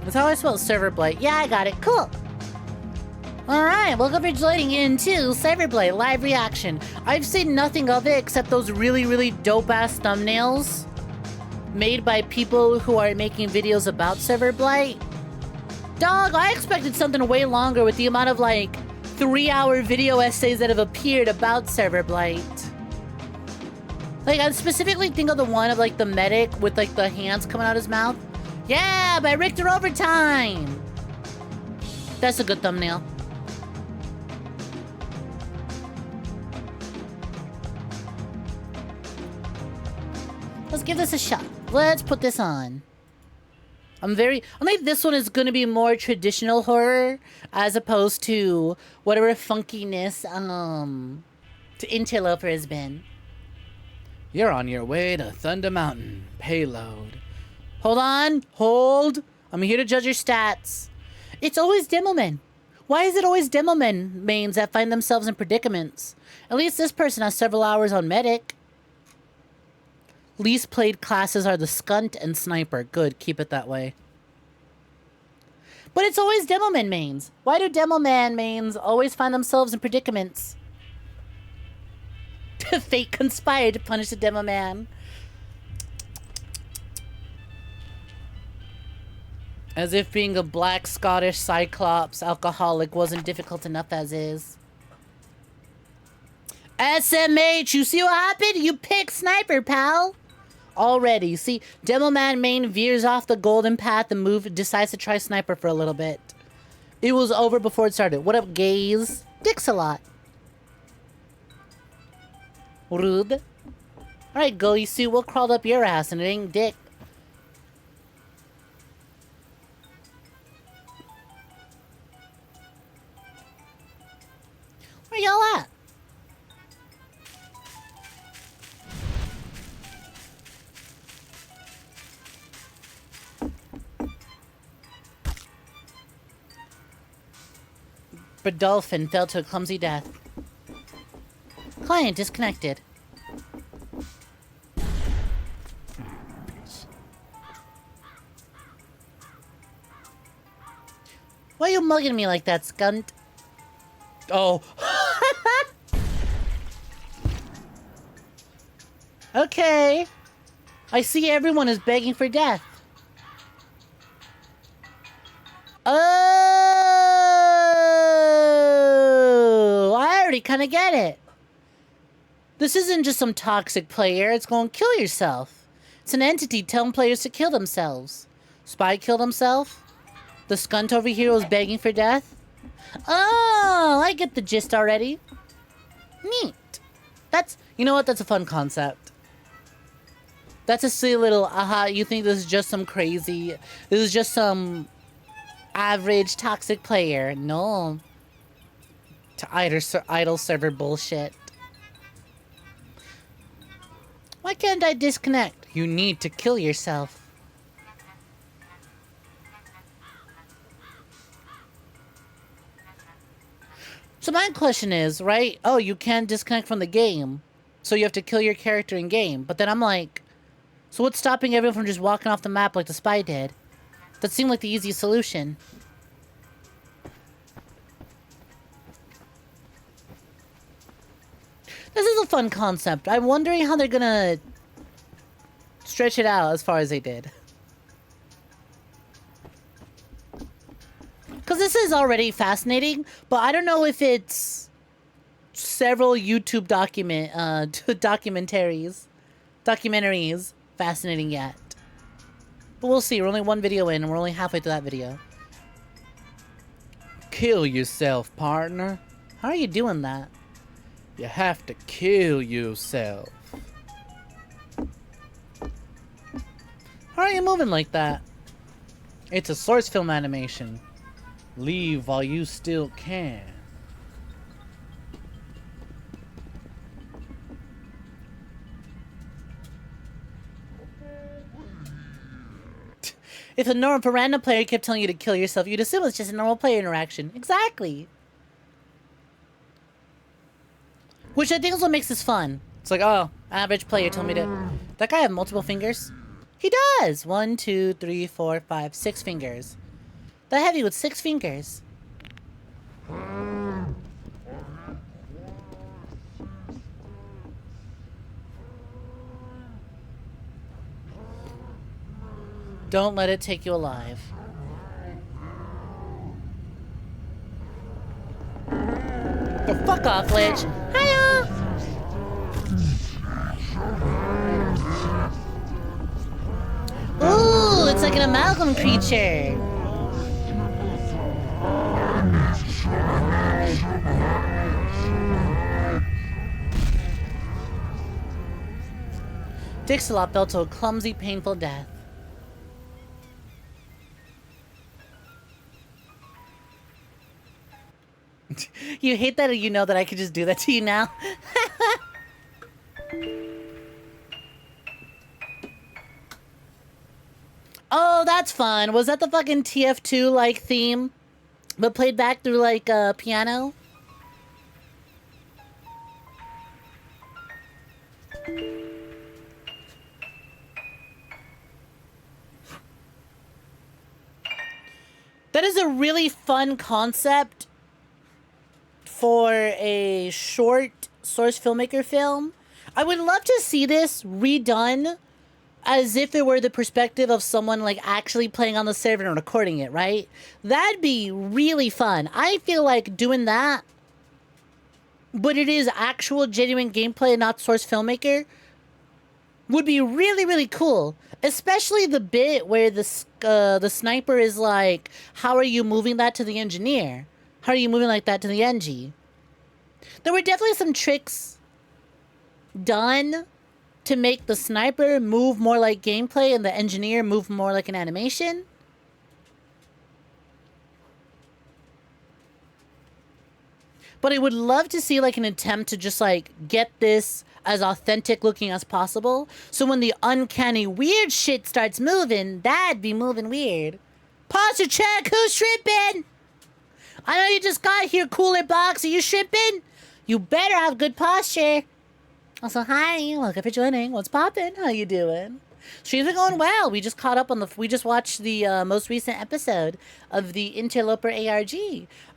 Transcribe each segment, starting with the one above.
That's how I spell Serverblight. Yeah, I got it. Cool. Alright, welcome for joining into Serverblight live reaction. I've seen nothing of it except those really dope-ass thumbnails made by people who are making videos about Serverblight. Dog, I expected something way longer with the amount of, like, 3-hour video essays that have appeared about Serverblight. Like, I specifically think of the one of, like, the medic with, like, the hands coming out his mouth. Yeah, by Richter Overtime! That's a good thumbnail. Let's give this a shot. Let's put this on. I think this one is gonna be more traditional horror as opposed to whatever funkiness to Interloper has been. You're on your way to Thunder Mountain. Payload. Hold on. Hold. I'm here to judge your stats. It's always demo men. Why is it always demo mains that find themselves in predicaments? At least this person has several hours on medic. Least played classes are the Skunt and Sniper. Good, keep it that way. But it's always Demoman mains. Why do Demoman mains always find themselves in predicaments? Fate conspired to punish the Demoman. As if being a black Scottish Cyclops alcoholic wasn't difficult enough as is. SMH, you see what happened? You picked Sniper, pal. Already. See, Demoman main veers off the golden path and decides to try Sniper for a little bit. It was over before it started. What up, gays? Dicks a lot. Rude. Alright, go, you see what crawled up your ass and it ain't dick. Where y'all at? Dolphin fell to a clumsy death. Client disconnected. Why are you mugging me like that, Skunt? Oh. Okay. I see everyone is begging for death. Oh, I already kind of get it. This isn't just some toxic player. It's going to kill yourself. It's an entity telling players to kill themselves. Spy killed himself. The Skunt over here was begging for death. Oh, I get the gist already. Neat. You know what? That's a fun concept. That's a silly little, aha, you think this is just some crazy, this is just some average toxic player. No. To idle server bullshit. Why can't I disconnect? You need to kill yourself. So my question is, right? Oh, you can't disconnect from the game. So you have to kill your character in game. But then I'm like, so what's stopping everyone from just walking off the map like the spy did? That seemed like the easiest solution. This is a fun concept. I'm wondering how they're gonna stretch it out as far as they did. Because this is already fascinating, but I don't know if it's several YouTube documentaries fascinating yet. But we'll see. We're only one video in, and we're only halfway through that video. Kill yourself, partner. How are you doing that? You have to kill yourself. How are you moving like that? It's a source film animation. Leave while you still can. If a random player kept telling you to kill yourself, you'd assume it's just a normal player interaction. Exactly. Which I think is what makes this fun. It's like, oh, average player told me to... That guy have multiple fingers? He does! 1, 2, 3, 4, 5, 6 fingers. The heavy with 6 fingers. Don't let it take you alive. The fuck off, Lich. Hiya! Ooh, it's like an amalgam creature. Dixalot fell to a clumsy, painful death. You hate that you know that I could just do that to you now? Oh, that's fun. Was that the fucking TF2 like theme? But played back through like a piano? That is a really fun concept for a short source filmmaker film. I would love to see this redone as if it were the perspective of someone like actually playing on the server and recording it, right? That'd be really fun. I feel like doing that, but it is actual genuine gameplay and not source filmmaker, would be really, really cool. Especially the bit where the sniper is like, how are you moving that to the engineer? How are you moving like that to the NG? There were definitely some tricks done to make the sniper move more like gameplay and the engineer move more like an animation. But I would love to see like an attempt to just like get this as authentic looking as possible. So when the uncanny weird shit starts moving, that'd be moving weird. Posture check, who's shrimping? I know you just got here, cooler box. Are you shrimping? You better have good posture. Also, hi, welcome for joining. What's poppin'? How you doing? Streams are going well. We just caught up on we just watched the most recent episode of the Interloper ARG.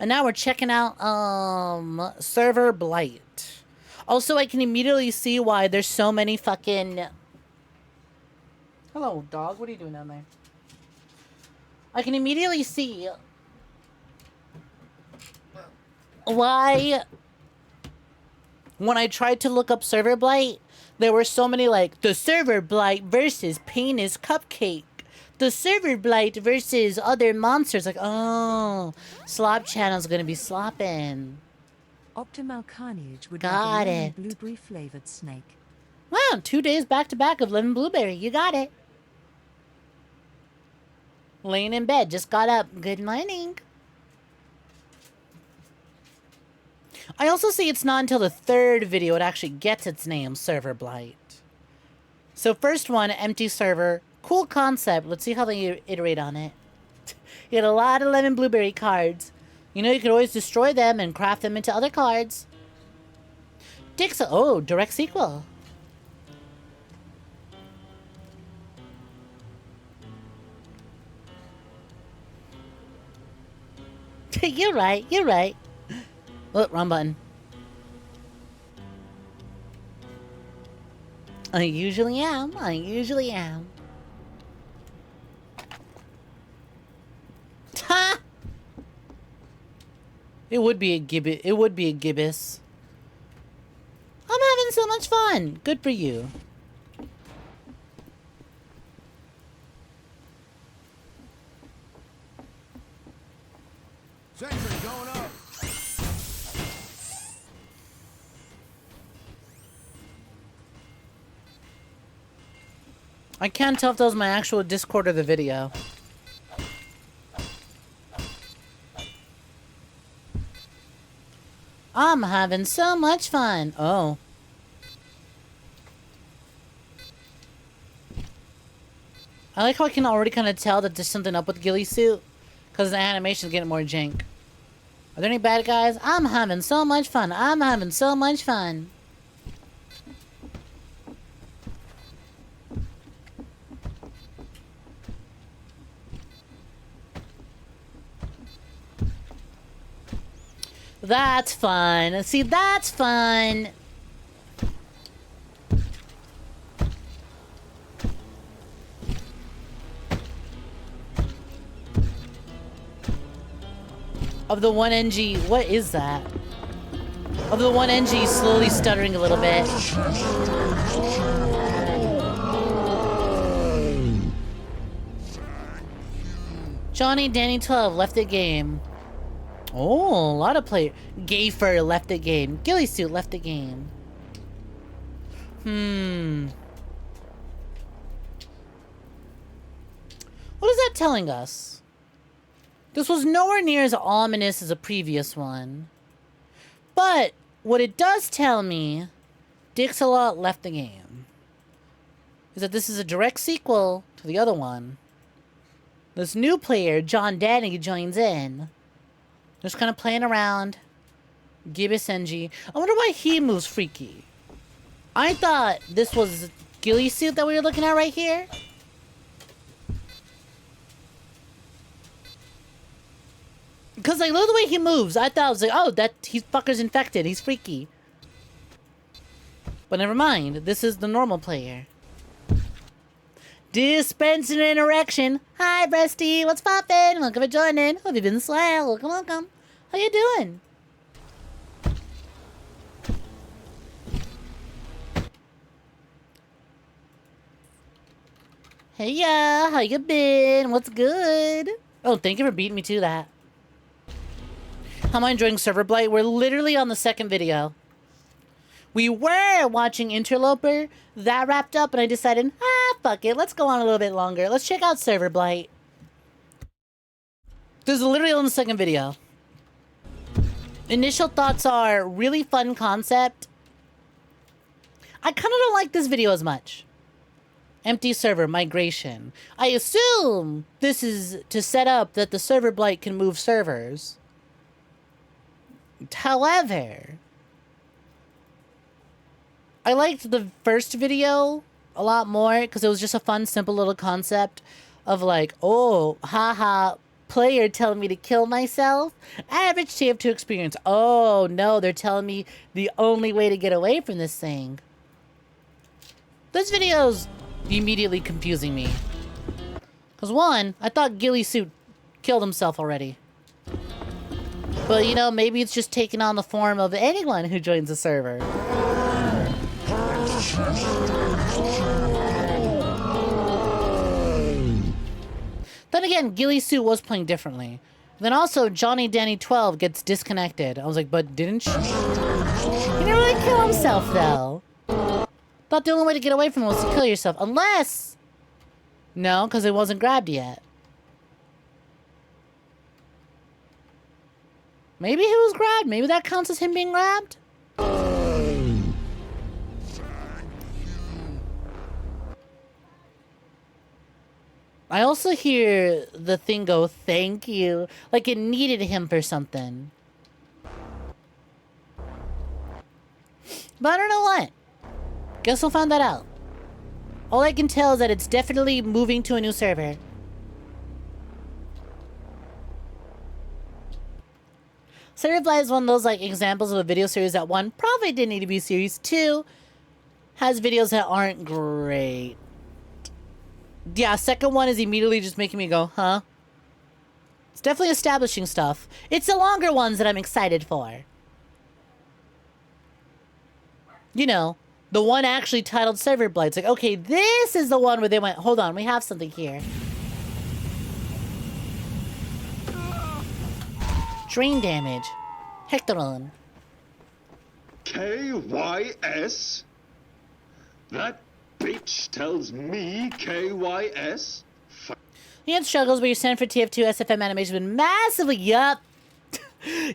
And now we're checking out Serverblight. Also, I can immediately see why there's so many fucking... Hello, dog. What are you doing down there? I can immediately see why when I tried to look up Serverblight, there were so many like, the Serverblight versus Penis Cupcake. The Serverblight versus other monsters. Like, oh, Slop Channel's gonna be slopping. Optimal carnage would got like a it. blueberry flavored snake. Wow, 2 days back to back of lemon blueberry. You got it. Laying in bed, just got up. Good morning. I also see it's not until the 3rd video it actually gets its name, Serverblight. So first one, empty server. Cool concept. Let's see how they iterate on it. You get a lot of lemon blueberry cards. You know, you could always destroy them and craft them into other cards. Oh, direct sequel. You're right, you're right. Oh, wrong button. I usually am. I usually am. Ha! It would be a gibbet. It would be a gibbous. I'm having so much fun. Good for you. Sentry going up. I can't tell if that was my actual Discord or the video. I'm having so much fun. Oh. I like how I can already kind of tell that there's something up with Ghillie suit. Because the animation's getting more jank. Are there any bad guys? I'm having so much fun. I'm having so much fun. That's fun. See, that's fun. Of the one NG, what is that? Of the one NG slowly stuttering a little bit. Johnny Danny 12 left the game. Oh, a lot of players. Gayfer left the game. Ghillie left the game. What is that telling us? This was nowhere near as ominous as a previous one. But what it does tell me, Dixalot left the game, is that this is a direct sequel to the other one. This new player, John Danny, joins in. Just kind of playing around. 𝐬𝐬. I wonder why he moves freaky. I thought this was ghillie suit that we were looking at right here. Because, like, look at the way he moves. I thought, I was like, oh, he's fucker's infected. He's freaky. But never mind. This is the normal player. Dispensing an erection. Hi, Breasty. What's poppin'? Welcome for joining. Hope you've been swell. Welcome, welcome. How you doing? Hey, yeah. How you been? What's good? Oh, thank you for beating me to that. How am I enjoying Serverblight? We're literally on the second video. We were watching Interloper. That wrapped up, and I decided, fuck it. Let's go on a little bit longer. Let's check out Serverblight. This is literally on the second video. Initial thoughts are really fun concept. I kind of don't like this video as much. Empty server migration. I assume this is to set up that the Serverblight can move servers. However, I liked the first video a lot more because it was just a fun, simple little concept of like, oh, haha, player telling me to kill myself. Average TF2 experience. Oh, no, they're telling me the only way to get away from this thing. This video's immediately confusing me. Because one, I thought ghillie suit killed himself already. But, you know, maybe it's just taking on the form of anyone who joins the server. Then again, ghillie suit was playing differently. Then also, Johnny Danny 12 gets disconnected. I was like, but didn't she? He didn't really kill himself, though. Thought the only way to get away from him was to kill yourself. Unless... No, because it wasn't grabbed yet. Maybe he was grabbed. Maybe that counts as him being grabbed. I also hear the thing go, thank you. Like it needed him for something. But I don't know what. Guess we'll find that out. All I can tell is that it's definitely moving to a new server. Serverblight is one of those like examples of a video series that one probably didn't need to be series. Two has videos that aren't great. Yeah, second one is immediately just making me go, huh? It's definitely establishing stuff. It's the longer ones that I'm excited for. You know, the one actually titled Serverblight. It's like, okay, this is the one where they went, hold on, we have something here. Drain damage. Hectoron. KYS? That bitch tells me KYS? You had struggles where your send for TF2 SFM animation has been massively, yup.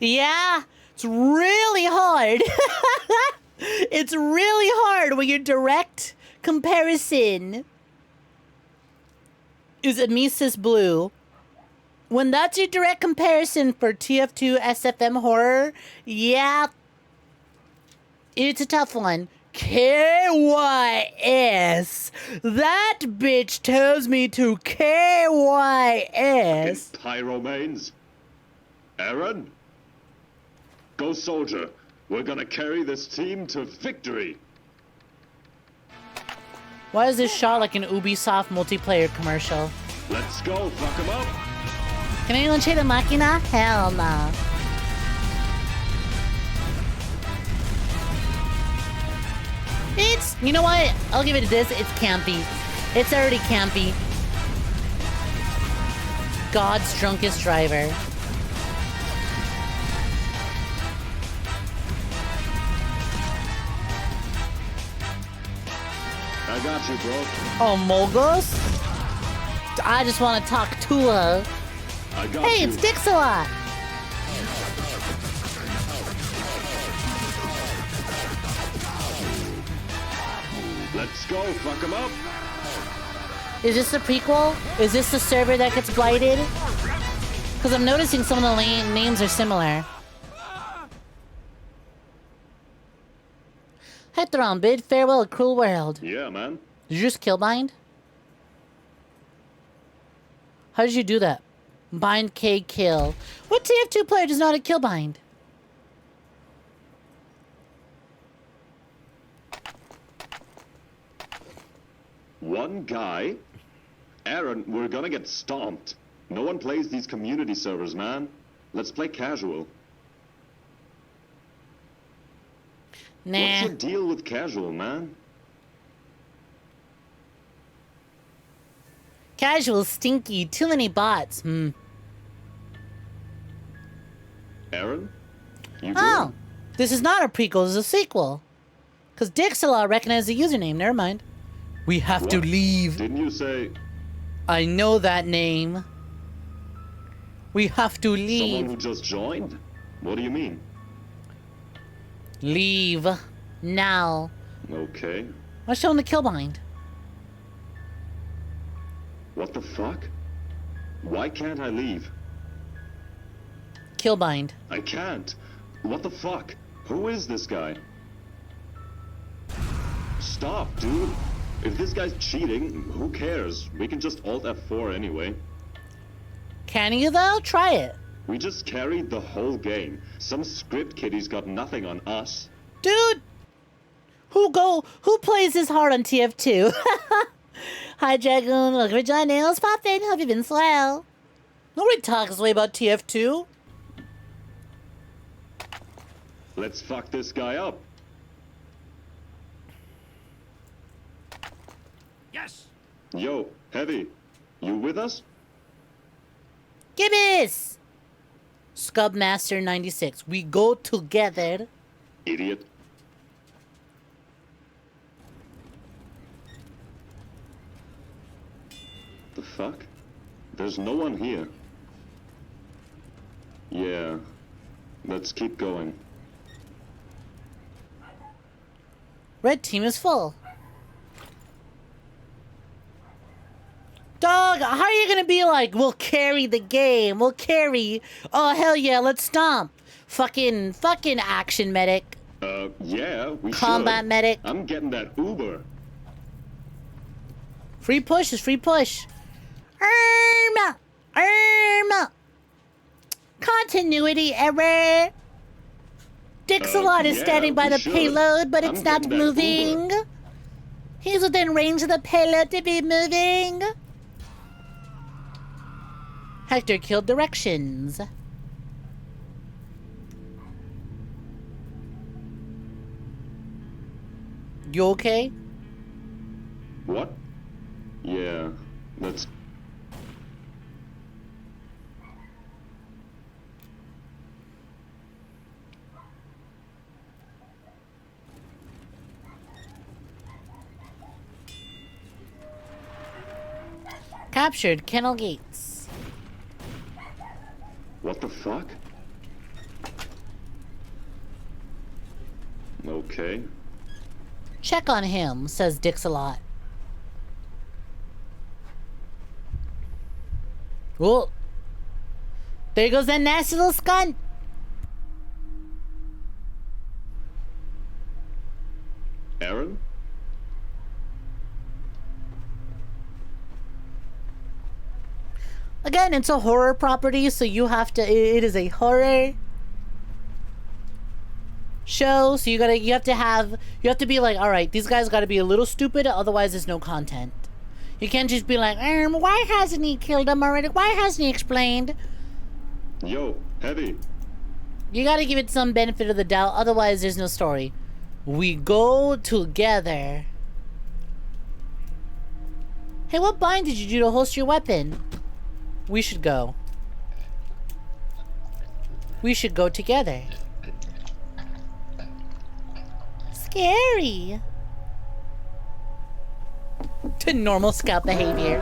Yeah, it's really hard. It's really hard when your direct comparison is Amesis Blue. When that's your direct comparison for TF2 SFM horror, yeah, it's a tough one. KYS. That bitch tells me to KYS. Pyromanes. Aaron? Go soldier. We're gonna carry this team to victory. Why is this shot like an Ubisoft multiplayer commercial? Let's go, fuck 'em up. Can anyone cheat the máquina? Hell no. It's, you know what? I'll give it this. It's campy. It's already campy. God's drunkest driver. I got you, bro. Oh, Mogos? I just want to talk to her. I got Hey, you. it's 𝐒𝐳𝐐. Let's go, fuck 'em up. Is this a prequel? Is this the server that gets blighted? Because I'm noticing some of the names are similar. Hector on bid farewell a cruel world. Yeah, man. Did you just kill bind? How did you do that? Bind K kill. What TF2 player does not have kill bind? One guy? Aaron, we're gonna get stomped. No one plays these community servers, man. Let's play casual. What's Nah. your deal with casual, man? Casual, stinky, too many bots. Aaron? You Oh, good? this is not a prequel, this is a sequel. Because 𝐒𝐳𝐸 recognized the username, never mind. We have to What? leave. Didn't you say I know that name. We have to someone leave. who just joined? What do you mean? Leave. Now. Okay. Let's show him the kill bind. What the fuck? Why can't I leave? Kill bind. I can't. What the fuck? Who is this guy? Stop, dude. If this guy's cheating, who cares? We can just Alt F4 anyway. Can you though? Try it. We just carried the whole game. Some script kiddie's got nothing on us. Dude! Who plays this hard on TF2? Hi Dragoon, welcome to John Nails Poppin'. Hope you've been swell. Nobody talks this way about TF2. Let's fuck this guy up. Yes. Yo, Heavy, you with us? Gibbous! Scubmaster 96. We go together. Idiot. The fuck? There's no one here. Yeah, let's keep going. Red team is full. Dog, how are you gonna be like, we'll carry the game, we'll carry. Oh, hell yeah, let's stomp. Fucking action medic. Yeah, we Combat should. medic. I'm getting that Uber. Free push is free push. Continuity error. 𝐒𝐳𝐸 is yeah, standing by we the should. payload, but it's I'm not getting that moving. Uber. He's within range of the payload to be moving. Hector killed directions. You okay? What? Yeah, let's... Captured Kennel Gates. What the fuck? Okay. Check on him, says 𝐒𝐳𝐸. Oh, there goes that nasty little skunt. Aaron? Again, it's a horror property, so you have to. It is a horror. show, so you have to be like, all right, these guys got to be a little stupid, otherwise there's no content. You can't just be like, why hasn't he killed him already? Why hasn't he explained? Yo, Heavy. You got to give it some benefit of the doubt, otherwise there's no story. We go together. Hey, what bind did you do to holster your weapon? We should go. We should go together. Scary. To normal scout behavior.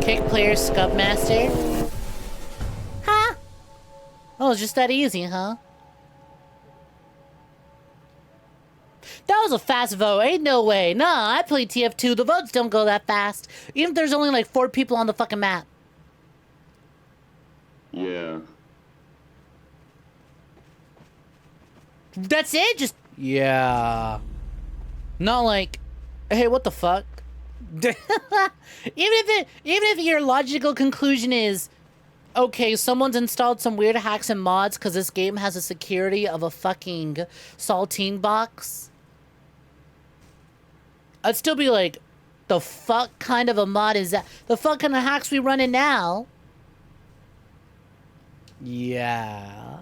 Kick player scub master. Huh? Oh, it's just that easy, huh? That was a fast vote. Ain't no way. Nah, I play TF2. The votes don't go that fast. Even if there's only like 4 people on the fucking map. Yeah. That's it? Just... Yeah. Not like, hey, what the fuck? even if your logical conclusion is, okay, someone's installed some weird hacks and mods because this game has a security of a fucking saltine box. I'd still be like, the fuck kind of a mod is that? The fuck kind of hacks we running now? Yeah.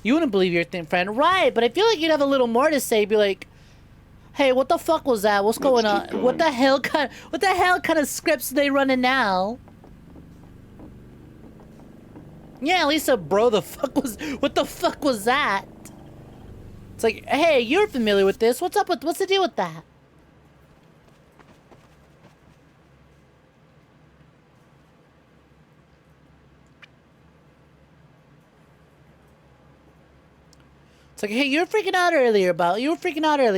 You wouldn't believe your friend, right? But I feel like you'd have a little more to say. Be like, hey, what the fuck was that? What's going on? Going. What the hell kind of scripts are they running now? Yeah, at least what the fuck was that? It's like, hey, you're familiar with this. What's the deal with that? It's like, hey, you were freaking out earlier. You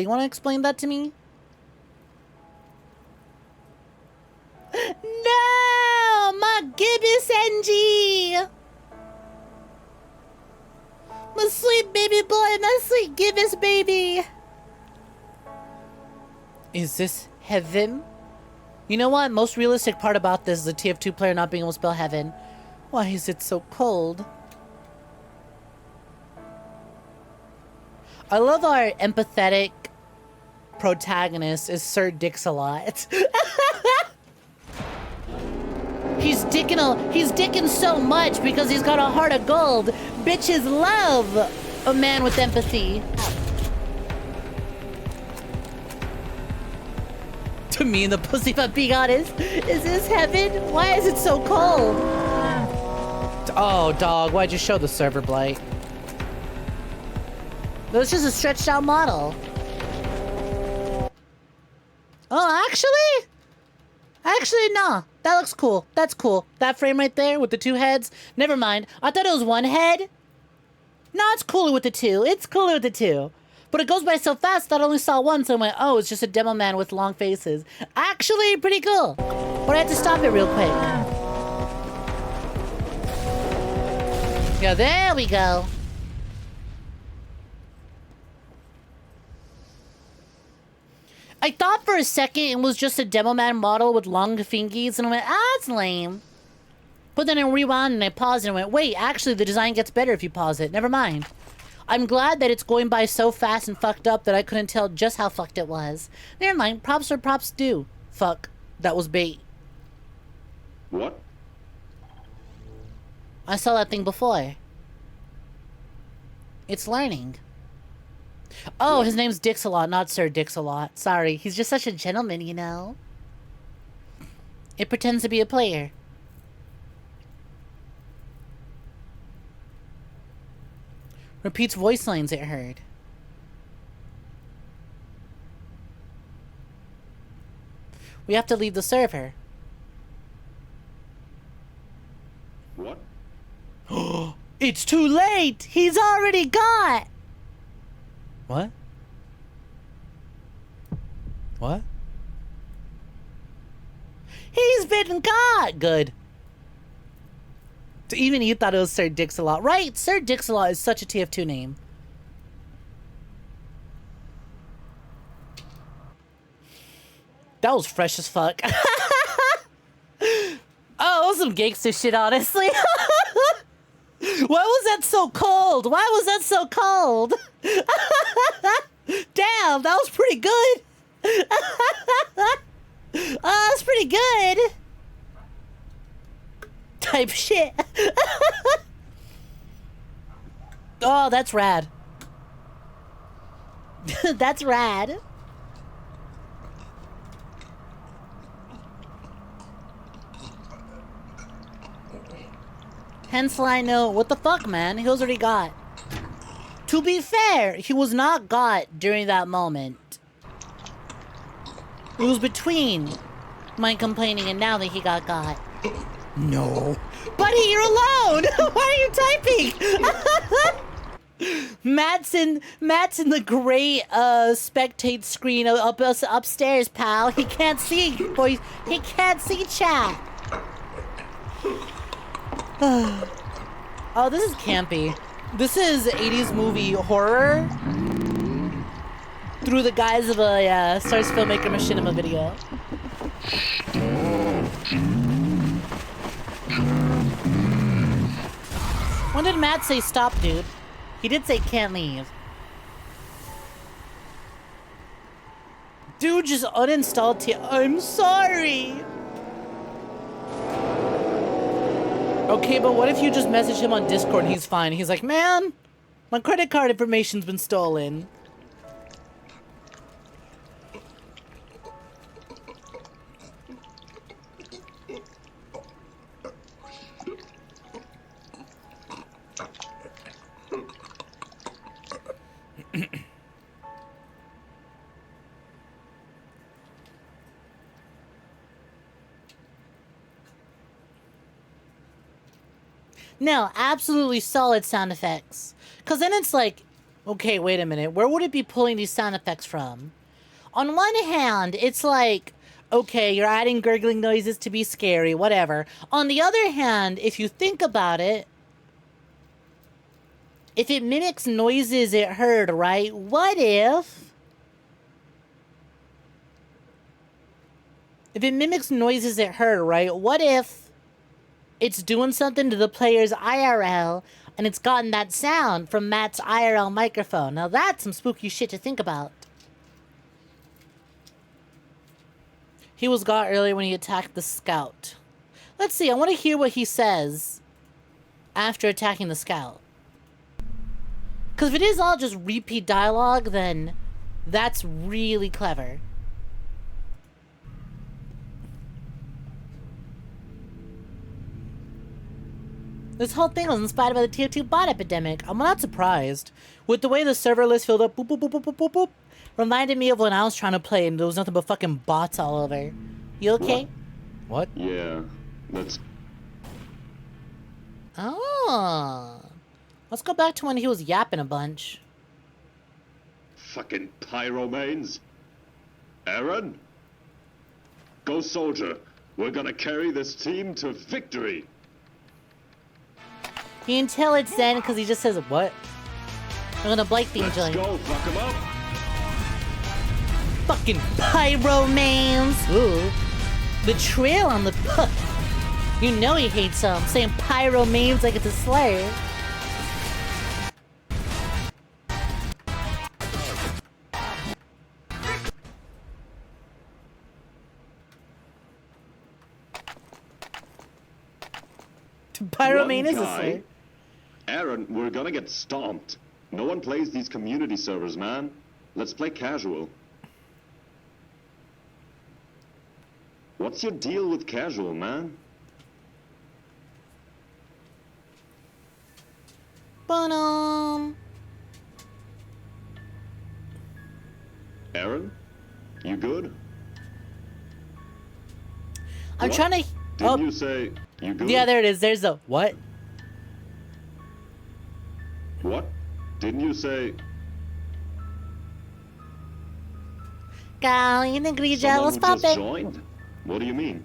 want to explain that to me? No, my gibbous NG. My sweet baby boy, my sweet gibbous baby. Is this heaven? You know what? Most realistic part about this is the TF2 player not being able to spell heaven. Why is it so cold? I love our empathetic protagonist is Sir Dix-a-Lot. He's dicking so much because he's got a heart of gold. Bitches love a man with empathy. To me, the pussy, if I'm being honest, is this heaven? Why is it so cold? Oh, dog, why'd you show the server blight? That's just a stretched out model. Oh, actually, nah. That looks cool. That's cool. That frame right there with the 2 heads. Never mind. I thought it was 1 head. No, it's cooler with the 2. It's cooler with the 2. But it goes by so fast that I only saw 1, so I went, oh, it's just a demo man with long faces. Actually, pretty cool. But I had to stop it real quick. Yeah, there we go. I thought for a second it was just a demo man model with long fingies, and I went, it's lame. But then I rewound and I paused and I went, wait, actually the design gets better if you pause it. Never mind. I'm glad that it's going by so fast and fucked up that I couldn't tell just how fucked it was. Never mind, props are props due. Fuck, that was bait. What? I saw that thing before. It's learning. Oh, his name's Dix-a-Lot, not Sir Dix-a-Lot. Sorry, he's just such a gentleman, you know. It pretends to be a player. Repeats voice lines it heard. We have to leave the server. What? It's too late! He's already got! What? What? He's been got! Good. So even you thought it was Sir Dix-a-Lot. Right, Sir Dix-a-Lot is such a TF2 name. That was fresh as fuck. Oh, that was some gangster shit, honestly. Why was that so cold? Why was that so cold? Damn, that was pretty good. Oh, that's pretty good. Type shit. Oh, that's rad. That's rad. Hence I know what the fuck, man. He was already got. To be fair, he was not got during that moment. It was between my complaining and now that he got. No. Buddy, you're alone! Why are you typing? Matt's in the great spectate screen upstairs, pal. He can't see, boys. He can't see chat. Oh, this is campy. This is 80s movie horror through the guise of a source filmmaker machinima video. When did Matt say stop, dude? He did say can't leave. Dude, just uninstalled I'm sorry. Okay, but what if you just message him on Discord and he's fine? He's like, man, my credit card information's been stolen. No, absolutely solid sound effects. Because then it's like, okay, wait a minute. Where would it be pulling these sound effects from? On one hand, it's like, okay, you're adding gurgling noises to be scary, whatever. On the other hand, if you think about it, if it mimics noises it heard, right? What if... If it mimics noises it heard, right? What if it's doing something to the player's IRL and it's gotten that sound from Matt's IRL microphone? Now that's some spooky shit to think about. He was got earlier when he attacked the scout. Let's see, I want to hear what he says after attacking the scout. Because if it is all just repeat dialogue, then that's really clever. This whole thing was inspired by the Tier 2 bot epidemic. I'm not surprised. With the way the server list filled up, boop, boop, boop, boop, boop, boop, boop, reminded me of when I was trying to play and there was nothing but fucking bots all over. You okay? What? Yeah, that's... Oh. Let's go back to when he was yapping a bunch. Fucking pyromanes. Aaron? Go soldier. We're gonna carry this team to victory. You can tell it's Zen because he just says, what? I'm gonna blight the Let's angel. go, fuck him up. Fucking pyromans. Ooh. Betrayal on the... You know he hates them. Saying pyromanes like it's a slur. Pyromane is a slur. Aaron, we're gonna get stomped. No one plays these community servers, man. Let's play casual. What's your deal with casual, man? Aaron? You good? I'm What? trying to... Didn't you say you good? Yeah, there it is. There's a... What? What? Didn't you say... 𝐶𝐤 Someone was who just popping. joined? What do you mean?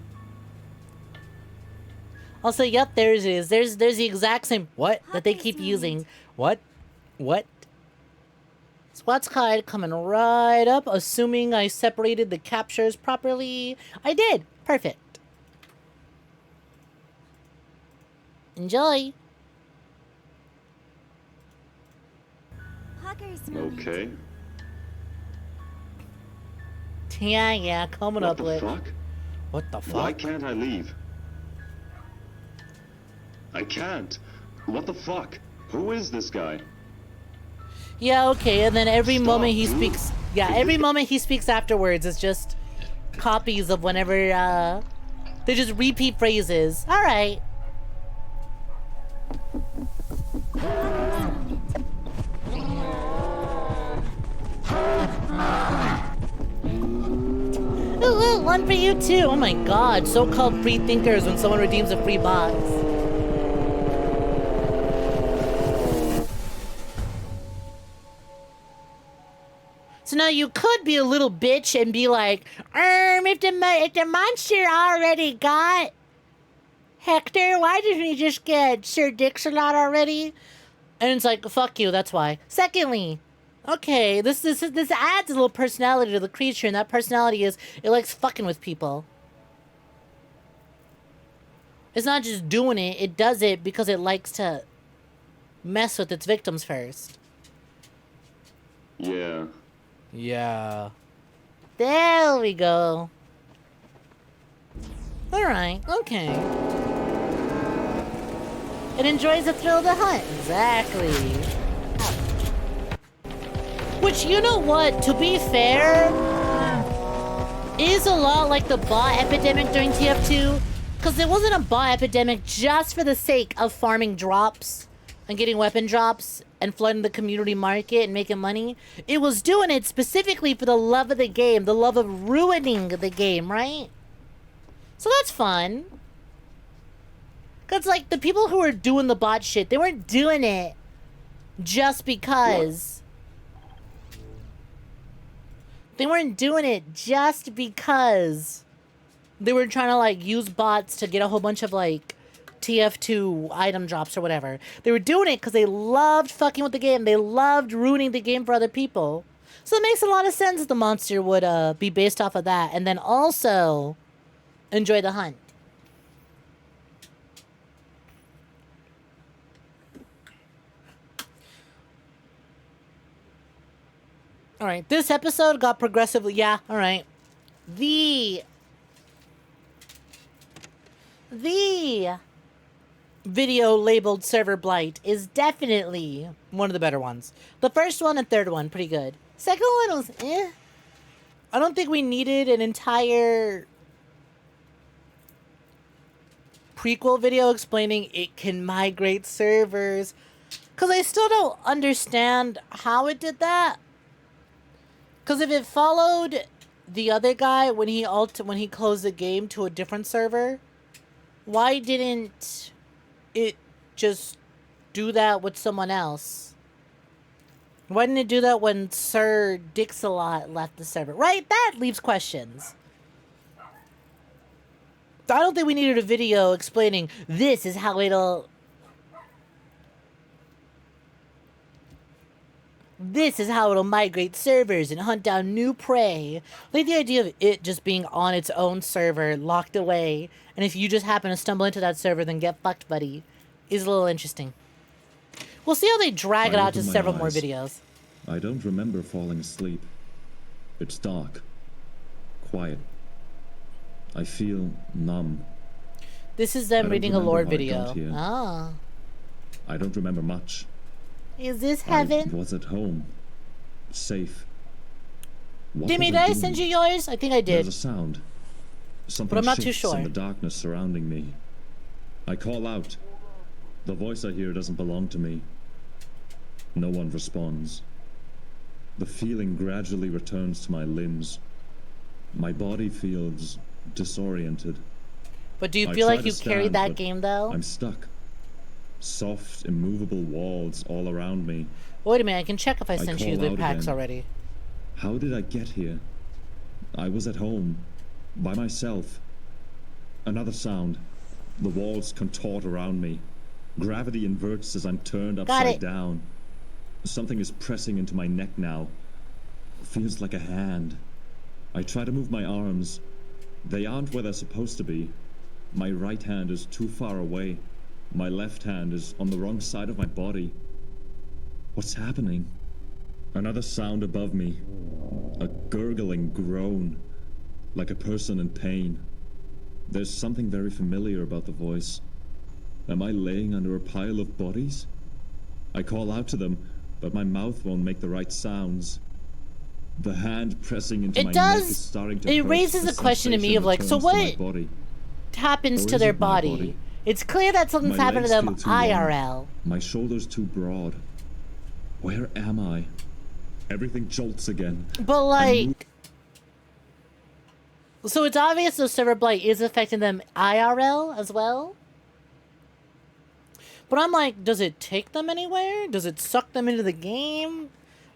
Also, yep, there it is. There's the exact same... What? That they keep using. What? What? Squats card coming right up, assuming I separated the captures properly. I did. Perfect. Enjoy. Okay. Yeah, coming What up the with. fuck? What the fuck? Why can't I leave? I can't. What the fuck? Who is this guy? Yeah, okay, and then every Stop, moment he dude. speaks. Yeah, every moment he speaks afterwards is just copies of whenever, they just repeat phrases. Alright. Ooh, one for you too. Oh my god, so-called free thinkers when someone redeems a free box. So now you could be a little bitch and be like, if the monster already got Hector, why didn't he just get Sir Dix-a-Lot already? And it's like, fuck you, that's why. Secondly, okay, this adds a little personality to the creature, and that personality is it likes fucking with people. It's not just doing it, it does it because it likes to mess with its victims first. Yeah. Yeah. There we go. Alright, okay. It enjoys the thrill of the hunt. Exactly. Which, you know what, to be fair, is a lot like the bot epidemic during TF2. Because it wasn't a bot epidemic just for the sake of farming drops and getting weapon drops and flooding the community market and making money. It was doing it specifically for the love of the game, the love of ruining the game, right? So that's fun. Because, like, the people who were doing the bot shit, they weren't doing it just because. They weren't doing it just because they were trying to, like, use bots to get a whole bunch of, like, TF2 item drops or whatever. They were doing it because they loved fucking with the game. They loved ruining the game for other people. So it makes a lot of sense that the monster would be based off of that. And then also enjoy the hunt. Alright, this episode got progressively... Yeah, alright. The video labeled Serverblight is definitely one of the better ones. The first one and third one, pretty good. Second one was eh. I don't think we needed an entire prequel video explaining it can migrate servers. Because I still don't understand how it did that. Because if it followed the other guy when he closed the game to a different server, why didn't it just do that with someone else? Why didn't it do that when Sir Dix-a-Lot left the server? Right? That leaves questions. I don't think we needed a video explaining this is how it'll migrate servers and hunt down new prey. Like the idea of it just being on its own server, locked away, and if you just happen to stumble into that server, then get fucked, buddy, is a little interesting. We'll see how they drag it out to several more videos. I don't remember falling asleep. It's dark. Quiet. I feel numb. This is them reading a lore video. Ah. I don't remember much. Is this heaven? I was at home. Safe. Dimmy, did I send you yours? I think I did. There's a sound. Something but I'm not too shifts sure. in the darkness surrounding me. I call out. The voice I hear doesn't belong to me. No one responds. The feeling gradually returns to my limbs. My body feels disoriented. But do you feel like you carried that game, though? I'm stuck. Soft, immovable walls all around me. Wait a minute, I can check if I sent you the packs already. How did I get here? I was at home, by myself. Another sound. The walls contort around me. Gravity inverts as I'm turned upside down. Something is pressing into my neck now. Feels like a hand. I try to move my arms. They aren't where they're supposed to be. My right hand is too far away. My left hand is on the wrong side of my body. What's happening? Another sound above me. A gurgling groan. Like a person in pain. There's something very familiar about the voice. Am I laying under a pile of bodies? I call out to them, but my mouth won't make the right sounds. The hand pressing into my neck is starting to hurt. It raises a question to me of like, so what happens to their body? It's clear that something's happened to them IRL. My shoulders too broad. Where am I? Everything jolts again. But like, so it's obvious the Serverblight is affecting them IRL as well. But I'm like, does it take them anywhere? Does it suck them into the game?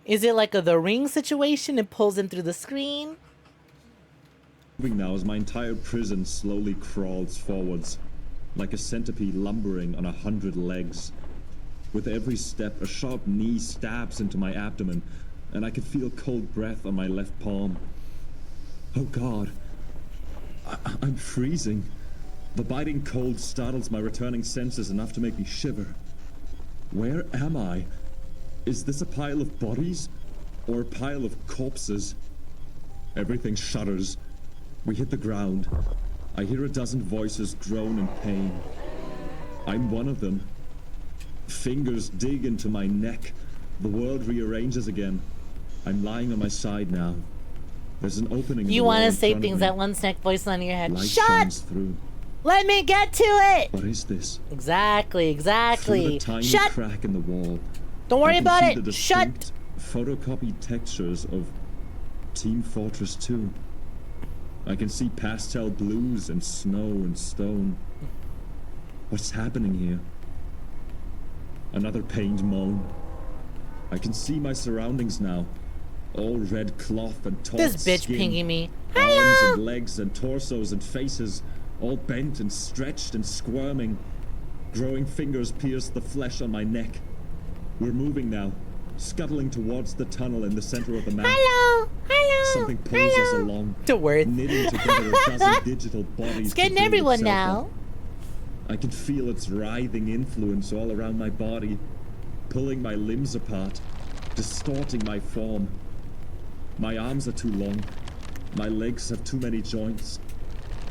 Is it like a The Ring situation? It pulls them through the screen? Now as my entire prison slowly crawls forwards, like a centipede lumbering on 100 legs. With every step, a sharp knee stabs into my abdomen, and I can feel cold breath on my left palm. Oh God, I'm freezing. The biting cold startles my returning senses enough to make me shiver. Where am I? Is this a pile of bodies? Or a pile of corpses? Everything shudders. We hit the ground. I hear a dozen voices groan in pain. I'm one of them. Fingers dig into my neck. The world rearranges again. I'm lying on my side now. There's an opening. You want to say things that one Snek voice on your head. Light Shut! shines through. Let me get to it! What is this? Exactly, Through exactly. the tiny Shut! crack in the wall. Don't worry I can about see it. the Shut! distinct photocopied textures of Team Fortress 2. I can see pastel blues and snow and stone. What's happening here? Another pained moan. I can see my surroundings now. All red cloth and taut This bitch skin. pinging me. Arms Hello! and legs and torsos and faces, all bent and stretched and squirming. Growing fingers pierce the flesh on my neck. We're moving now, scuttling towards the tunnel in the center of the map. Hello! Hello! Something pulls us along, The word. knitting together a dozen digital bodies. It's to getting build everyone itself now. up. I can feel its writhing influence all around my body, pulling my limbs apart, distorting my form. My arms are too long. My legs have too many joints.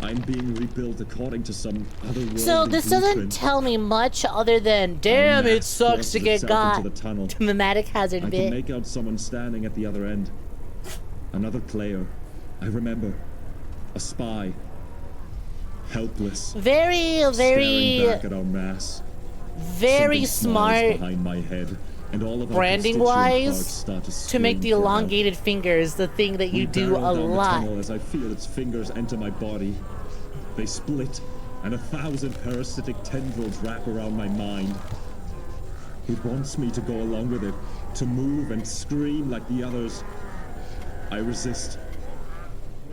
I'm being rebuilt according to some otherworldly So this doesn't blueprint. tell me much other than, damn, Our it mass sucks to forces get itself got. into the tunnel. Thematic hazard I can bit. make out someone standing at the other end. Another player. I remember. A spy. Helpless. Very, Staring very, back at our mass. very Something smiles smart behind my head, and all of our branding constituent wise parts start to scream make the for help. elongated fingers the thing that We you do barrel a down the lot. tunnel as I feel its fingers enter my body. They split, and 1,000 parasitic tendrils wrap around my mind. It wants me to go along with it, to move and scream like the others. I resist.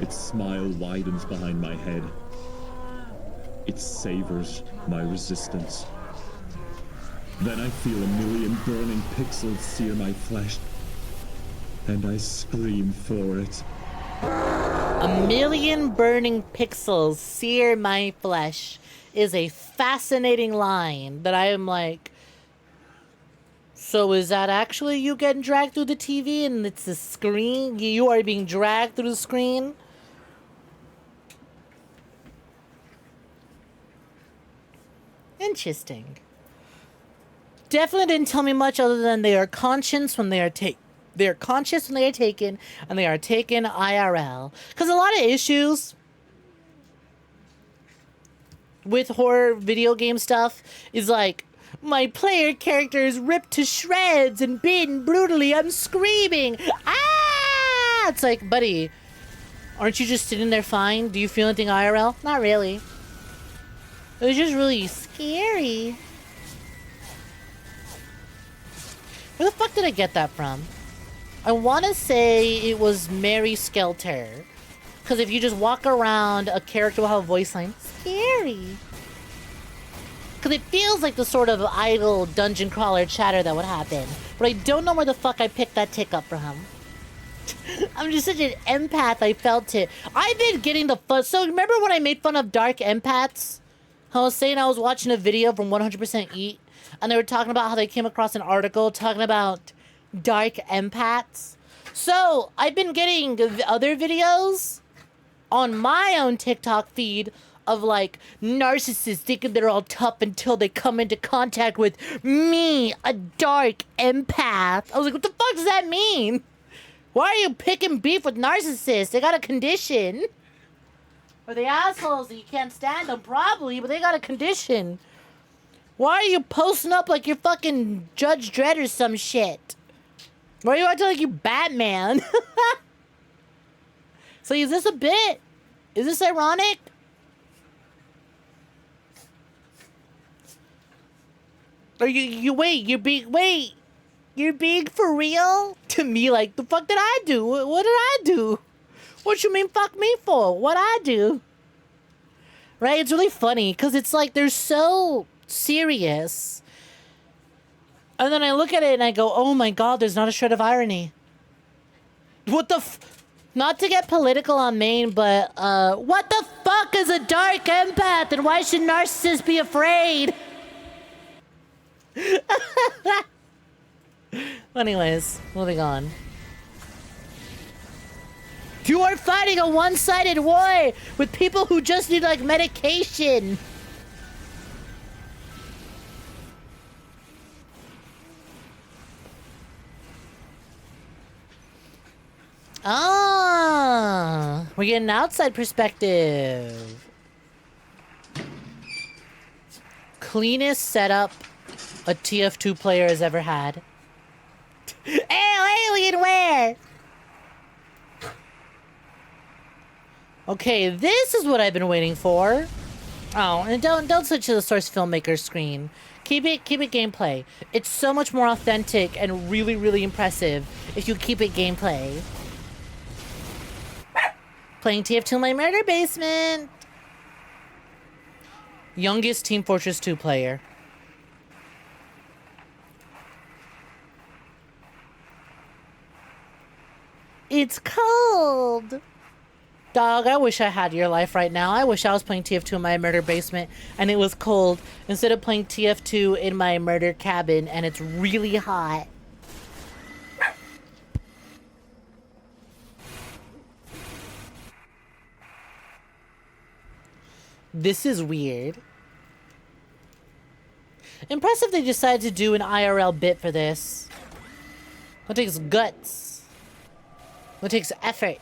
Its smile widens behind my head. It savors my resistance. Then I feel 1,000,000 burning pixels sear my flesh, and I scream for it. 1,000,000 burning pixels sear my flesh is a fascinating line that I am like, so is that actually you getting dragged through the TV and it's the screen? You are being dragged through the screen? Interesting. Definitely didn't tell me much other than they are conscious when they are they're conscious when they are taken, and they are taken IRL. Because a lot of issues with horror video game stuff is like, my player character is ripped to shreds and beaten brutally. I'm screaming. Ah! It's like, buddy, aren't you just sitting there fine? Do you feel anything IRL? Not really. It was just really scary. Where the fuck did I get that from? I want to say it was 𝐒𝐴𝐕𝐄. Because if you just walk around, a character will have a voice line. Scary. Because it feels like the sort of idle dungeon crawler chatter that would happen. But I don't know where the fuck I picked that tick up from. I'm just such an empath, I felt it. I've been getting the fun. So remember when I made fun of dark empaths? I was saying I was watching a video from 100% Eat, and they were talking about how they came across an article talking about dark empaths. So I've been getting other videos on my own TikTok feed of like narcissists thinking they're all tough until they come into contact with me, a dark empath. I was like, what the fuck does that mean? Why are you picking beef with narcissists? They got a condition. Or the assholes that you can't stand them, probably, but they got a condition. Why are you posting up like you're fucking Judge Dredd or some shit? Why are you acting like you Batman? So is this a bit? Is this ironic? Or you're being for real? To me, like, the fuck did I do? What did I do? What you mean fuck me for? What I do? Right? It's really funny, because it's like, they're so serious. And then I look at it and I go, oh my god, there's not a shred of irony. What the not to get political on Maine, but, what the fuck is a dark empath, and why should narcissists be afraid? Anyways, moving on. You are fighting a one-sided war with people who just need, like, medication. Ah, we're getting an outside perspective. Cleanest setup a TF2 player has ever had. Alienware! Okay, this is what I've been waiting for. Oh, and don't switch to the source filmmaker screen. Keep it gameplay. It's so much more authentic and really, really impressive if you keep it gameplay. Playing TF2 in my murder basement. Youngest Team Fortress 2 player. It's cold. Dog, I wish I had your life right now. I wish I was playing TF2 in my murder basement and it was cold instead of playing TF2 in my murder cabin and it's really hot. This is weird. Impressive they decided to do an IRL bit for this. It takes guts. It takes effort.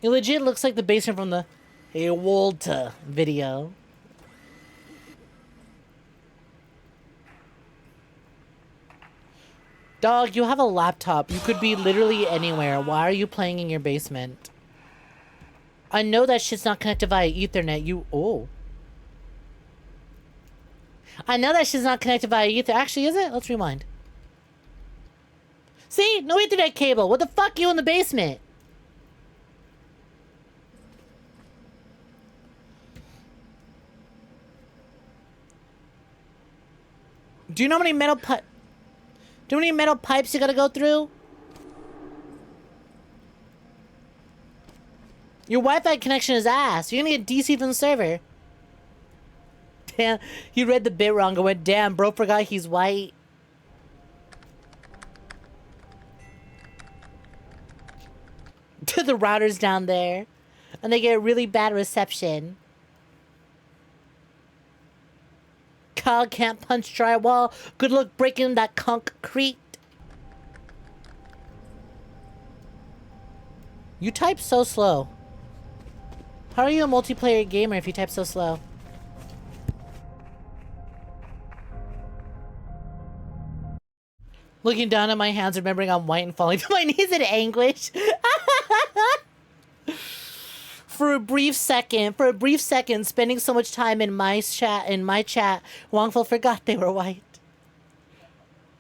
It legit looks like the basement from the 𝐒𝐲𝐬 video. Dog, you have a laptop. You could be literally anywhere. Why are you playing in your basement? I know that shit's not connected via Ethernet. Oh. I know that shit's not connected via Ether. Actually, is it? Let's rewind. See? No Ethernet cable. What the fuck? You in the basement? Do you know how many metal pipes you gotta go through? Your Wi-Fi connection is ass. You're gonna get DC from the server. Damn, you read the bit wrong. I went, damn, bro forgot he's white. The router's down there. And they get really bad reception. Kyle can't punch drywall. Good luck breaking that concrete. You type so slow. How are you a multiplayer gamer if you type so slow? Looking down at my hands, remembering I'm white and falling to my knees in anguish. For a brief second, spending so much time in my chat, Wongful forgot they were white.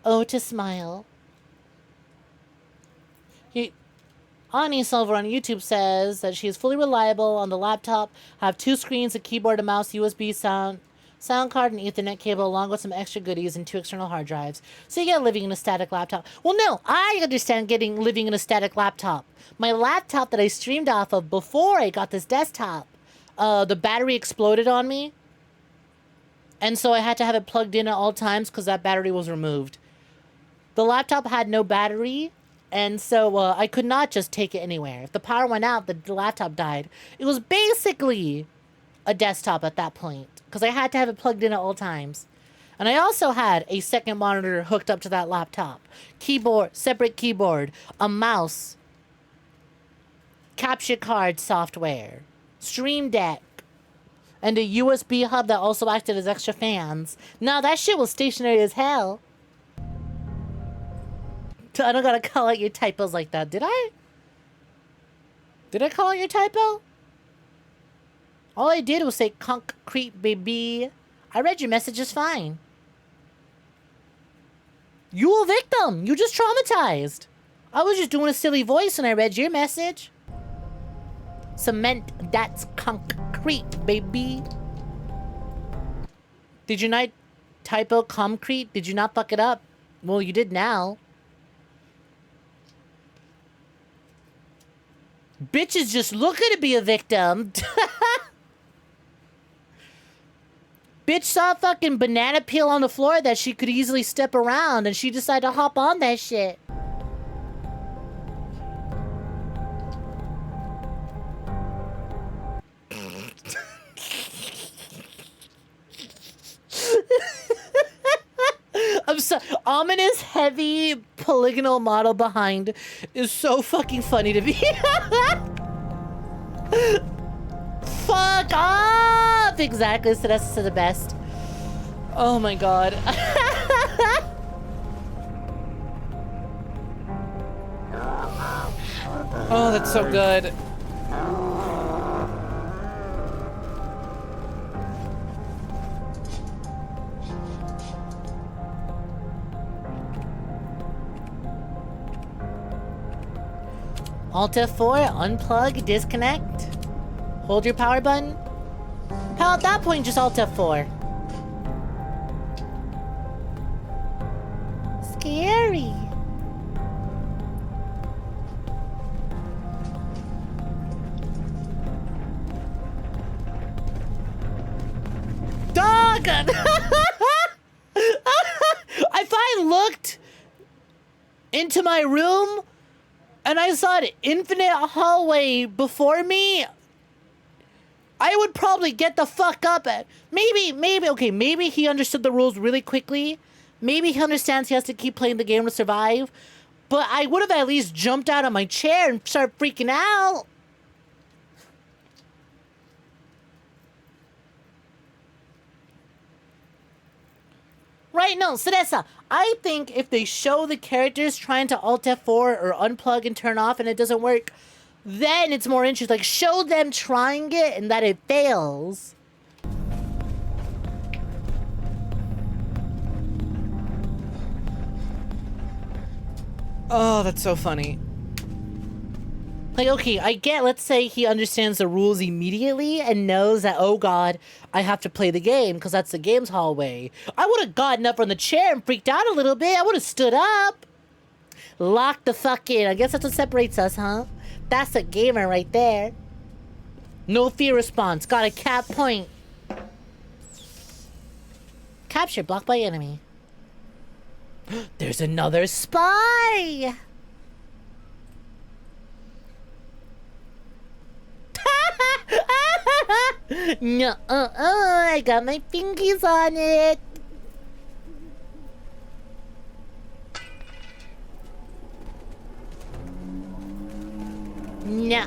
Oh, to smile. Ani Silver on YouTube says that she is fully reliable on the laptop. Have 2 screens, a keyboard, a mouse, USB sound card, and Ethernet cable, along with some extra goodies and 2 external hard drives. So you get living in a static laptop. Well, no, I understand living in a static laptop. My laptop that I streamed off of before I got this desktop, the battery exploded on me. And so I had to have it plugged in at all times because that battery was removed. The laptop had no battery, and so I could not just take it anywhere. If the power went out, the laptop died. It was basically a desktop at that point because I had to have it plugged in at all times. And I also had a second monitor hooked up to that laptop. Keyboard, separate keyboard, a mouse, capture card software, Stream Deck, and a USB hub that also acted as extra fans. Now that shit was stationary as hell. I don't gotta call out your typos like that, did I? Did I call out your typo? All I did was say concrete, baby. I read your message just fine. You a victim. You just traumatized. I was just doing a silly voice when I read your message. Cement, that's concrete, baby. Did you not typo concrete? Did you not fuck it up? Well, you did now. Bitch is just looking to be a victim. Bitch saw a fucking banana peel on the floor that she could easily step around, and she decided to hop on that shit. I'm so ominous, heavy, polygonal model behind is so fucking funny to me. Fuck off! Exactly, so that's the best. Oh my god. Oh, that's so good. Alt F4, unplug, disconnect. Hold your power button. Hell, at that point, just Alt F4. Scary. Dog! If I looked into my room and I saw an infinite hallway before me, I would probably get the fuck up. Maybe he understood the rules really quickly. Maybe he understands he has to keep playing the game to survive. But I would have at least jumped out of my chair and started freaking out. Right, no, Sedessa, I think if they show the characters trying to Alt F4 or unplug and turn off and it doesn't work, then it's more interesting. Like, show them trying it and that it fails. Oh, that's so funny. Like, okay, I get, let's say he understands the rules immediately and knows that, oh god, I have to play the game because that's the game's hallway. I would have gotten up from the chair and freaked out a little bit. I would have stood up. Lock the fuck in. I guess that's what separates us, huh? That's a gamer right there. No fear response. Got a cap point. Capture. Blocked by enemy. There's another spy! No, I got my fingies on it. No,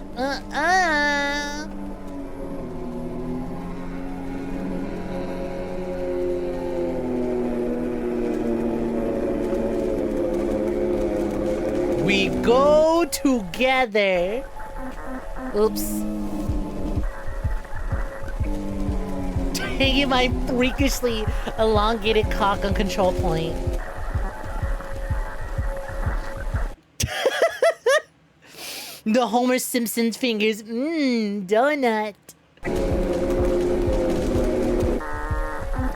We go together. Oops. Taking my freakishly elongated cock on control point. The Homer Simpson's fingers. Mmm, donut.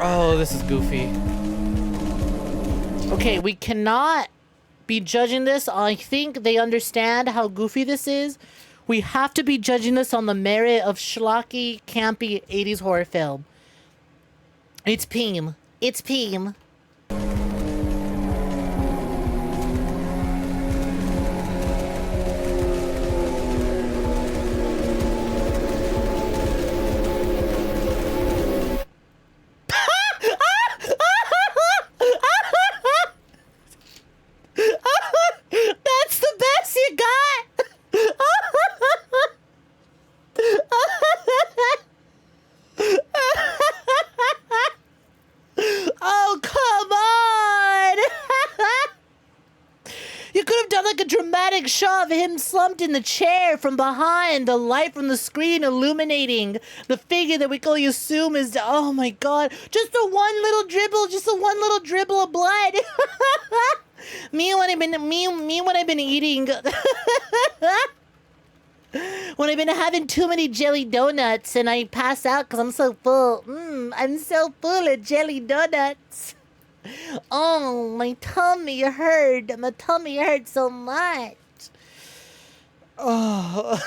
Oh, this is goofy. Okay, we cannot be judging this. I think they understand how goofy this is. We have to be judging this on the merit of schlocky, campy 80s horror film. It's Peem. It's Peem. That's the best you got. Oh, come on. You could have done like a dramatic shot of him slumped in the chair from behind, the light from the screen illuminating the figure that we can only assume is, oh my god, just a one little dribble of blood. Me when I've been eating when I've been having too many jelly donuts and I pass out because I'm so full. I'm so full of jelly donuts. Oh, my tummy hurt. My tummy hurt so much. Oh.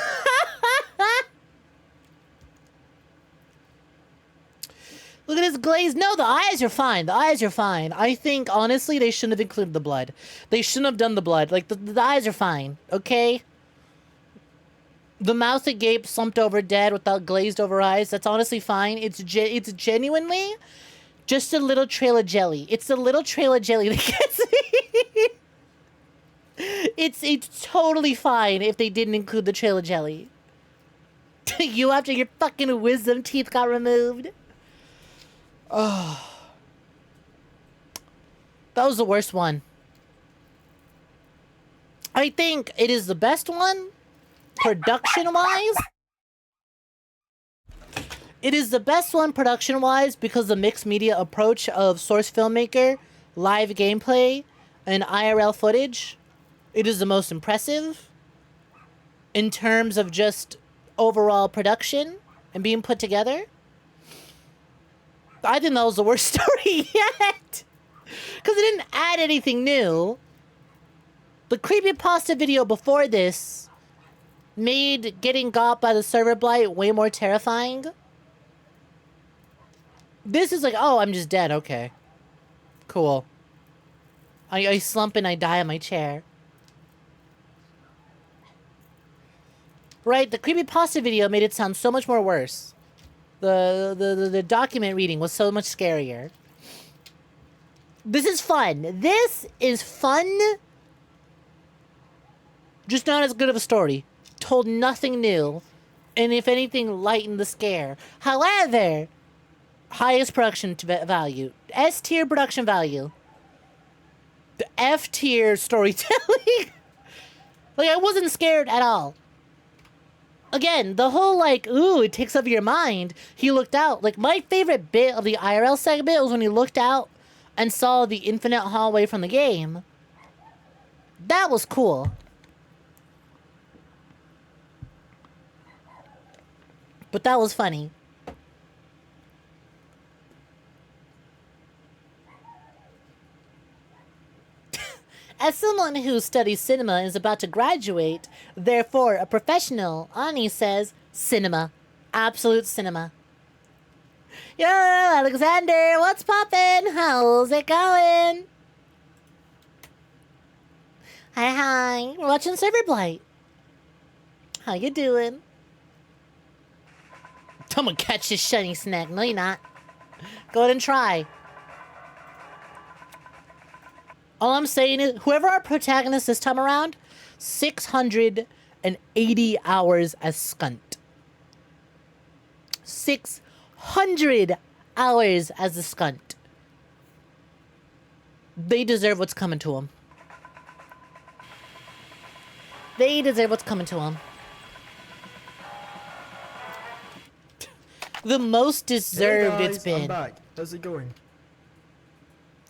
Look at his glaze. No, the eyes are fine. The eyes are fine. I think, honestly, they shouldn't have included the blood. They shouldn't have done the blood. Like, the eyes are fine. Okay? The mouth that gaped, slumped over dead without glazed over eyes. That's honestly fine. It's genuinely just a little trail of jelly. It's the little trail of jelly that gets me. It's totally fine if they didn't include the trail of jelly. You after your fucking wisdom teeth got removed. Oh. That was the worst one. I think it is the best one, production-wise. It is the best one production-wise because the mixed media approach of source filmmaker, live gameplay, and IRL footage. It is the most impressive in terms of just overall production and being put together. I think that was the worst story yet. Because it didn't add anything new. The creepypasta video before this made getting got by the server blight way more terrifying. This is like, oh, I'm just dead. Okay. Cool. I slump and I die in my chair. Right, the creepypasta video made it sound so much more worse. The document reading was so much scarier. This is fun. This is fun. Just not as good of a story. Told nothing new. And if anything, lightened the scare. However, highest production value. S tier production value. The F tier storytelling. Like, I wasn't scared at all. Again, the whole, like, ooh, it takes over your mind. He looked out. Like, my favorite bit of the IRL segment was when he looked out and saw the infinite hallway from the game. That was cool. But that was funny. As someone who studies cinema and is about to graduate, therefore a professional, Ani says, cinema. Absolute cinema. Yo, Alexander, what's poppin'? How's it going? Hi. We're watching Serverblight. How you doing? I'm gonna catch this shiny snack. No, you're not. Go ahead and try. All I'm saying is, whoever our protagonist this time around, 680 hours as Skunt. 600 hours as the Skunt. They deserve what's coming to them. They deserve what's coming to them. The most deserved Hey guys, it's been. I'm back. How's it going?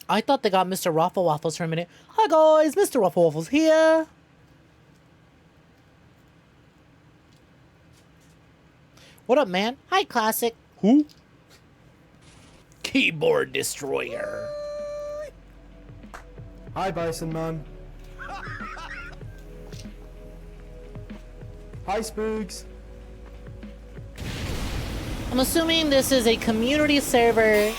I thought they got Mr. Waffle Waffles for a minute. Hi guys, Mr. Waffle Waffles here. What up, man? Hi, Classic. Who? Keyboard Destroyer. Hi, Bison Man. Hi, Spooks. I'm assuming this is a community server,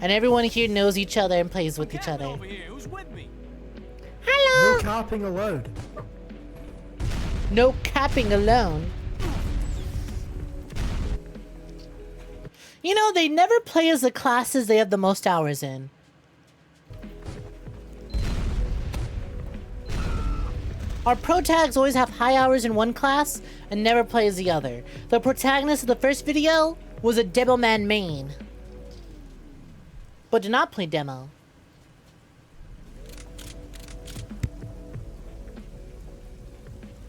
and everyone here knows each other and plays with each other. Hello! No capping allowed. No capping alone. You know, they never play as the classes they have the most hours in. Our protags always have high hours in one class and never play as the other. The protagonist of the first video was a Demoman main, but did not play demo.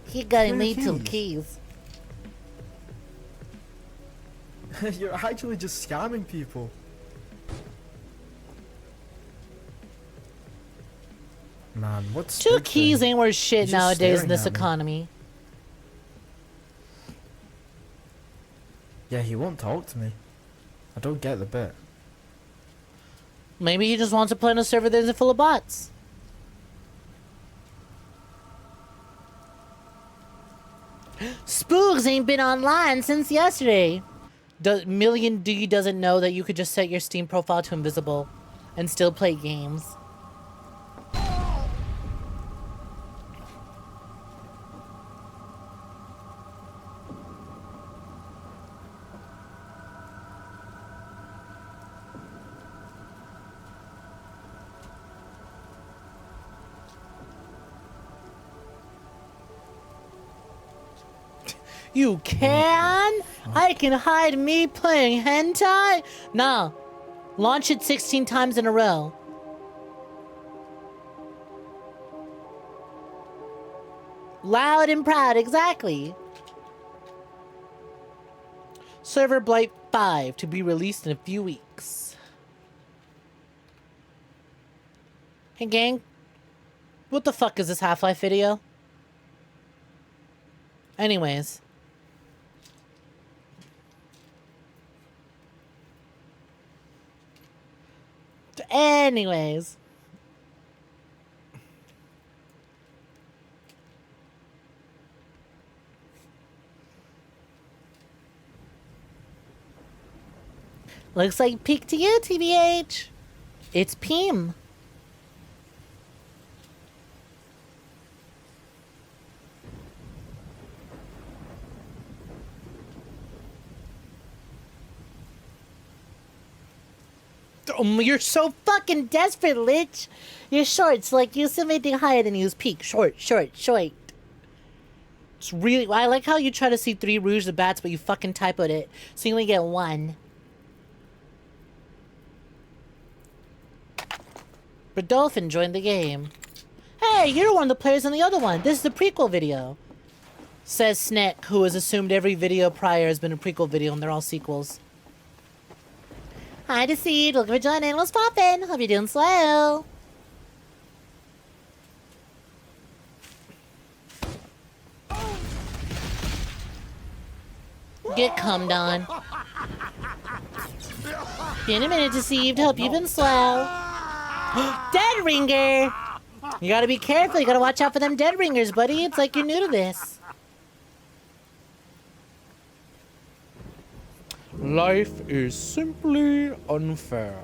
He got me two keys. You're actually just scamming people. Man, what's 2 keys ain't worth shit He's just nowadays in staring this at me. economy. Yeah, he won't talk to me. I don't get the bit. Maybe he just wants to play on a server that isn't full of bots. Spooks ain't been online since yesterday. Million D doesn't know that you could just set your Steam profile to invisible and still play games. You can? I can hide me playing hentai? Nah. Launch it 16 times in a row. Loud and proud, exactly. Serverblight 5 to be released in a few weeks. Hey gang, what the fuck is this Half-Life video? Anyways. Anyways. Looks like peak to you, TBH. It's Pim. You're so fucking desperate, Lich. You're short, so like use something higher than use peak. Short. It's really, I like how you try to see 3 Rouge the Bats, but you fucking typoed it, so you only get 1. Rodolphin joined the game. Hey, you're one of the players in the other one. This is the prequel video. Says Snek, who has assumed every video prior has been a prequel video and they're all sequels. Hi, Deceived. Welcome for joining. What's poppin'? Hope you're doing slow. Get cummed on. Been a minute, Deceived. Hope you've been slow. Dead ringer! You gotta be careful. You gotta watch out for them dead ringers, buddy. It's like you're new to this. Life is simply unfair.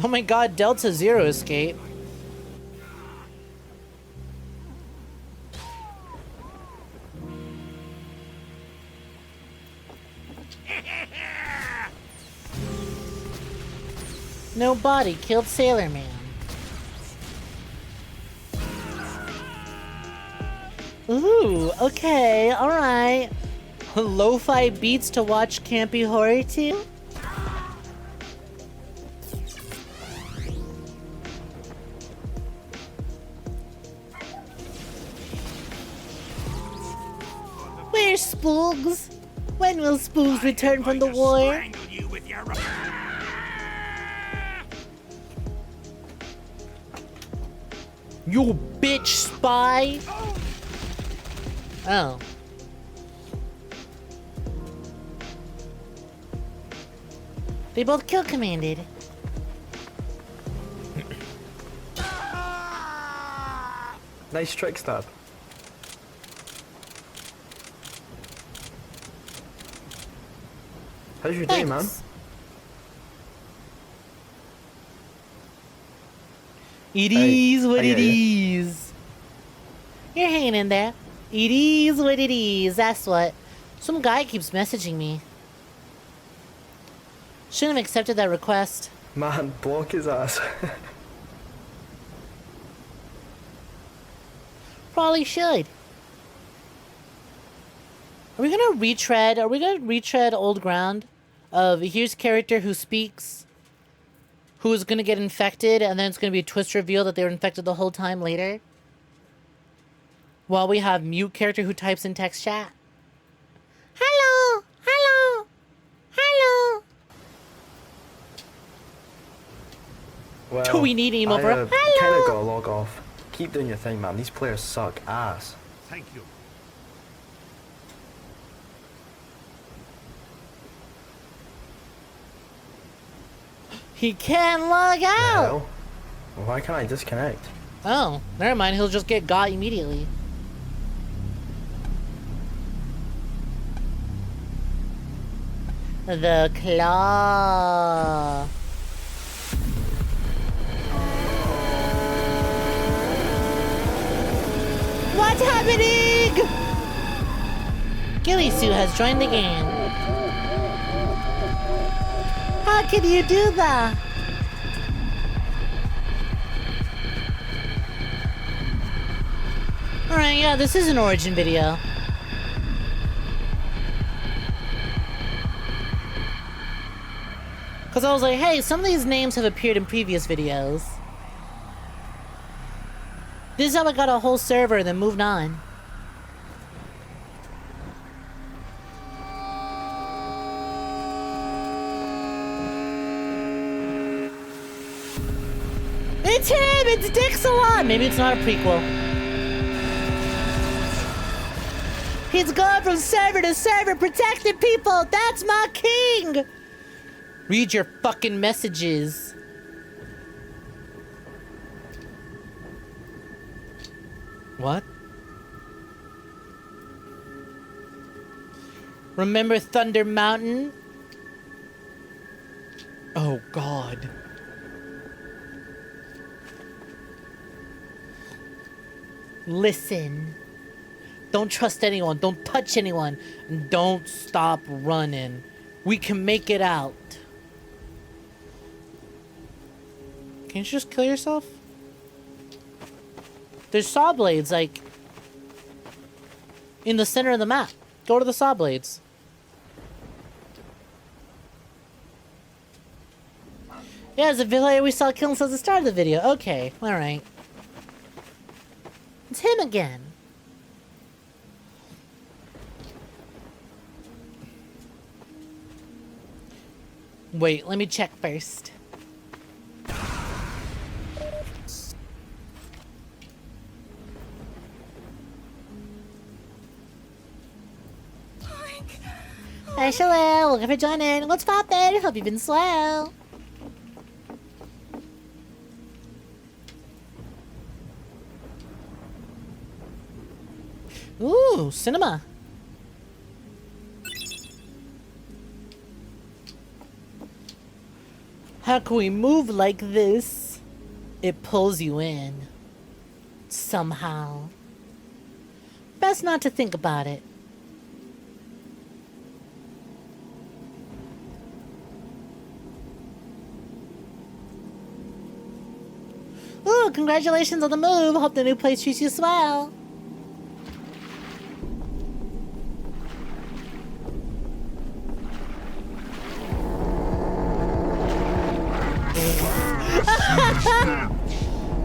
Oh my god, Delta Zero escape. No body killed Sailor Man. Ooh, okay, alright. Lo-fi beats to watch campy horror to? Where's Spoogs? When will Spoogs return from the war? You bitch spy! Oh. They both kill commanded. Nice trick stab. How's your day, man? Thanks. It Hey, is what I it get you. is. You're hanging in there. It is what it is. That's what. Some guy keeps messaging me. Shouldn't have accepted that request. Man, block his ass. Probably should. Are we gonna retread? Are we gonna retread old ground? Of here's character who speaks, who is gonna get infected, and then it's gonna be a twist reveal that they were infected the whole time later. While we have mute character who types in text chat. Hello, hello, hello. Well, Do we need emo for I kinda hello? gotta log off. Keep doing your thing, man. These players suck ass. Thank you. He can't log out. Hell? Why can't I disconnect? Oh, never mind. He'll just get got immediately. The claw. What's happening? 𝐤 has joined the game. How can you do that? Alright, yeah, this is an origin video. Because I was like, hey, some of these names have appeared in previous videos. This is how I got a whole server and then moved on. It's him! It's Dixalon! Maybe it's not a prequel. He's gone from server to server protecting people! That's my king! Read your fucking messages. What? Remember Thunder Mountain? Oh, God. Listen. Don't trust anyone. Don't touch anyone. And don't stop running. We can make it out. Can't you just kill yourself? There's saw blades, like, in the center of the map. Go to the saw blades. Yeah, it's a villain we saw killing since the start of the video. Okay, alright. It's him again. Wait, let me check first. Hi, Shalel. Welcome for joining. What's poppin'? Hope you've been swell. Ooh, cinema. How can we move like this? It pulls you in. Somehow. Best not to think about it. Ooh, congratulations on the move. Hope the new place treats you swell.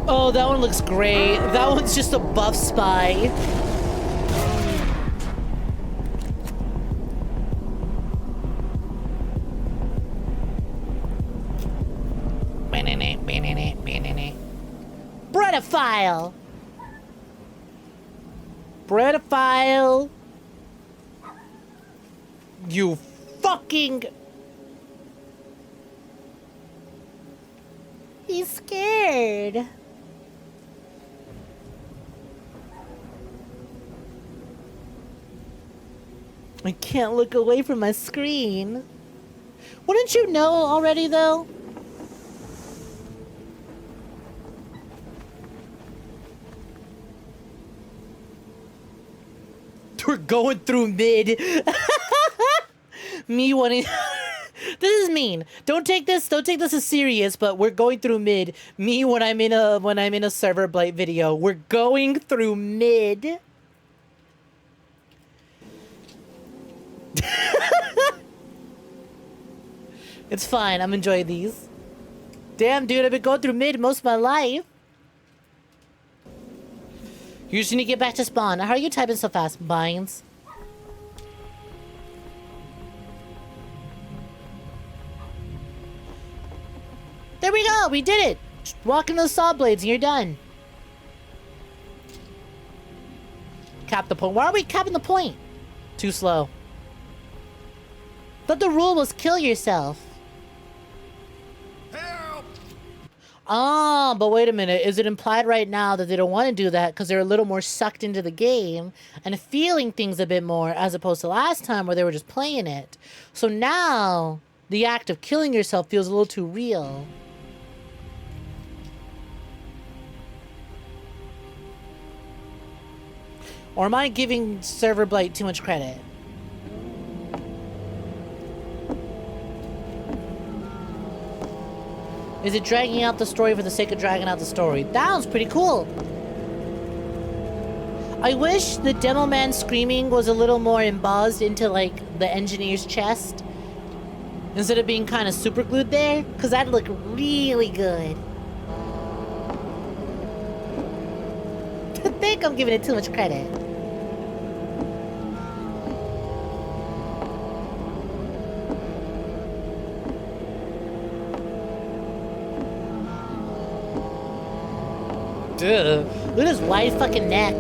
Oh, that one looks great. That one's just a buff spy. Bredophile. Bredophile. You fucking... He's scared. I can't look away from my screen. Wouldn't you know already, though? We're going through mid. Me wanting... This is mean. Don't take this as serious, but we're going through mid. Me when I'm in a Serverblight video. We're going through mid. It's fine. I'm enjoying these. Damn, dude, I've been going through mid most of my life. You just need to get back to spawn. How are you typing so fast, Binds? There we go. We did it. Just walk into the saw blades and you're done. Cap the point. Why are we capping the point? Too slow. But the rule was kill yourself. Help! Ah, but wait a minute. Is it implied right now that they don't want to do that because they're a little more sucked into the game and feeling things a bit more as opposed to last time where they were just playing it? So now the act of killing yourself feels a little too real. Or am I giving Serverblight too much credit? Is it dragging out the story for the sake of dragging out the story? That was pretty cool. I wish the demo man screaming was a little more embossed into, like, the engineer's chest. Instead of being kind of super glued there. Because that'd look really good. I think I'm giving it too much credit. Duh. Look at his wide fucking neck.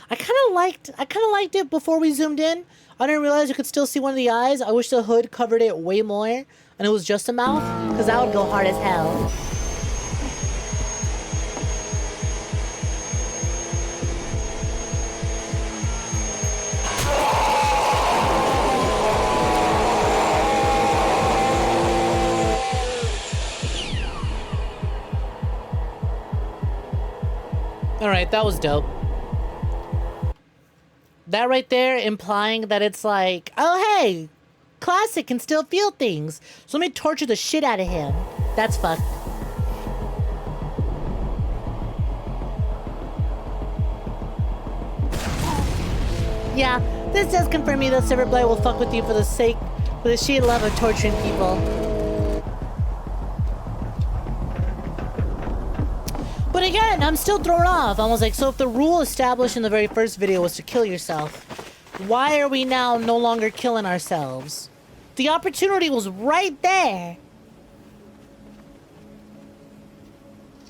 I kind of liked it before we zoomed in. I didn't realize you could still see one of the eyes. I wish the hood covered it way more and it was just a mouth, because that would go hard as hell. Alright, that was dope. That right there implying that it's like, oh hey, Classic can still feel things. So let me torture the shit out of him. That's fucked. Yeah, this does confirm me that Serverblight will fuck with you for the sheer love of torturing people. But again, I'm still thrown off. I was like, so if the rule established in the very first video was to kill yourself, why are we now no longer killing ourselves? The opportunity was right there.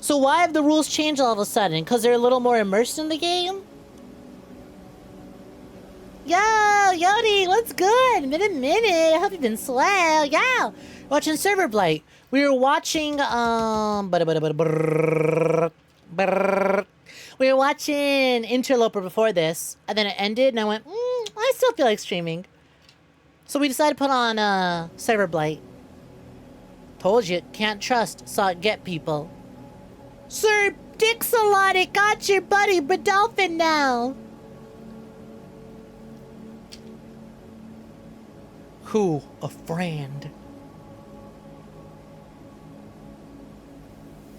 So why have the rules changed all of a sudden? Because they're a little more immersed in the game? Yo, Yodi, what's good? Been a minute. I hope you've been swell. Yo, watching Serverblight. We were watching, we were watching Interloper before this, and then it ended, and I went, I still feel like streaming. So we decided to put on, Serverblight. Told you, can't trust, saw it get people. Sir Dixalot, got your buddy Bradolphin now. Who? A friend.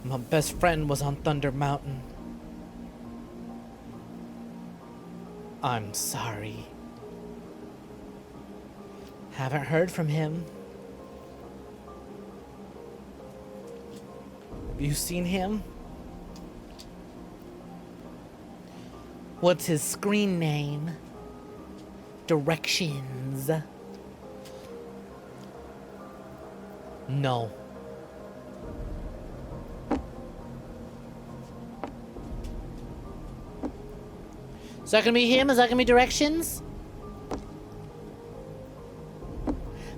My best friend was on Thunder Mountain. I'm sorry. Haven't heard from him. Have you seen him? What's his screen name? Directions. No. Is that gonna be him? Is that gonna be directions?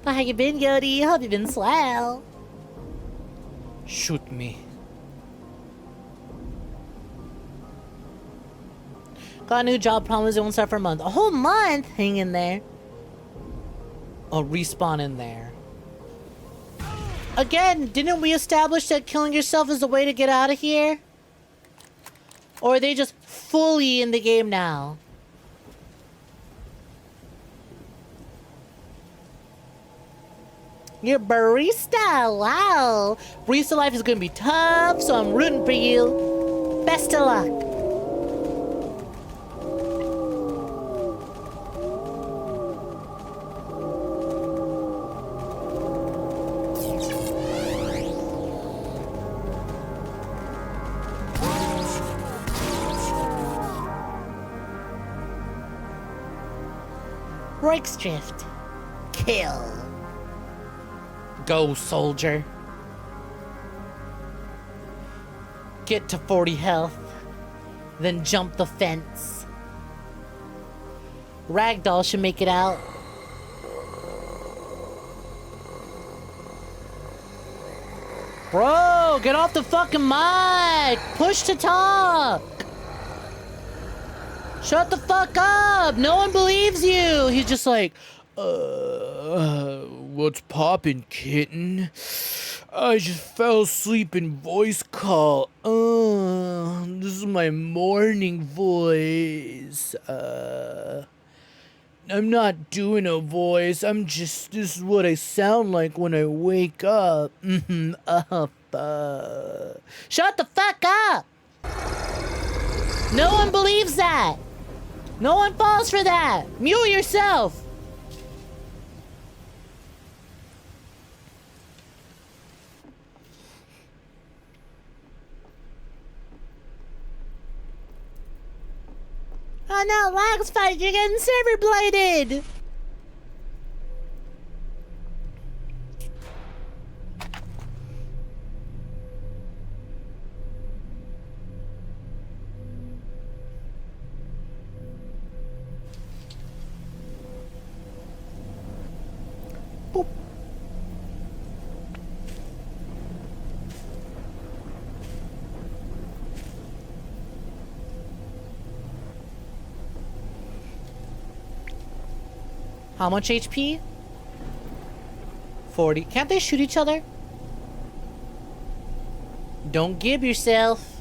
How you been, Yodi? Hope you been swell. Shoot me. Got a new job, promise it won't start for a month. A whole month? Hang in there. I'll respawn in there. Again, didn't we establish that killing yourself is the way to get out of here? Or are they just fully in the game now? You're barista, wow. Barista life is gonna be tough, so I'm rooting for you. Best of luck. Reichsdrift. Kill. Go, soldier. Get to 40 health. Then jump the fence. Ragdoll should make it out. Bro, get off the fucking mic! Push to talk! Shut the fuck up! No one believes you! He's just like, what's poppin', kitten? I just fell asleep in voice call. This is my morning voice. I'm not doing a voice. This is what I sound like when I wake up. Shut the fuck up! No one believes that. No one falls for that. Mute yourself. Oh no, Lag's fight, you're getting server blighted! Boop. How much HP? 40. Can't they shoot each other? Don't give yourself.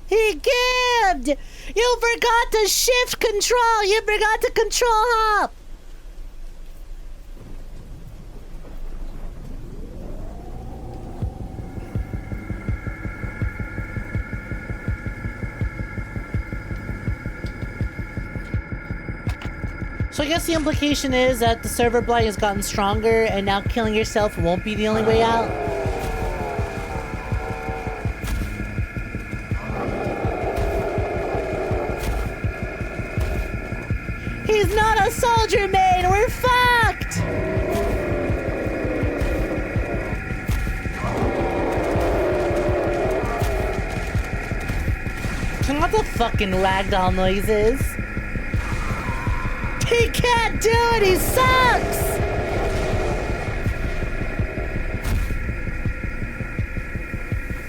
He gibbed! You forgot to shift control! You forgot to control hop! So I guess the implication is that the server blight has gotten stronger and now killing yourself won't be the only way out? He's not a soldier main! We're fucked! What the fucking ragdoll noises? He can't do it! He sucks!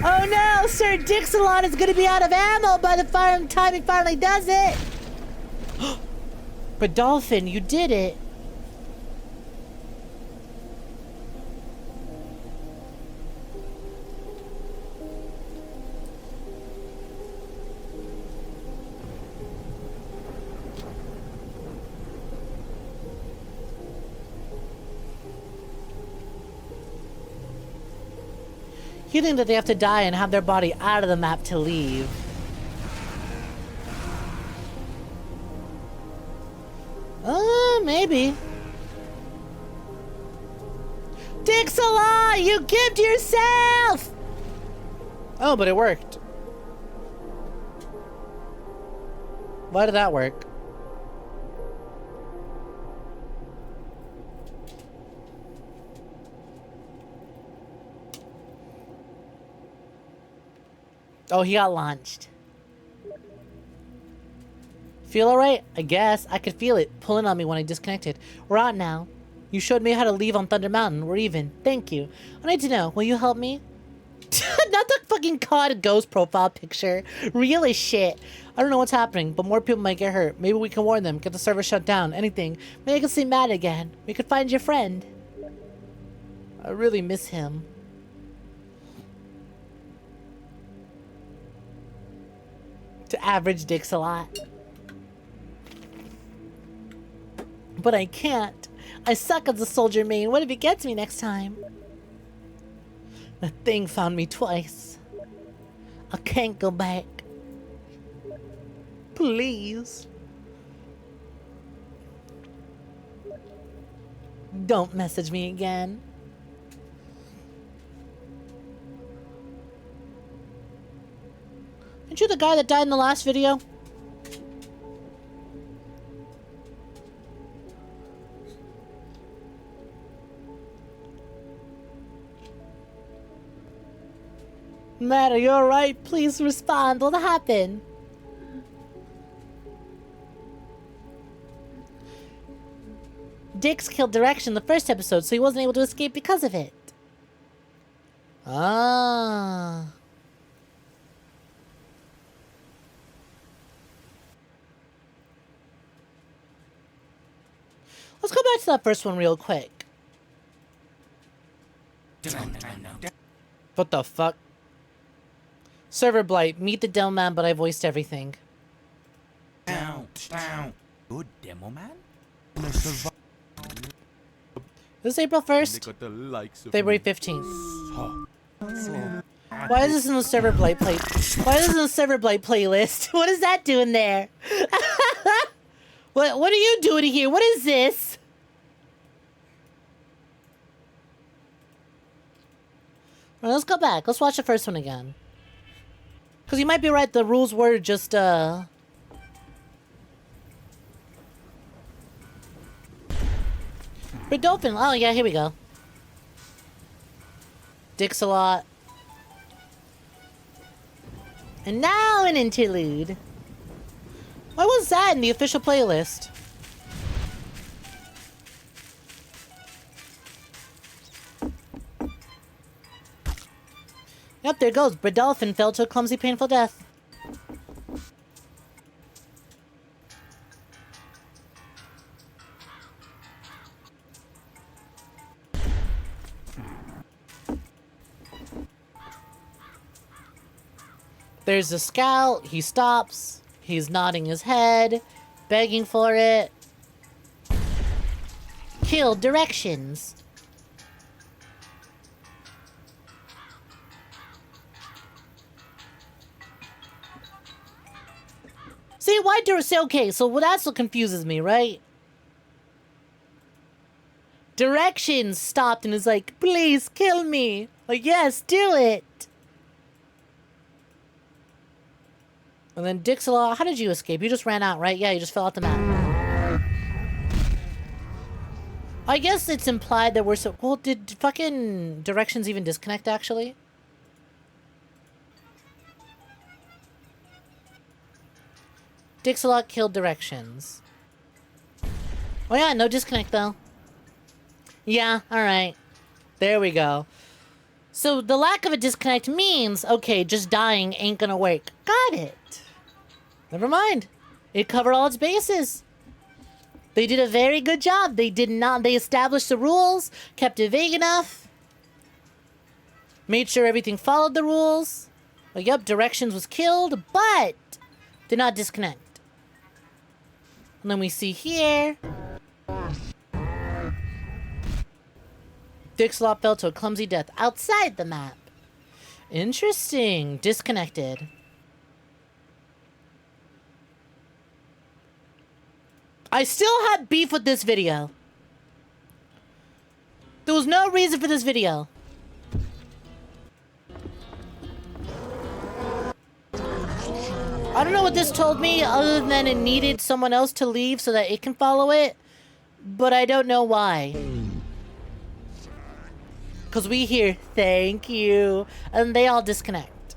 Oh no! Sir Dixalon is gonna be out of ammo by the time he finally does it! But Dolphin, you did it. You think that they have to die and have their body out of the map to leave. Maybe. Dixala, you gibbed yourself! Oh, but it worked. Why did that work? Oh, he got launched. Feel alright? I guess. I could feel it pulling on me when I disconnected. We're out now. You showed me how to leave on Thunder Mountain. We're even. Thank you. I need to know. Will you help me? Not the fucking COD ghost profile picture. Real as shit. I don't know what's happening, but more people might get hurt. Maybe we can warn them, get the server shut down, anything. Maybe I can see Matt again. We could find your friend. I really miss him. To average dicks a lot. But I can't. I suck as a soldier main. What if he gets me next time? The thing found me twice. I can't go back. Please. Don't message me again. Aren't you the guy that died in the last video? Matt, are you alright? Please respond. What happened? Dix killed Direction the first episode, so he wasn't able to escape because of it. Ah. Let's go back to that first one real quick. What the fuck? Serverblight, meet the demo man, but I voiced everything. Good demo man? This is April 1st? February 15th. Why is this in the Serverblight play? Why is this in the Serverblight playlist? What is that doing there? What are you doing here? What is this? Well, let's go back. Let's watch the first one again. Because you might be right, the rules were just, Godolphin. Oh, yeah, here we go. Dix-a-lot. And now an interlude. Why was that in the official playlist? Yep, there goes. Godolphin fell to a clumsy, painful death. There's a scout. He stops. He's nodding his head, begging for it. Kill directions. See, why okay, so that's what confuses me, right? Directions stopped and is like, please kill me. Like, yes, do it. And then Dix-a-lot, how did you escape? You just ran out, right? Yeah, you just fell out the map. I guess it's implied that we're so... Well, did fucking Directions even disconnect, actually? Dix-a-lot killed Directions. Oh yeah, no disconnect though. Yeah, alright. There we go. So the lack of a disconnect means, okay, just dying ain't gonna work. Got it. Never mind. It covered all its bases. They did a very good job. They established the rules, kept it vague enough, made sure everything followed the rules. Well, yep, Directions was killed, but did not disconnect. And then we see here, Dix-a-lot fell to a clumsy death outside the map. Interesting. Disconnected. I still have beef with this video. There was no reason for this video. I don't know what this told me other than it needed someone else to leave so that it can follow it, but I don't know why. Because we hear, thank you, and they all disconnect.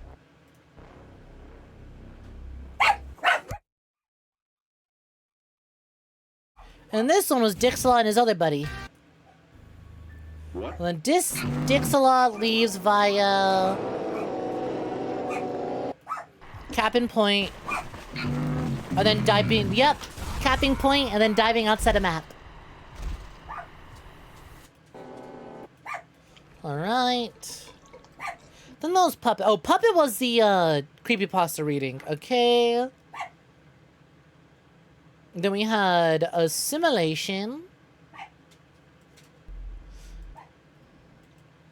And this one was 𝐒𝐧𝐞𝐤 and his other buddy. What? And then 𝐒𝐧𝐞𝐤 leaves via capping point, and then diving. Yep, capping point, and then diving outside a map. All right. Then those puppet. Oh, puppet was the creepypasta reading. Okay. Then we had assimilation.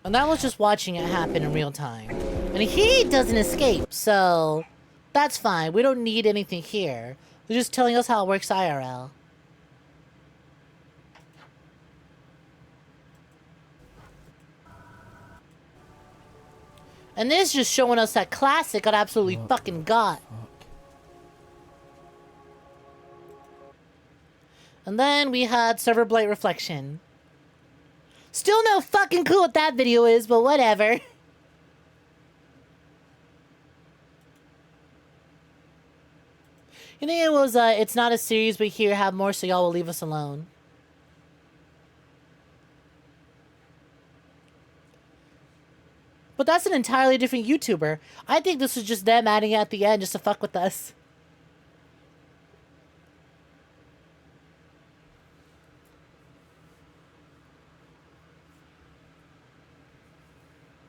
And that was just watching it happen in real time. And he doesn't escape, so that's fine. We don't need anything here. They're just telling us how it works IRL. And this is just showing us that classic got absolutely fucking got. And then we had Serverblight Reflection. Still no fucking clue what that video is, but whatever. You think it was, it's not a series, but here, have more so y'all will leave us alone. But that's an entirely different YouTuber. I think this was just them adding it at the end just to fuck with us.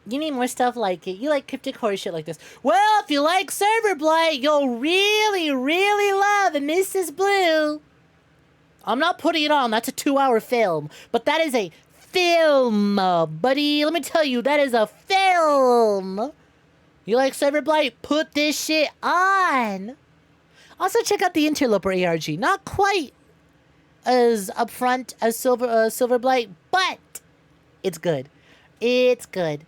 You need more stuff like it. You like cryptic horror shit like this. Well, if you like Serverblight, you'll really, really love Mrs. Blue. I'm not putting it on. That's a 2-hour film. But that is a film, buddy. Let me tell you, that is a film. You like Serverblight? Put this shit on. Also, check out the Interloper ARG. Not quite as upfront as Silverblight, but it's good. It's good.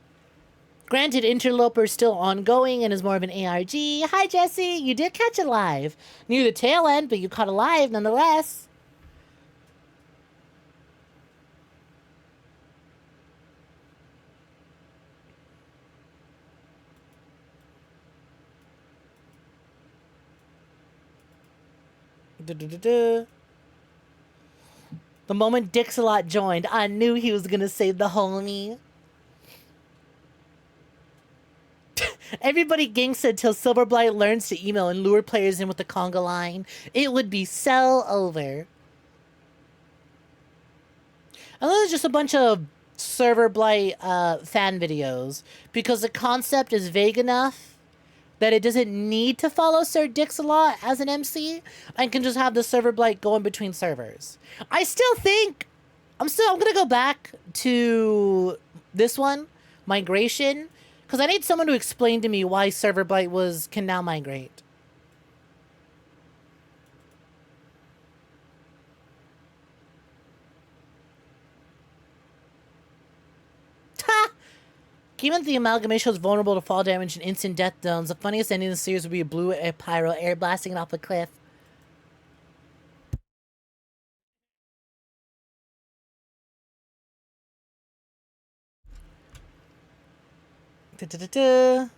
Granted, Interloper is still ongoing and is more of an ARG. Hi, Jesse. You did catch it live. Near the tail end, but you caught it live nonetheless. The moment 𝐒𝐧𝐞𝐤 joined, I knew he was gonna save the homie. Everybody gangsta till Silverblight learns to email and lure players in with the conga line. It would be so over. And then there's just a bunch of Serverblight fan videos because the concept is vague enough that it doesn't need to follow Sir 𝐒𝐧𝐞𝐤 as an MC and can just have the Serverblight go in between servers. I still think I'm gonna go back to this one, migration, because I need someone to explain to me why Serverblight can now migrate. Ha! Given the 𝐼𝐿𝐵𝐿 is vulnerable to fall damage and instant death zones, the funniest ending in the series would be a blue pyro air blasting it off a cliff. 𝐿𝐵𝐿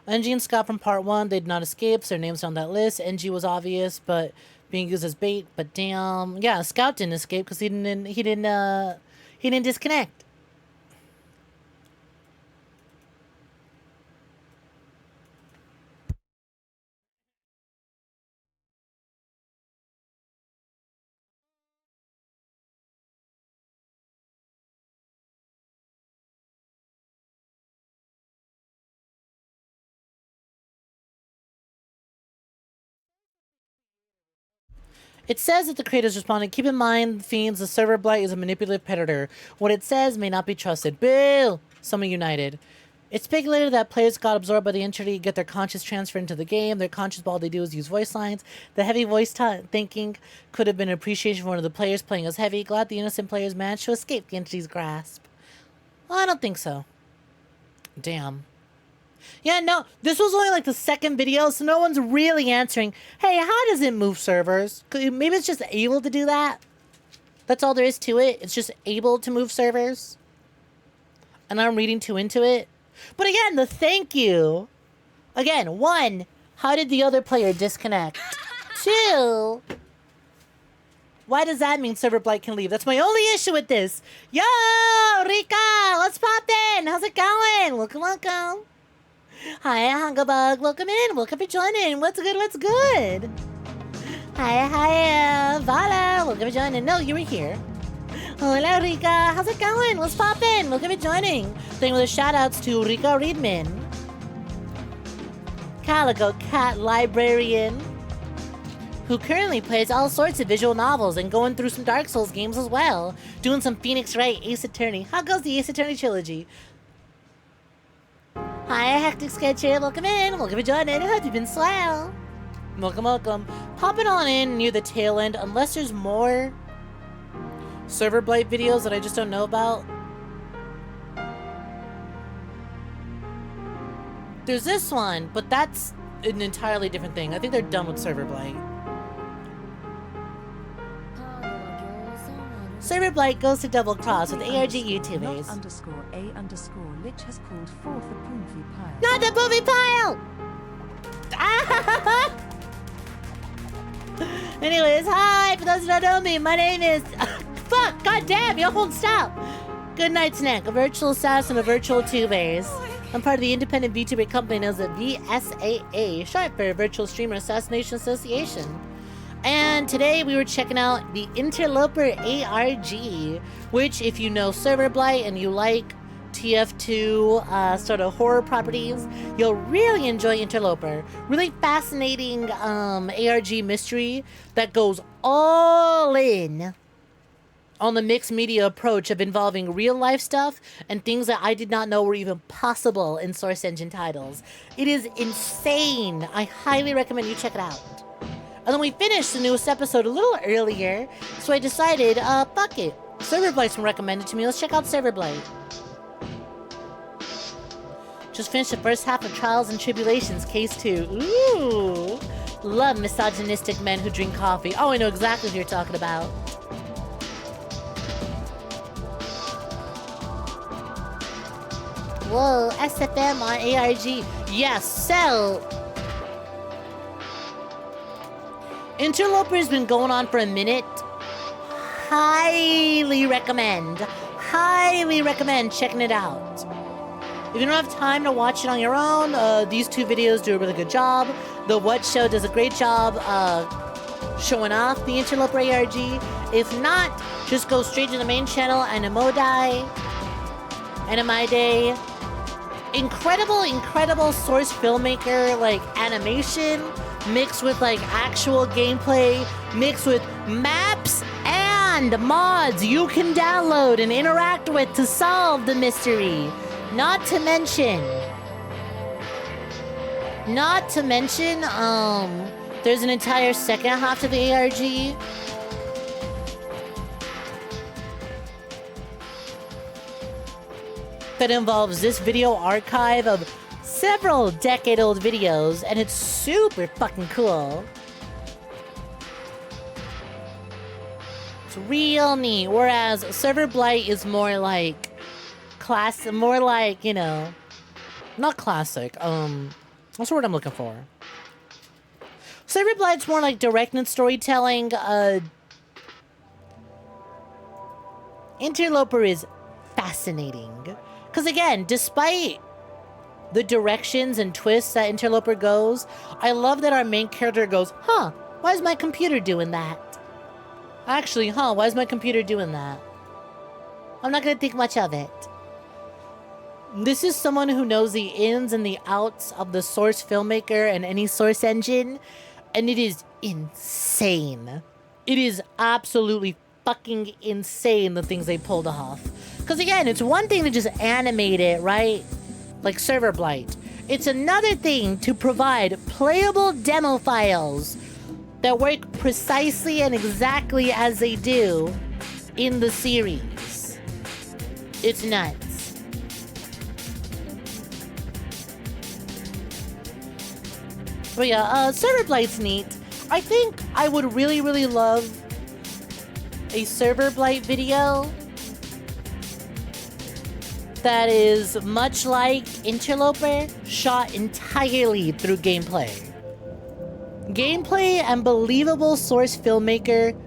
and Scott from part 1, they did not escape, so their names are on that list. 𝐿𝐵𝐿 was obvious, but being used as bait, but damn. Yeah, Scout didn't escape because he didn't disconnect. It says that the creators responded, keep in mind, fiends, the Serverblight is a manipulative predator. What it says may not be trusted. Boo! Summon United. It's speculated that players got absorbed by the entity, get their conscious transferred into the game. Their conscious, all they do is use voice lines. The heavy voice thinking could have been an appreciation for one of the players playing as heavy. Glad the innocent players managed to escape the entity's grasp. Well, I don't think so. Damn. Yeah, no, this was only like the second video, so no one's really answering, hey, how does it move servers? Maybe it's just able to do that. That's all there is to it. It's just able to move servers. And I'm reading too into it. But again, the thank you. Again, 1, how did the other player disconnect? 2, why does that mean Serverblight can leave? That's my only issue with this. Yo, Rika, let's pop in. How's it going? Welcome, welcome. Hi, Hungerbug. Welcome in. Welcome for joining. What's good? What's good? Hi, Vala. Welcome for joining. No, you were here. Hola, Rika. How's it going? Let's pop in. Welcome for joining. Thank you for the shout outs to Rika Reedman, Calico Cat Librarian, who currently plays all sorts of visual novels and going through some Dark Souls games as well. Doing some Phoenix Wright Ace Attorney. How goes the Ace Attorney trilogy? Hi, Hectic Sketcher. Welcome in. Welcome for joining. Hope you've been swell. Welcome, welcome. Popping on in near the tail end, unless there's more Serverblight videos that I just don't know about. There's this one, but that's an entirely different thing. I think they're done with Serverblight. Serverblight goes to double cross with ARG YouTubers. _A_Lich has called forth the Poonfy pile. Not the movie pile! Ah! Anyways, hi! For those who don't know me, my name is... Fuck! Goddamn! Yo, hold stop! Goodnight Snek, a virtual assassin of virtual tubers. I'm part of the independent VTuber company known as the VSAA, short for Virtual Streamer Assassination Association. And today we were checking out the Interloper ARG, which, if you know Serverblight and you like TF2 sort of horror properties, you'll really enjoy Interloper. Really fascinating ARG mystery that goes all in on the mixed media approach of involving real life stuff and things that I did not know were even possible in Source Engine titles. It is insane. I highly recommend you check it out. And then we finished the newest episode a little earlier, so I decided, fuck it. Serverblight's been recommended to me. Let's check out Serverblight. Just finished the first half of Trials and Tribulations, Case 2. Ooh! Love misogynistic men who drink coffee. Oh, I know exactly who you're talking about. Whoa, SFM on ARG. Yes, so... Interloper's been going on for a minute. Highly recommend checking it out. If you don't have time to watch it on your own, these two videos do a really good job. The What Show does a great job showing off the Interloper ARG. If not, just go straight to the main channel, Animodai, Animide. Incredible source filmmaker, like, animation, mixed with, like, actual gameplay, mixed with maps and mods you can download and interact with to solve the mystery. Not to mention, there's an entire second half to the ARG. That involves this video archive of several decade-old videos, and it's super fucking cool. It's real neat, whereas Serverblight is more like more like, you know, not classic. What's the word I'm looking for? Serverblight's more like direct and storytelling. Interloper is fascinating. Because again, despite the directions and twists that Interloper goes, I love that our main character goes, huh, why is my computer doing that? Actually, why is my computer doing that? I'm not going to think much of it. This is someone who knows the ins and the outs of the source filmmaker and any source engine, and it is insane. It is absolutely fucking insane, the things they pulled off. Because again, it's one thing to just animate it, right? Like Serverblight. It's another thing to provide playable demo files that work precisely and exactly as they do in the series. It's nuts. But yeah, Serverblight's neat. I think I would really, really love a Serverblight video that is much like Interloper, shot entirely through gameplay. Gameplay and believable source filmmaker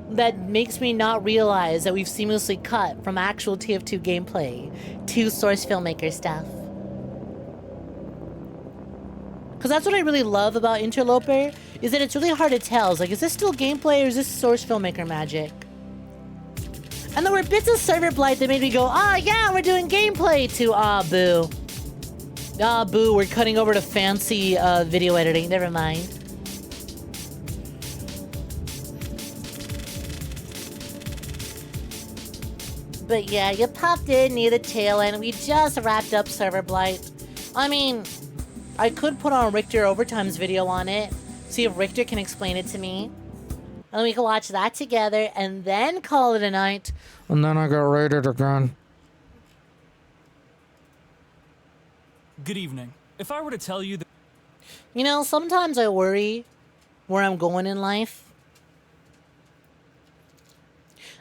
that makes me not realize that we've seamlessly cut from actual TF2 gameplay to source filmmaker stuff. Because that's what I really love about Interloper, is that it's really hard to tell. It's like, is this still gameplay or is this source filmmaker magic? And there were bits of Serverblight that made me go, ah, yeah, we're doing gameplay, to, ah, boo. Ah, boo, we're cutting over to fancy video editing. Never mind. But yeah, you popped in near the tail end. We just wrapped up Serverblight. I mean, I could put on Richter Overtime's video on it. See if Richter can explain it to me. And we can watch that together and then call it a night. And then I got raided again. Good evening. If I were to tell you that... You know, sometimes I worry where I'm going in life.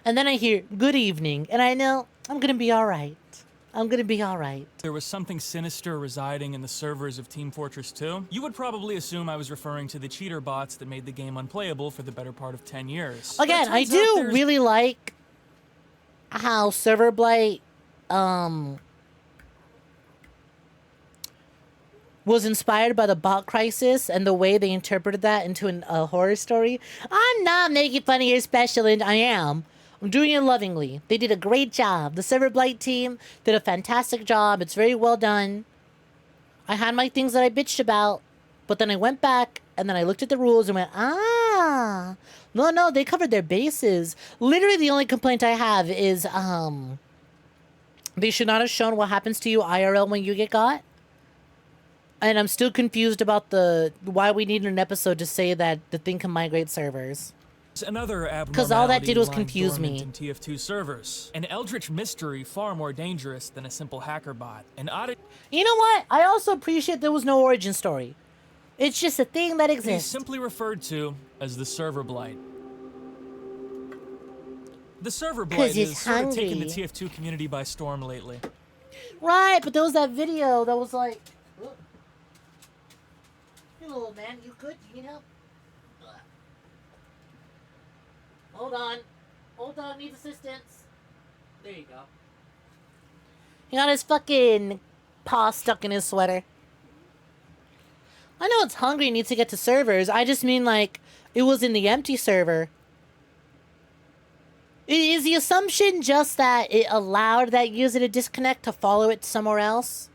And then I hear, good evening, and I know I'm gonna be alright. I'm gonna be alright. There was something sinister residing in the servers of Team Fortress 2, you would probably assume I was referring to the cheater bots that made the game unplayable for the better part of 10 years. Again, I do really like how Serverblight, was inspired by the bot crisis and the way they interpreted that into a horror story. I'm not making fun of your special, and I am. I'm doing it lovingly. They did a great job. The Serverblight team did a fantastic job. It's very well done. I had my things that I bitched about, but then I went back and then I looked at the rules and went, ah, no, they covered their bases. Literally the only complaint I have is, they should not have shown what happens to you IRL when you get got. And I'm still confused about why we needed an episode to say that the thing can migrate servers. Another because all that did was confuse me. In TF2 servers, an eldritch mystery far more dangerous than a simple hacker bot. An oddity. You know what? I also appreciate there was no origin story. It's just a thing that exists. Simply referred to as the Serverblight. The Serverblight has sort of taken the TF2 community by storm lately. Right, but there was that video that was like, hey, little man, you good? You need help? Hold on, needs assistance. There you go. He got his fucking paw stuck in his sweater. I know it's hungry, needs to get to servers. I just mean, like, it was in the empty server. Is the assumption just that it allowed that user to disconnect to follow it somewhere else?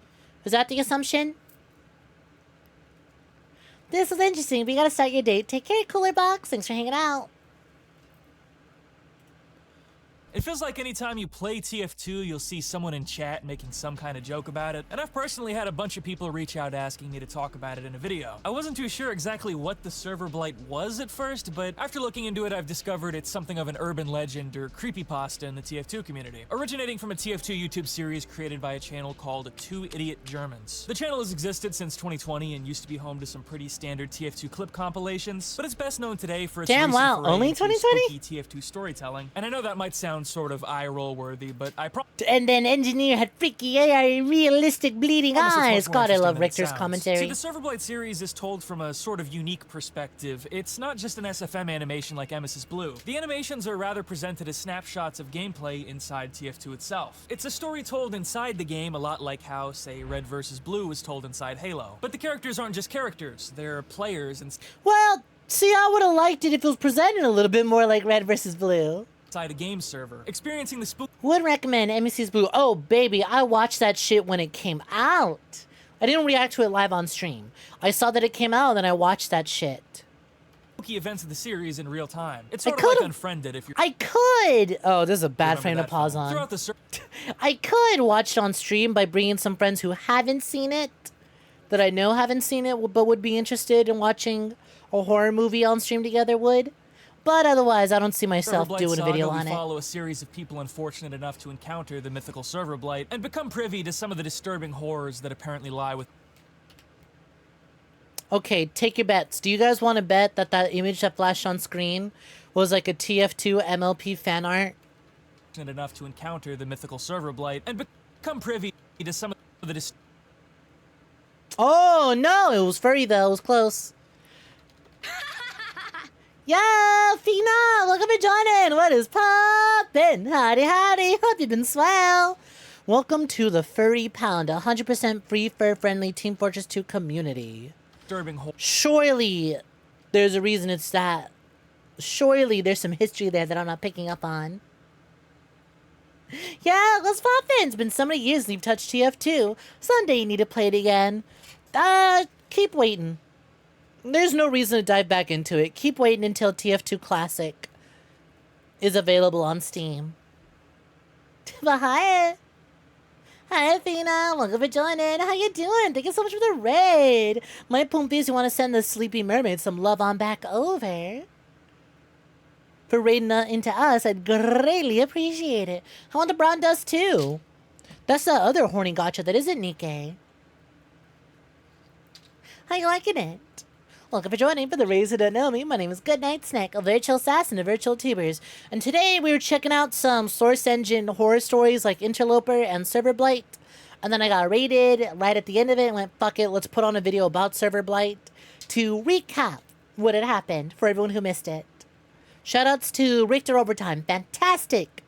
Is that the assumption? This is interesting, but you gotta start your date. Take care, Cooler Box. Thanks for hanging out. It feels like anytime you play TF2, you'll see someone in chat making some kind of joke about it, and I've personally had a bunch of people reach out asking me to talk about it in a video. I wasn't too sure exactly what the Serverblight was at first, but after looking into it, I've discovered it's something of an urban legend or creepypasta in the TF2 community, originating from a TF2 YouTube series created by a channel called Two Idiot Germans. The channel has existed since 2020 and used to be home to some pretty standard TF2 clip compilations, but it's best known today for its recent foray only into 2020? spooky TF2 storytelling. And I know that might sound sort of eye-roll worthy, but I And then engineer had freaky AI realistic bleeding eyes. God, I love Richter's commentary. See, the Serverblight series is told from a sort of unique perspective. It's not just an SFM animation like Emesis Blue. The animations are rather presented as snapshots of gameplay inside TF2 itself. It's a story told inside the game, a lot like how, say, Red vs. Blue was told inside Halo. But the characters aren't just characters, they're players and... Well, see, I would have liked it if it was presented a little bit more like Red vs. Blue. Inside a game server, experiencing the spook. Would recommend MEC's Blue. Oh, baby, I watched that shit when it came out. I didn't react to it live on stream. I saw that it came out, and then I watched that shit. Spooky events of the series in real time. It's sort of like Unfriended if you're... I could! Oh, this is a bad frame to pause on. Throughout the I could watch it on stream by bringing some friends who haven't seen it, that I know haven't seen it, but would be interested in watching a horror movie on stream together would. But otherwise, I don't see myself doing a video on it. We follow a series of people unfortunate enough to encounter the mythical Serverblight and become privy to some of the disturbing horrors that apparently lie with... Okay, take your bets. Do you guys want to bet that that image that flashed on screen was like a TF2 MLP fan art? Enough to encounter the mythical Serverblight and become privy to some of the Oh, no, it was furry though. It was close. Yo, Fina, welcome to joining. What is poppin'? Howdy, howdy. Hope you've been swell. Welcome to the Furry Pound, 100% free fur-friendly Team Fortress 2 community. disturbing Surely there's a reason it's that. Surely there's some history there that I'm not picking up on. Yeah, let's pop in. It's been so many years since you've touched TF2. Someday you need to play it again. Keep waiting. There's no reason to dive back into it. Keep waiting until TF2 Classic is available on Steam. But hi. Hi, Athena. Welcome for joining. How you doing? Thank you so much for the raid. My Poompies, you want to send the Sleepy Mermaid some love on back over. For raiding into us, I'd greatly appreciate it. I want the brown dust too. That's the other horny gotcha that isn't Nikkei. How you liking it? Welcome for joining. For the raiders who don't know me, my name is Goodnight Snek, a virtual assassin of Vtubers. And today we were checking out some Source Engine horror stories like Interloper and Serverblight. And then I got raided right at the end of it and went, fuck it, let's put on a video about Serverblight to recap what had happened for everyone who missed it. Shoutouts to Richter Overtime. Fantastic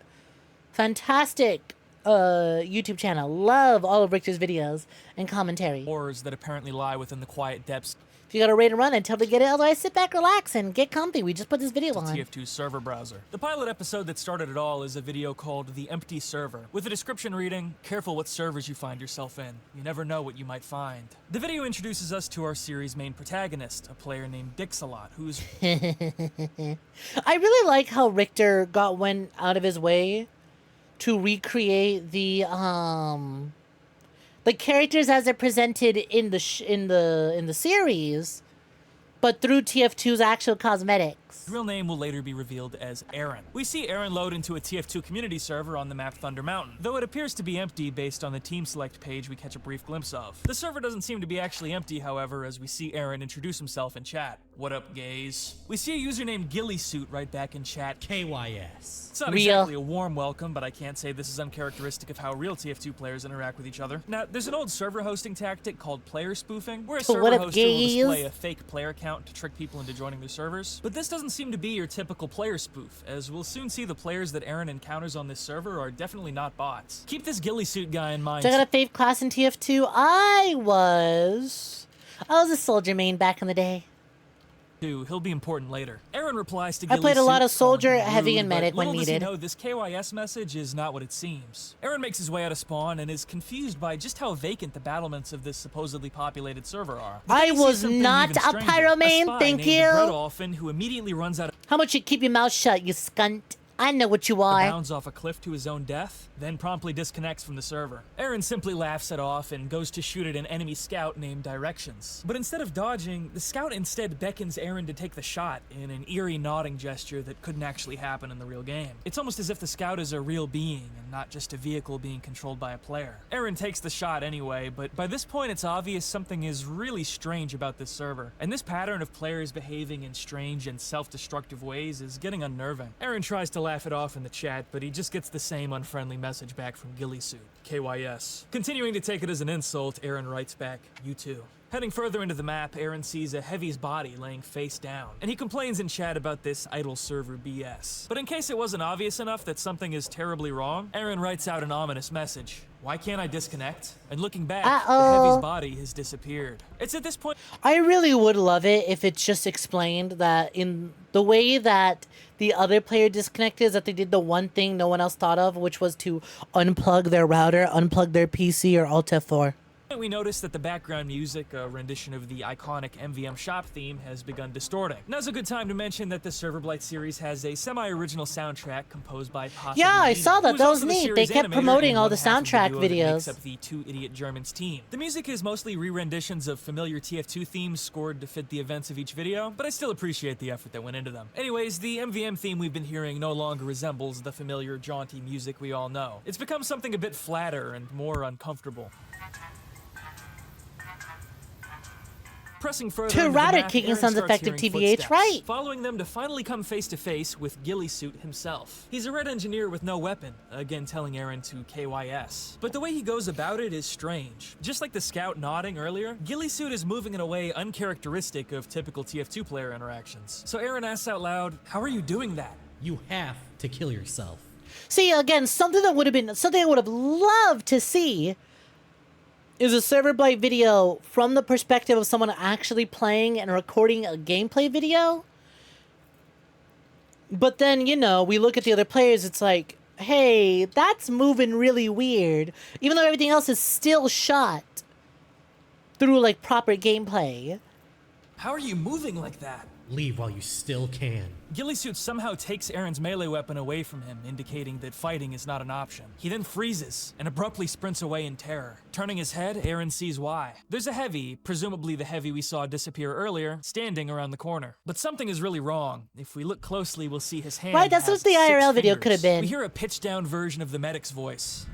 YouTube channel. Love all of Richter's videos and commentary. horrors that apparently lie within the quiet depths If you got a raid and run and tell to get it, otherwise sit back, relax, and get comfy. We just put this video of on. TF2's server browser. The pilot episode that started it all is a video called The Empty Server, with a description reading, "Careful what servers you find yourself in. You never know what you might find." The video introduces us to our series' main protagonist, a player named 𝐒𝐬𝐬, who's I really like how Richter went out of his way to recreate the characters as they're presented in the series, but through TF2's actual cosmetics. His real name will later be revealed as Aaron. We see Aaron load into a TF2 community server on the map Thunder Mountain, though it appears to be empty based on the team select page we catch a brief glimpse of. The server doesn't seem to be actually empty, however, as we see Aaron introduce himself in chat. "What up, gays?" We see a user named 𝐺illysuit right back in chat. KYS. It's not Real. exactly a warm welcome, but I can't say this is uncharacteristic of how real TF2 players interact with each other. Now, there's an old server hosting tactic called player spoofing, where a server What up, hoster will gays? display a fake player account to trick people into joining their servers. But this doesn't seem to be your typical player spoof, as we'll soon see the players that Aaron encounters on this server are definitely not bots. Keep this 𝐺illysuit guy in mind. So I got a fave class in TF2. I was a soldier main back in the day. too. He'll be important later. Aaron replies to I played a 𝐺illysuit, lot of soldier, calling him heavy, rude, and but medic when little does he needed. know, this KYS message is not what it seems. Aaron makes his way out of spawn and is confused by just how vacant the battlements of this supposedly populated server are. But then I he sees was something not even a stranger, pyro main, spy thank named you. Bredolphin, who immediately runs out of How much you keep your mouth shut, you skunt? I know what you are. bounds off a cliff to his own death, then promptly disconnects from the server. Aaron simply laughs it off and goes to shoot at an enemy scout named Directions. But instead of dodging, the scout instead beckons Aaron to take the shot in an eerie nodding gesture that couldn't actually happen in the real game. It's almost as if the scout is a real being and not just a vehicle being controlled by a player. Aaron takes the shot anyway, but by this point it's obvious something is really strange about this server. And this pattern of players behaving in strange and self-destructive ways is getting unnerving. Aaron tries to laugh it off in the chat, but he just gets the same unfriendly message back from 𝐺illysuit. KYS. Continuing to take it as an insult, Aaron writes back, "You too." Heading further into the map, Aaron sees a Heavy's body laying face down, and he complains in chat about this idle server BS. But in case it wasn't obvious enough that something is terribly wrong, Aaron writes out an ominous message. "Why can't I disconnect?" And looking back, the Heavy's body has disappeared. It's at this point I really would love it if it's just explained that in the way that the other player disconnected is that they did the one thing no one else thought of, which was to unplug their router, unplug their PC, or Alt F4. we notice that the background music, a rendition of the iconic MVM shop theme, has begun distorting. Now's a good time to mention that the Serverblight series has a semi-original soundtrack composed by Possibly Yeah, I Me, saw that. who is That was also the neat. series They kept animator promoting and all one the half of soundtrack duo that videos. makes up the Two Idiot Germans team. The music is mostly re-renditions of familiar TF2 themes scored to fit the events of each video, but I still appreciate the effort that went into them. Anyways, the MVM theme we've been hearing no longer resembles the familiar jaunty music we all know. It's become something a bit flatter and more uncomfortable. Pressing further To into the router map, kicking Aaron sounds starts effective, hearing TBH, footsteps, right? following them to finally come face to face with 𝐒𝐴𝐿 himself. He's a red engineer with no weapon, again telling Aaron to KYS. But the way he goes about it is strange. Just like the scout nodding earlier, 𝐒𝐿 is moving in a way uncharacteristic of typical TF2 player interactions. So Aaron asks out loud, "How are you doing that?" You have to kill yourself. See, again, something I would have loved to see is a Serverblight video from the perspective of someone actually playing and recording a gameplay video. But then, you know, we look at the other players, it's like, hey, that's moving really weird. Even though everything else is still shot through, like, proper gameplay. How are you moving like that? Leave while you still can. 𝐒𝐿 somehow takes Aaron's melee weapon away from him, indicating that fighting is not an option. He then freezes and abruptly sprints away in terror. Turning his head, Aaron sees why. There's a heavy, presumably the heavy we saw disappear earlier, standing around the corner. But something is really wrong. If we look closely, we'll see his hand. Right, that's has what the 6 IRL video fingers. could have been. We hear a pitched-down version of the medic's voice.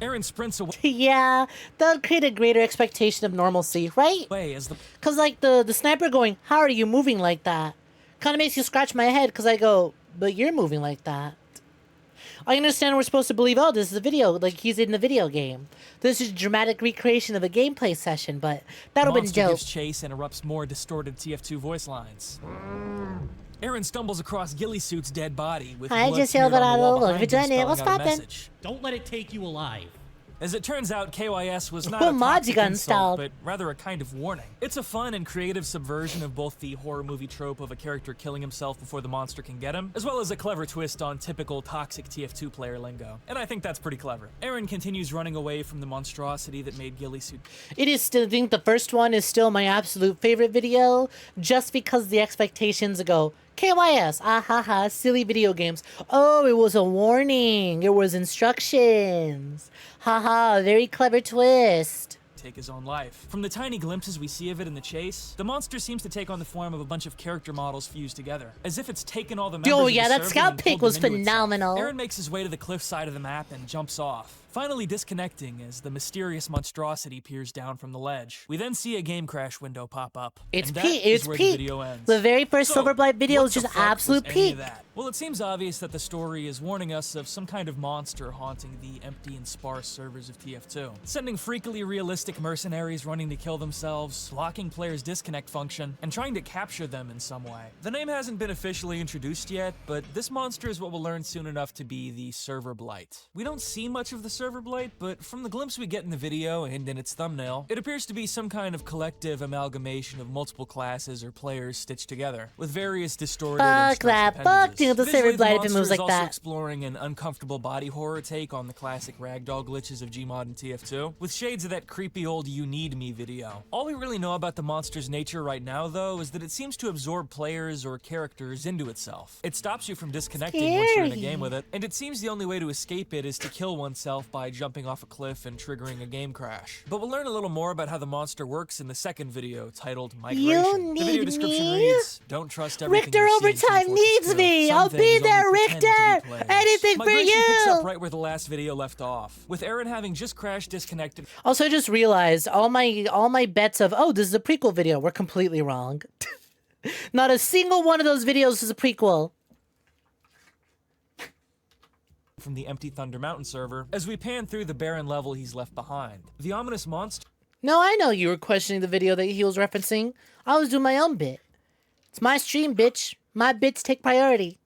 Aaron sprints away. Yeah, that would create a greater expectation of normalcy, right? As the Because, like, the sniper going, how are you moving like that? Kind of makes you scratch my head, because I go, but you're moving like that. I understand we're supposed to believe, oh, this is a video, like he's in the video game. This is a dramatic recreation of a gameplay session, but that'll be monster dope. gives chase and erupts more distorted TF2 voice lines. Aaron stumbles across 𝐒𝐿's dead body with I blood just smeared yelled on the out, wall "Look, behind if you're him, doing it, what's spelling out a poppin'?" message. Don't let it take you alive. As it turns out, 𝐾YS was not Well, a Mods toxic gun insult, style. but rather a kind of warning. It's a fun and creative subversion of both the horror movie trope of a character killing himself before the monster can get him, as well as a clever twist on typical toxic TF2 player lingo. And I think that's pretty clever. Aaron continues running away from the monstrosity that made 𝐒𝐿. It is still, I think the first one is still my absolute favorite video, just because the expectations go, KYS, ah ha ha, silly video games. Oh, it was a warning. It was instructions. Haha, very clever twist. Take his own life. From the tiny glimpses we see of it in the chase, the monster seems to take on the form of a bunch of character models fused together, as if it's taken all the members Oh of yeah, the that server scout and pic pulled was them into itself. phenomenal. Aaron makes his way to the cliff side of the map and jumps off, finally disconnecting as the mysterious monstrosity peers down from the ledge. We then see a game crash window pop up. It's and that peak. is It's where peak. The video ends. The very first So, Silverblight video what is the just fuck was absolute any peak. of that? Well, it seems obvious that the story is warning us of some kind of monster haunting the empty and sparse servers of TF2, sending freakily realistic mercenaries running to kill themselves, blocking players' disconnect function, and trying to capture them in some way. The name hasn't been officially introduced yet, but this monster is what we'll learn soon enough to be the Serverblight. We don't see much of the Serverblight, but from the glimpse we get in the video and in its thumbnail, it appears to be some kind of collective amalgamation of multiple classes or players stitched together, with various distorted and Fuck that. stretched Fuck appendages. the Visually, Serverblight if it monster moves is like also that. exploring an uncomfortable body horror take on the classic ragdoll glitches of Gmod and TF2, with shades of that creepy old You Need Me video. All we really know about the monster's nature right now, though, is that it seems to absorb players or characters into itself. It stops you from disconnecting once you're in a Scary. game with it, and it seems the only way to escape it is to kill oneself by jumping off a cliff and triggering a game crash. But we'll learn a little more about how the monster works in the second video, titled Migration. The video need description me? reads, "Don't trust everything Richter you see in Overtime Team needs Fortress 2. me. Some I'll be things there, only pretend to be Richter. players." Anything for Migration picks you. up right where the last video left off, with Aaron having just crashed disconnected. Also, I just realized all my bets of, oh, this is a prequel video, were completely wrong. Not a single one of those videos is a prequel. From the empty Thunder Mountain server, as we pan through the barren level he's left behind. The ominous monster No, I know you were questioning the video that he was referencing. I was doing my own bit. It's my stream, bitch. My bits take priority.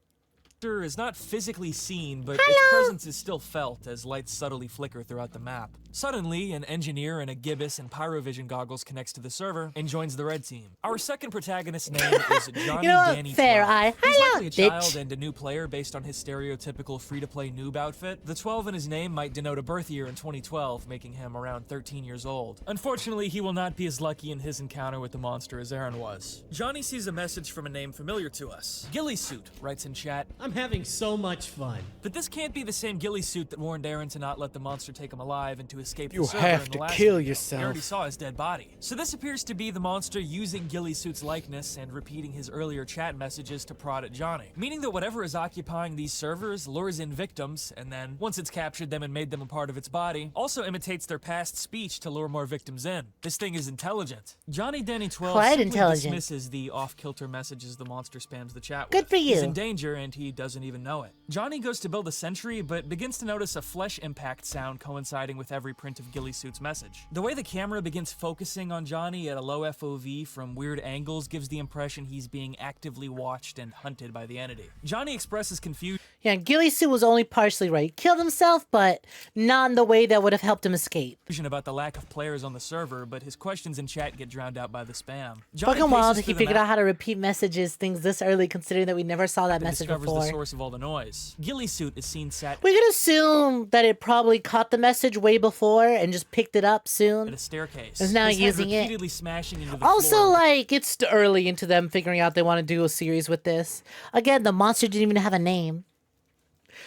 is not physically seen, but its presence is still felt as lights subtly flicker throughout the map. Suddenly, an engineer in a gibbous and pyrovision goggles connects to the server and joins the red team. Our second protagonist's name is Johnny You know what? Danny Fair 12. eye. He's Hello, likely a child bitch. and a new player based on his stereotypical free-to-play noob outfit. The 12 in his name might denote a birth year in 2012, making him around 13 years old. Unfortunately, he will not be as lucky in his encounter with the monster as Aaron was. Johnny sees a message from a name familiar to us. 𝐒𝐿 writes in chat, I'm having so much fun. But this can't be the same ghillie suit that warned Aaron to not let the monster take him alive and to escape You the server have in to the last kill video. yourself. We already saw his dead body. So this appears to be the monster using ghillie suit's likeness and repeating his earlier chat messages to prod at Johnny. Meaning that whatever is occupying these servers lures in victims, and then, once it's captured them and made them a part of its body, also imitates their past speech to lure more victims in. This thing is intelligent. Johnny Danny 12 Quite simply intelligent. dismisses the off-kilter messages the monster spams the chat with. Good for you. He's in danger and he doesn't even know it. Johnny goes to build a sentry, but begins to notice a flesh impact sound coinciding with every print of ghillie suit's message. The way the camera begins focusing on Johnny at a low FOV from weird angles gives the impression he's being actively watched and hunted by the entity. Johnny expresses confusion Yeah, ghillie suit was only partially right. He killed himself, but not in the way that would have helped him escape. about the lack of players on the server, but his questions in chat get drowned out by the spam. Johnny Fucking wild paces he through the figured map out how to repeat messages, things this early, considering that we never saw that and message discovers the before. source of all the noise. Ghillie suit is seen sat We could assume that it probably caught the message way before and just picked it up at soon. a staircase. Is now his head using it. repeatedly smashing into the Also, floor. like, it's early into them figuring out they want to do a series with this. Again, the monster didn't even have a name.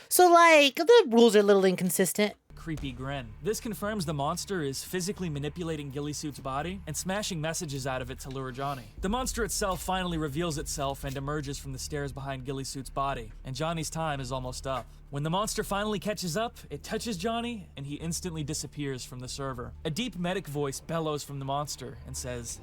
So, like, the rules are a little inconsistent. Creepy grin. This confirms the monster is physically manipulating Ghillie Suit's body and smashing messages out of it to lure Johnny. The monster itself finally reveals itself and emerges from the stairs behind Ghillie Suit's body, and Johnny's time is almost up. When the monster finally catches up, it touches Johnny, and he instantly disappears from the server. A deep medic voice bellows from the monster and says,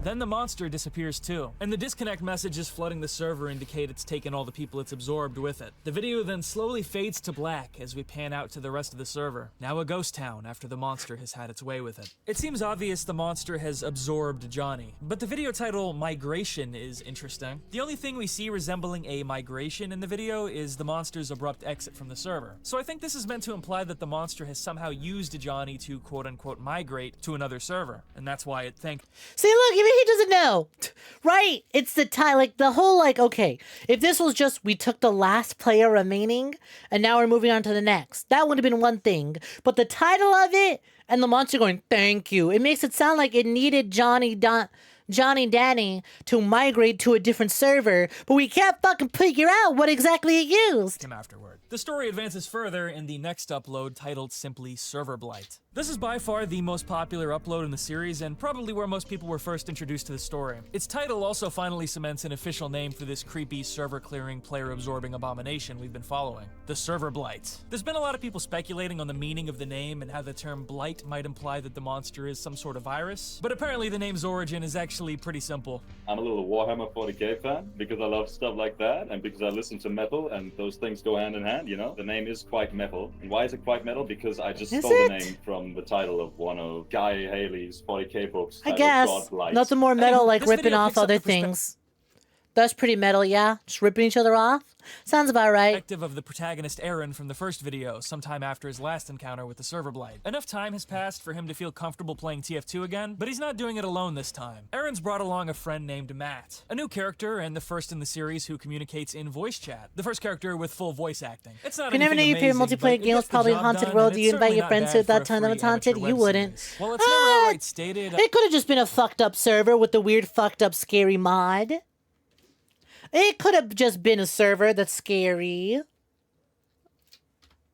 then the monster disappears too, and the disconnect messages flooding the server indicate it's taken all the people it's absorbed with it. The video then slowly fades to black as we pan out to the rest of the server, now a ghost town after the monster has had its way with it. It seems obvious the monster has absorbed Johnny, but the video title Migration is interesting. The only thing we see resembling a migration in the video is the monster's abrupt exit from the server. So I think this is meant to imply that the monster has somehow used Johnny to quote-unquote migrate to another server, and that's why it thanked. See, look, even he doesn't know. Right? It's the time, like, the whole, like, okay, if this was just, we took the last player remaining, and now we're moving on to the next, that would have been one thing. But the title of it, and the monster going, thank you, it makes it sound like it needed Johnny Danny to migrate to a different server, but we can't fucking figure out what exactly it used. Him afterward. The story advances further in the next upload titled simply Serverblight. This is by far the most popular upload in the series and probably where most people were first introduced to the story. Its title also finally cements an official name for this creepy server-clearing, player-absorbing abomination we've been following, the Serverblight. There's been a lot of people speculating on the meaning of the name and how the term blight might imply that the monster is some sort of virus, but apparently the name's origin is actually pretty simple. I'm a little Warhammer 40k fan because I love stuff like that and because I listen to metal and those things go hand in hand, you know? The name is quite metal. And why is it quite metal? Because I just stole the name from the title of one of Guy Haley's 40k books. I guess. Nothing more metal, like this ripping video off picks up other the perspective- things. That's pretty metal, yeah? Just ripping each other off? Sounds about right. Perspective of the protagonist Aaron from the first video, sometime after his last encounter with the Serverblight. Enough time has passed for him to feel comfortable playing TF2 again, but he's not doing it alone this time. Aaron's brought along a friend named Matt, a new character and the first in the series who communicates in voice chat. The first character with full voice acting. It's not If you never knew anything your favorite amazing, multiplayer but game it was gets the probably job Haunted done, World, and do it's you invite certainly your not friends bad to that for a time that free it's haunted? amateur You web wouldn't. series. Well, it's never outright stated. It could have just been a fucked up server with the weird fucked up scary mod. It could have just been a server that's scary.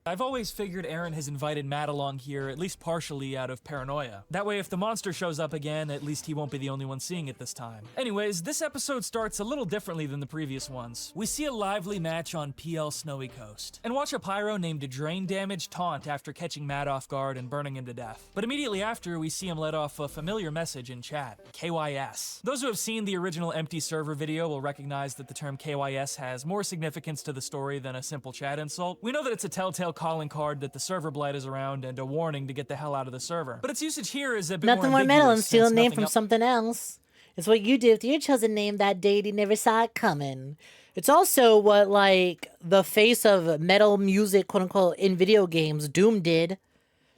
I've always figured Aaron has invited Matt along here, at least partially out of paranoia. That way, if the monster shows up again, at least he won't be the only one seeing it this time. Anyways, this episode starts a little differently than the previous ones. We see a lively match on PL Snowy Coast, and watch a pyro named Drain Damage taunt after catching Matt off guard and burning him to death. But immediately after, we see him let off a familiar message in chat, KYS. Those who have seen the original empty server video will recognize that the term KYS has more significance to the story than a simple chat insult. We know that it's a telltale calling card that the server blight is around and a warning to get the hell out of the server. But its usage here is a bit Nothing more more metal and ambiguous, steal a since name nothing from else- something else. It's what you did with your chosen name that day you never saw it coming. It's also what, like, the face of metal music, quote unquote, in video games, Doom did.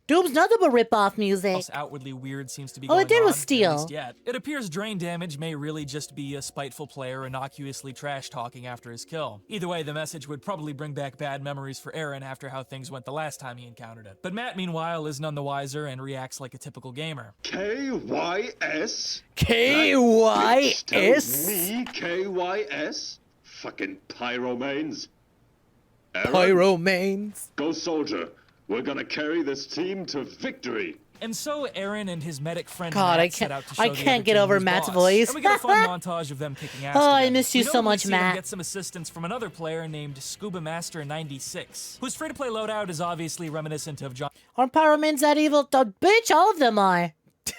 Doom's nothing but rip-off music. else outwardly weird seems to be All going it did was on, steal. at least yet. It appears Drain Damage may really just be a spiteful player innocuously trash-talking after his kill. Either way, the message would probably bring back bad memories for Aaron after how things went the last time he encountered it. But Matt, meanwhile, is none the wiser and reacts like a typical gamer. KYS? KYS? Me KYS? Fucking pyromanes. Aaron, Pyromanes. go soldier. We're gonna carry this team to victory. And so Aaron and his medic friend God, Matt I set can't- out to show I the can't other get team over who's Matt's boss. voice. And we get a fun montage of them kicking ass. Oh, I together. miss you We so notably much, see them Matt. Get some assistance from another player named ScubaMaster96, whose free-to-play loadout is obviously reminiscent of Aren't pyromanes that evil? Bitch, all of them are.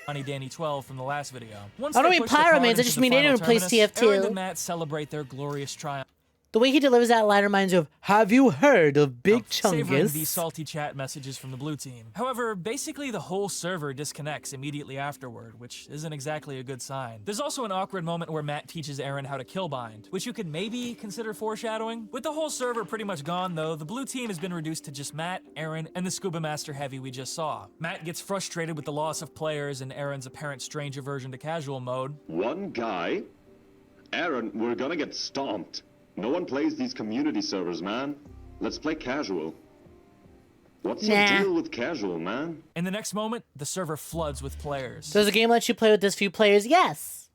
Johnny Danny 12 from the last video. Once I don't they mean push the card pyromanes, I into just the mean final anyone who plays terminus, TF2. Aaron and Matt celebrate their glorious triumph. The way he delivers that line reminds you of, have you heard of Big Savoring these Chungus? salty chat messages from the blue team. However, basically the whole server disconnects immediately afterward, which isn't exactly a good sign. There's also an awkward moment where Matt teaches Aaron how to kill bind, which you could maybe consider foreshadowing. With the whole server pretty much gone though, the blue team has been reduced to just Matt, Aaron, and the Scuba Master Heavy we just saw. Matt gets frustrated with the loss of players and Aaron's apparent strange aversion to casual mode. One guy. Aaron, we're gonna get stomped. No one plays these community servers, man. Let's play casual. What's the deal with casual, man? In the next moment, the server floods with players. Does the game let you play with this few players? Yes.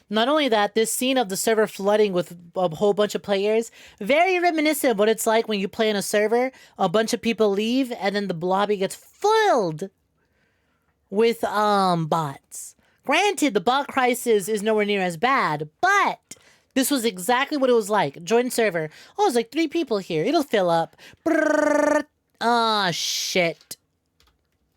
Not only that, this scene of the server flooding with a whole bunch of players, very reminiscent of what it's like when you play in a server, a bunch of people leave, and then the lobby gets filled with bots. Granted, the bot crisis is nowhere near as bad, but this was exactly what it was like. Join server. Oh, it's like 3 people here. It'll fill up. Ah, shit.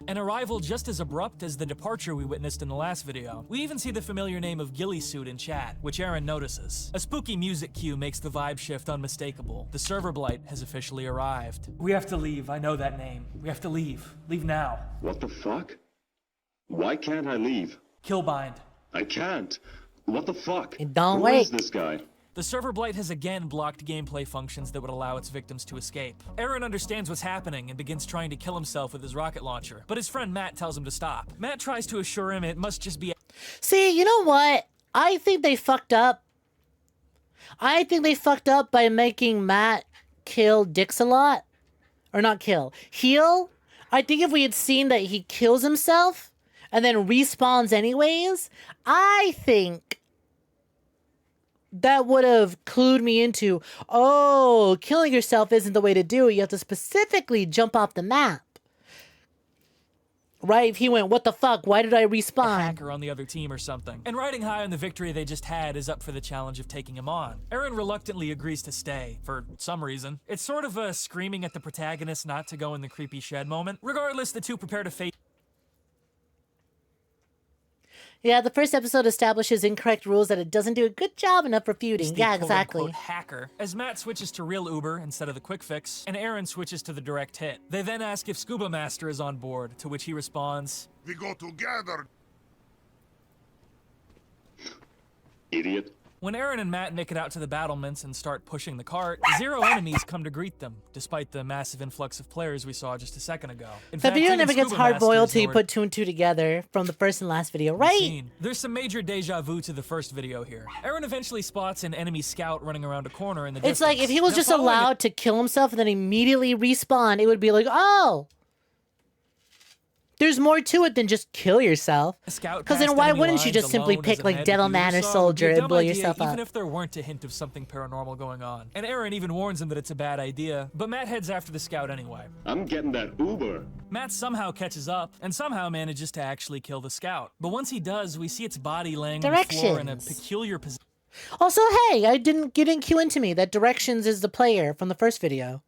An arrival just as abrupt as the departure we witnessed in the last video. We even see the familiar name of Ghillie in chat, which Aaron notices. A spooky music cue makes the vibe shift unmistakable. The Serverblight has officially arrived. We have to leave, I know that name. We have to leave. Leave now. What the fuck? Why can't I leave? Kill bind. I can't. What the fuck? Don't Who wait. is this guy? The Serverblight has again blocked gameplay functions that would allow its victims to escape. Aaron understands what's happening and begins trying to kill himself with his rocket launcher, but his friend Matt tells him to stop. Matt tries to assure him it must just be. See, you know what? I think they fucked up. I think they fucked up by making Matt kill Dix a lot. Or not kill. Heal? I think if we had seen that he kills himself and then respawns anyways, I think that would have clued me into, oh, killing yourself isn't the way to do it. You have to specifically jump off the map. Right? If he went, what the fuck? Why did I respawn? A hacker on the other team or something. And riding high on the victory they just had is up for the challenge of taking him on. Aaron reluctantly agrees to stay, for some reason. It's sort of a screaming at the protagonist not to go in the creepy shed moment. Regardless, the two prepare to face. Yeah, the first episode establishes incorrect rules that it doesn't do a good job enough refuting. Yeah, exactly. Quote, hacker, as Matt switches to real Uber instead of the quick fix, and Aaron switches to the direct hit. They then ask if Scuba Master is on board, to which he responds, "We go together." Idiot. When Aaron and Matt make it out to the battlements and start pushing the cart, 0 enemies come to greet them, despite the massive influx of players we saw just a second ago. In The fact, video even never gets Scuba hard-boiled Master till you is put 2 and 2 together from the first and last video, right? scene. There's some major deja vu to the first video here. Aaron eventually spots an enemy scout running around a corner in the It's like if he was Now, just following allowed to kill himself and then immediately respawn, it would be like, oh, there's more to it than just kill yourself. Because then why wouldn't you just simply pick like Devilman or Soldier and blow yourself up? Even if there weren't a hint of something paranormal going on. And Aaron even warns him that it's a bad idea, but Matt heads after the scout anyway. I'm getting that Uber. Matt somehow catches up and somehow manages to actually kill the scout. But once he does, we see its body laying on the floor in a peculiar position. Also, hey, you didn't cue into me that Directions is the player from the first video.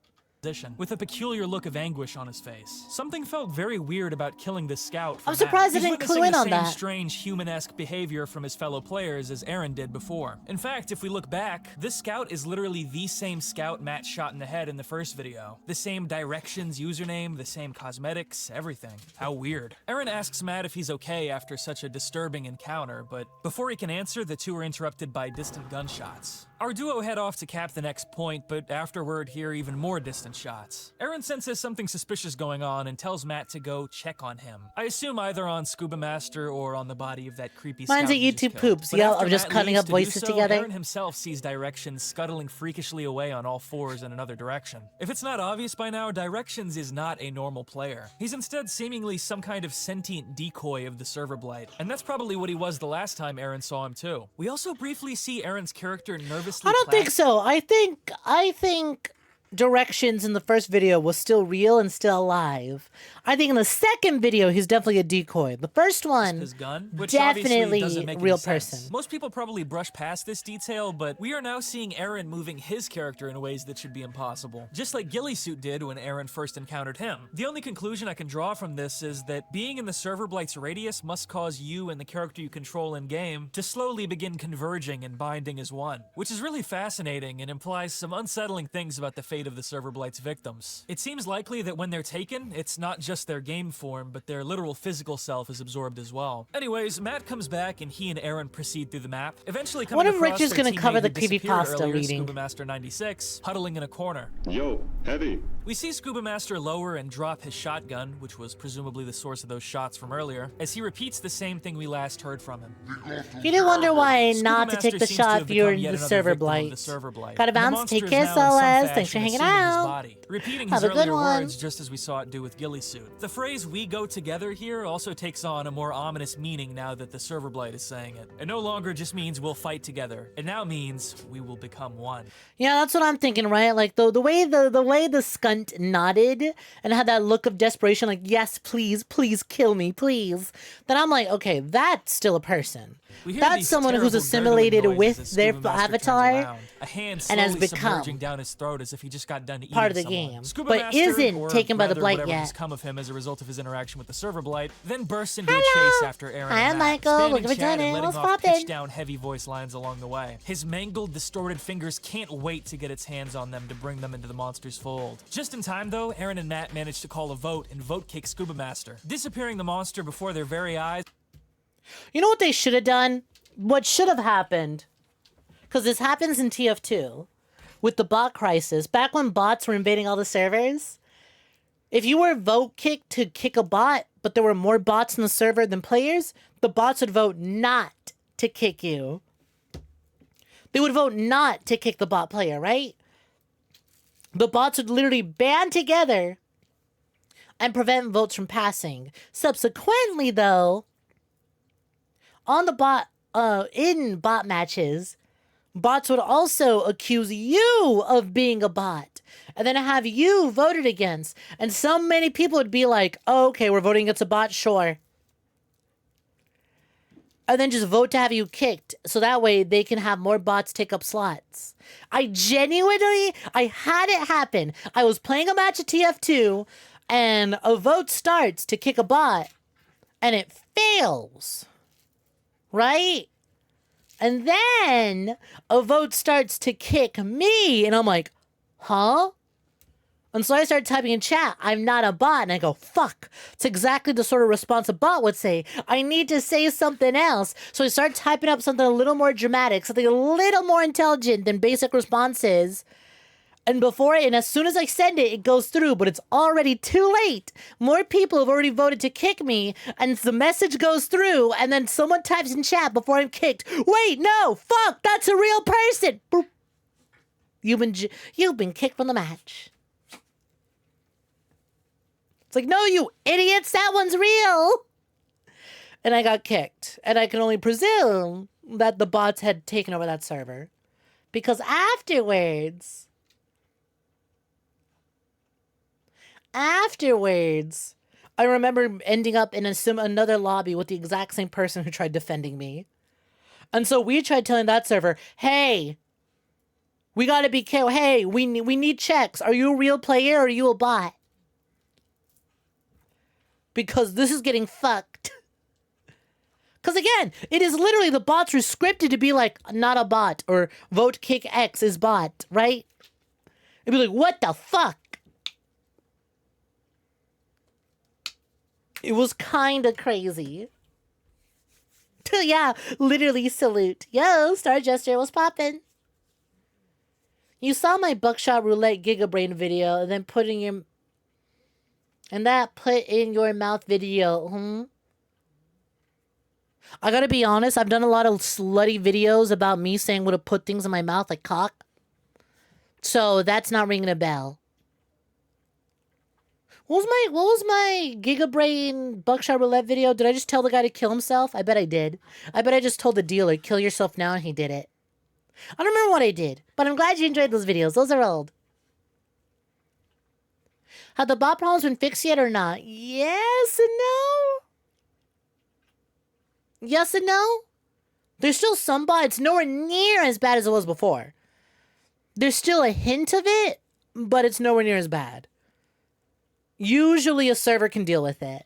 With a peculiar look of anguish on his face. Something felt very weird about killing this scout. I'm surprised I didn't clue in on that. He's witnessing the same strange human-esque behavior from his fellow players as Aaron did before. In fact, if we look back, this scout is literally the same scout Matt shot in the head in the first video. The same Directions username, the same cosmetics, everything. How weird. Aaron asks Matt if he's okay after such a disturbing encounter, but before he can answer, the two are interrupted by distant gunshots. Our duo head off to cap the next point, but afterward hear even more distant first-person shots. Aaron senses something suspicious going on and tells Matt to go check on him. I assume either on Scuba Master or on the body of that creepy Mine's scout a he just YouTube killed. poops. But Yeah, after I'm just Matt cutting leaves up to do voices so, together. Aaron himself sees Directions scuttling freakishly away on all fours in another direction. If it's not obvious by now, Directions is not a normal player. He's instead seemingly some kind of sentient decoy of the server blight, and that's probably what he was the last time Aaron saw him too. We also briefly see Aaron's character nervously I don't think so. I think Directions in the first video was still real and still alive. I think in the second video he's definitely a decoy. The first one, his gun, which definitely doesn't make real any sense. person. Most people probably brush past this detail, but we are now seeing Aaron moving his character in ways that should be impossible, just like Ghillie did when Aaron first encountered him. The only conclusion I can draw from this is that being in the server blight's radius must cause you and the character you control in game to slowly begin converging and binding as one, which is really fascinating and implies some unsettling things about the fate of the server blight's victims. It seems likely that when they're taken, it's not just their game form, but their literal physical self is absorbed as well. Anyways, Matt comes back and he and Aaron proceed through the map, eventually coming What if across Rich is their gonna cover teammate the who disappeared creepypasta earlier, reading? Scuba Master 96, huddling in a corner. Yo, Heavy. We see Scuba Master lower and drop his shotgun, which was presumably the source of those shots from earlier, as he repeats the same thing we last heard from him. You do wonder why Scuba not to Master take the seems to shot have if you're become in yet the another server victim of blight. the server blight. Gotta And the bounce, monster take is care, now in some SOS. Thanks for fashion hanging assuming his out. body, repeating Have his a good earlier one. words just as we saw it do with Ghillie. The phrase "we go together" here also takes on a more ominous meaning now that the server blight is saying it. It no longer just means we'll fight together. It now means we will become one. Yeah, that's what I'm thinking, right? Like the way the skunt nodded and had that look of desperation, like, yes, please, please kill me, please. Then I'm like, okay, that's still a person. We hear That's these someone who's terrible assimilated gurgling noises with as their Scuba Master turns avatar around, a hand and has slowly become submerging down his throat as if he just got done eating part of the someone. game, Scuba but Master, isn't or taken by the rather blight whatever yet. has come of him as a result of his interaction with the server blight, then bursts into a Hello. chase after Aaron Hi, and Matt, Michael. spamming Look at chat and Johnny. letting What's off poppin'? pitch-down heavy voice lines along the way. His mangled, distorted fingers can't wait to get its hands on them to bring them into the monster's fold. Just in time, though, Aaron and Matt manage to call a vote and vote kick Scuba Master, disappearing the monster before their very eyes. You know what they should have done? What should have happened? Because this happens in TF2 with the bot crisis. Back when bots were invading all the servers, if you were vote kicked to kick a bot, but there were more bots in the server than players, the bots would vote not to kick you. They would vote not to kick the bot player, right? The bots would literally band together and prevent votes from passing. Subsequently, though, on the bot, in bot matches, bots would also accuse you of being a bot and then have you voted against. And so many people would be like, oh, okay, we're voting against a bot, sure. And then just vote to have you kicked. So that way they can have more bots take up slots. I had it happen. I was playing a match at TF2 and a vote starts to kick a bot and it fails. Right? And then a vote starts to kick me, and I'm like, huh? And so I start typing in chat, I'm not a bot, and I go, fuck. It's exactly the sort of response a bot would say. I need to say something else. So I start typing up something a little more dramatic, something a little more intelligent than basic responses. And as soon as I send it, it goes through, but it's already too late. More people have already voted to kick me, and the message goes through, and then someone types in chat before I'm kicked, wait, no, fuck, that's a real person. Boop. You've been kicked from the match. It's like, no, you idiots, that one's real. And I got kicked, and I can only presume that the bots had taken over that server, because afterwards, I remember ending up in another lobby with the exact same person who tried defending me. And so we tried telling that server, hey, we gotta be careful. Hey, we need checks. Are you a real player or are you a bot? Because this is getting fucked. Because again, it is literally the bots were scripted to be like, not a bot, or vote kick X is bot, right? It'd be like, what the fuck? It was kind of crazy. Yeah, literally salute. Yo, Star Jester was poppin'. You saw my buckshot roulette gigabrain video and then put in your... And that put in your mouth video, I gotta be honest, I've done a lot of slutty videos about me saying would have put things in my mouth like cock. So that's not ringing a bell. What was my gigabrain buckshot roulette video? Did I just tell the guy to kill himself? I bet I did. I bet I just told the dealer, kill yourself now, and he did it. I don't remember what I did, but I'm glad you enjoyed those videos. Those are old. Have the bot problems been fixed yet or not? Yes and no. Yes and no. There's still some bots. It's nowhere near as bad as it was before. There's still a hint of it, but it's nowhere near as bad. Usually a server can deal with it.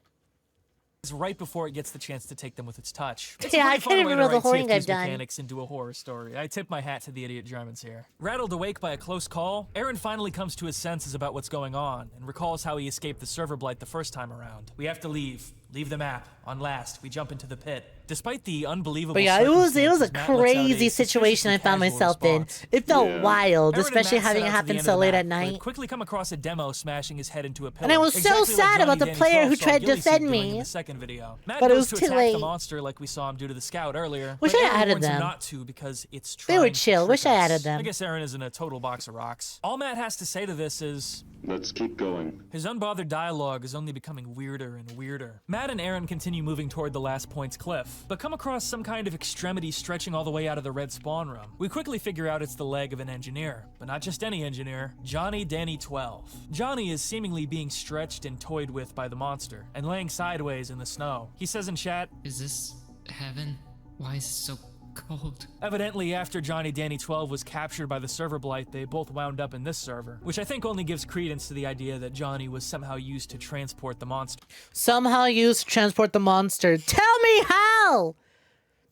Right before it gets the chance to take them with its touch. It's I can't even remember the whoring I've done. Mechanics into a horror story. I tip my hat to the idiot Germans here. Rattled awake by a close call, Aaron finally comes to his senses about what's going on and recalls how he escaped the server blight the first time around. We have to leave. Leave the map. On last, we jump into the pit. Despite the unbelievable But yeah, it was a crazy situation I found myself in. It felt wild, especially having it happen so late at night. Quickly come across a demo smashing his head into a pillar. And I was so sad about the player who tried to defend me. But it was too late. The monster like we saw him do to the scout earlier. Wish I added them. Not to because it's they were chill. Wish I added them. I guess Aaron isn't a total box of rocks. All Matt has to say to this is, let's keep going. His unbothered dialogue is only becoming weirder and weirder. Matt and Aaron continue moving toward the last point's cliff, but come across some kind of extremity stretching all the way out of the red spawn room. We quickly figure out it's the leg of an engineer, but not just any engineer, Johnny Danny 12. Johnny is seemingly being stretched and toyed with by the monster, and laying sideways in the snow. He says in chat, "Is this heaven? Why is it so cold?" Evidently, after Johnny Danny 12 was captured by the server blight, they both wound up in this server, which I think only gives credence to the idea that Johnny was somehow used to transport the monster. Somehow used to transport the monster. Tell me how!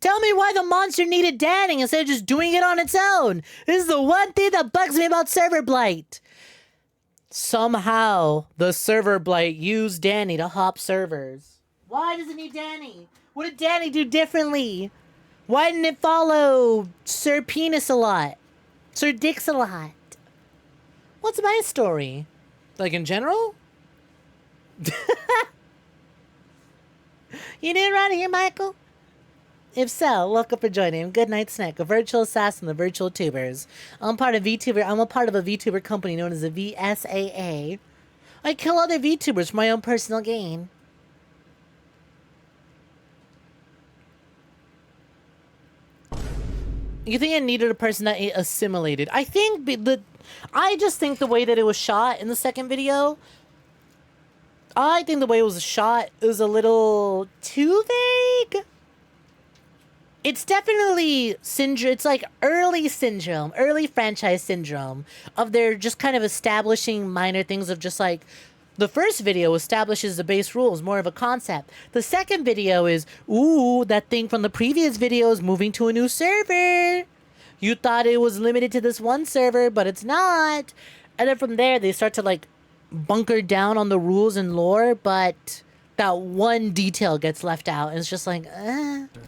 Tell me why the monster needed Danny instead of just doing it on its own. This is the one thing that bugs me about server blight. Somehow, the server blight used Danny to hop servers. Why does it need Danny? What did Danny do differently? Why didn't it follow Sir Penis a lot? Sir Dicks a lot? What's my story? Like in general? You didn't run here, Michael? If so, welcome for joining. Goodnight Snek, a virtual assassin of virtual tubers. I'm part of VTuber. I'm a part of a VTuber company known as the VSAA. I kill other VTubers for my own personal gain. You think I needed a person that assimilated? I just think the way that it was shot in the second video, I think the way it was shot is a little too vague. It's definitely syndrome. It's like early syndrome, early franchise syndrome of they're just kind of establishing minor things of just like the first video establishes the base rules, more of a concept. The second video is, ooh, that thing from the previous video is moving to a new server. You thought it was limited to this one server, but it's not. And then from there, they start to like bunker down on the rules and lore, but that one detail gets left out, and it's just like,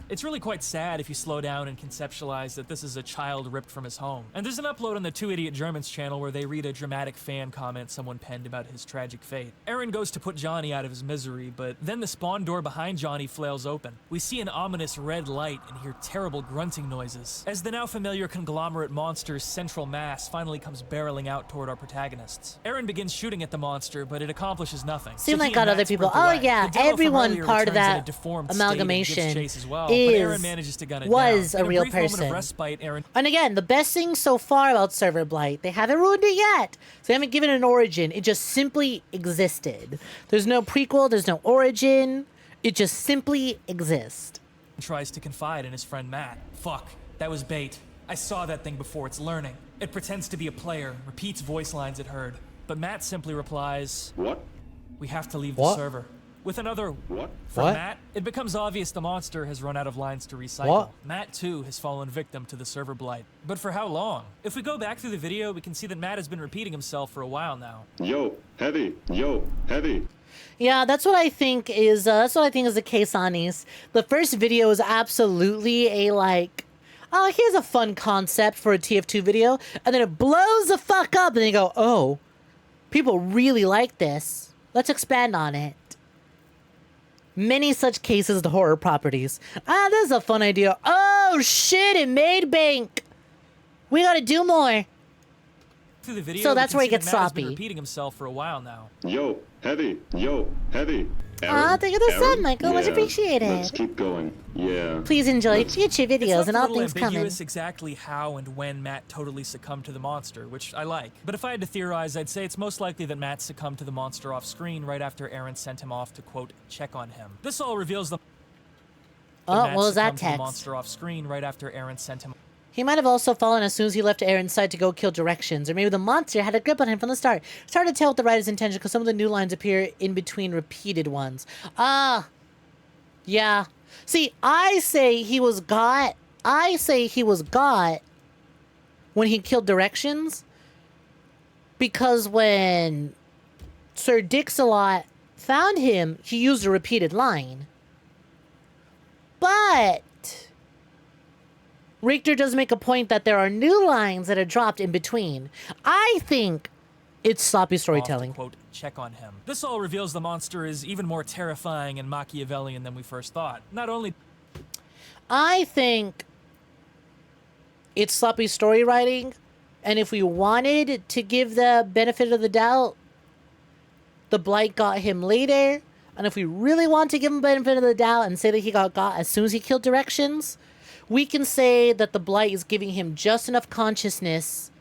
It's really quite sad if you slow down and conceptualize that this is a child ripped from his home. And there's an upload on the Two Idiot Germans channel where they read a dramatic fan comment someone penned about his tragic fate. Aaron goes to put Johnny out of his misery, but then the spawn door behind Johnny flails open. We see an ominous red light and hear terrible grunting noises, as the now familiar conglomerate monster's central mass finally comes barreling out toward our protagonists. Aaron begins shooting at the monster, but it accomplishes nothing. Seems like got other people. Oh yeah, everyone part of that amalgamation was a real person. And again, the best thing so far about Serverblight, they haven't ruined it yet. So they haven't given it an origin. It just simply existed. There's no prequel, there's no origin. It just simply exists. Tries to confide in his friend Matt. Fuck, that was bait. I saw that thing before, it's learning. It pretends to be a player, repeats voice lines it heard. But Matt simply replies, "What? We have to leave the server." With another "What?" from Matt, it becomes obvious the monster has run out of lines to recycle. Matt, too, has fallen victim to the server blight. But for how long? If we go back through the video, we can see that Matt has been repeating himself for a while now. Yo, heavy. Yo, heavy. Yeah, that's what I think is the case on these. The first video is absolutely a like, oh, here's a fun concept for a TF2 video, and then it blows the fuck up, and then you go, oh, people really like this. Let's expand on it. Many such cases to horror properties. Ah, this is a fun idea. Oh, shit, it made bank. We gotta do more. Through the video, so that's where he gets Matt has been sloppy. repeating himself for a while now. Yo, heavy. Yo, heavy. Aw, thank you for the sub, Michael. Much appreciated. Let's keep going. Yeah. Please enjoy future videos and all things It's coming. exactly how and when Matt totally succumbed to the monster, which I like. But if I had to theorize, I'd say it's most likely that Matt succumbed to the monster off screen right after Aaron sent him off to, quote, check on him. This all reveals the... Oh, what was that The text? monster off screen right after Aaron sent him... He might have also fallen as soon as he left Aaron's side to go kill directions, or maybe the monster had a grip on him from the start. It's hard to tell what the writer's intention because some of the new lines appear in between repeated ones. Ah, yeah. See, I say he was got when he killed directions because when Sir Dix-a-Lot found him, he used a repeated line. But Richter does make a point that there are new lines that are dropped in between. I think it's sloppy storytelling. To, quote, check on him. This all reveals the monster is even more terrifying and Machiavellian than we first thought. Not only... I think it's sloppy story writing, and if we wanted to give the benefit of the doubt, the blight got him later, and if we really want to give him benefit of the doubt and say that he got as soon as he killed directions, we can say that the blight is giving him just enough consciousness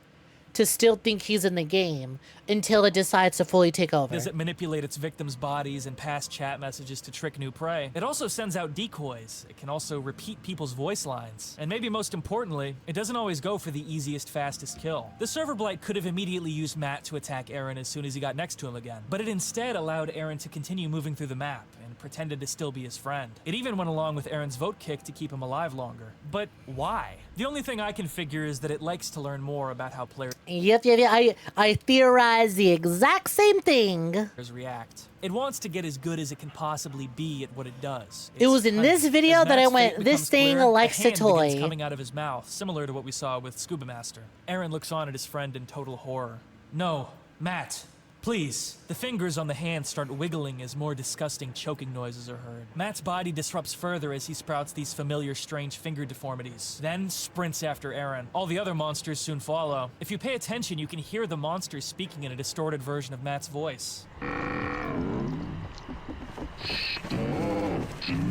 to still think he's in the game until it decides to fully take over. Does it manipulate its victims' bodies and pass chat messages to trick new prey? It also sends out decoys. It can also repeat people's voice lines. And maybe most importantly, it doesn't always go for the easiest, fastest kill. The Serverblight could have immediately used Matt to attack Aaron as soon as he got next to him again, but it instead allowed Aaron to continue moving through the map and pretended to still be his friend. It even went along with Aaron's vote kick to keep him alive longer. But why? The only thing I can figure is that it likes to learn more about how players I theorize the exact same thing. React. It wants to get as good as it can possibly be at what it does. It was in this video that I went, this thing likes to toy. Coming out of his mouth, similar to what we saw with Scuba Master. Aaron looks on at his friend in total horror. No, Matt, please. The fingers on the hand start wiggling as more disgusting choking noises are heard. Matt's body disrupts further as he sprouts these familiar strange finger deformities, then sprints after Aaron. All the other monsters soon follow. If you pay attention, you can hear the monster speaking in a distorted version of Matt's voice.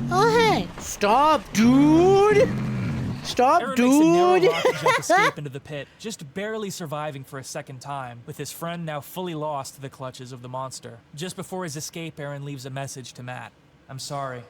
Oh, hey. Stop, dude. Stop, Aaron dude. makes a narrow rocket jump escape into the pit, just barely surviving for a second time, with his friend now fully lost to the clutches of the monster. Just before his escape, Aaron leaves a message to Matt. I'm sorry.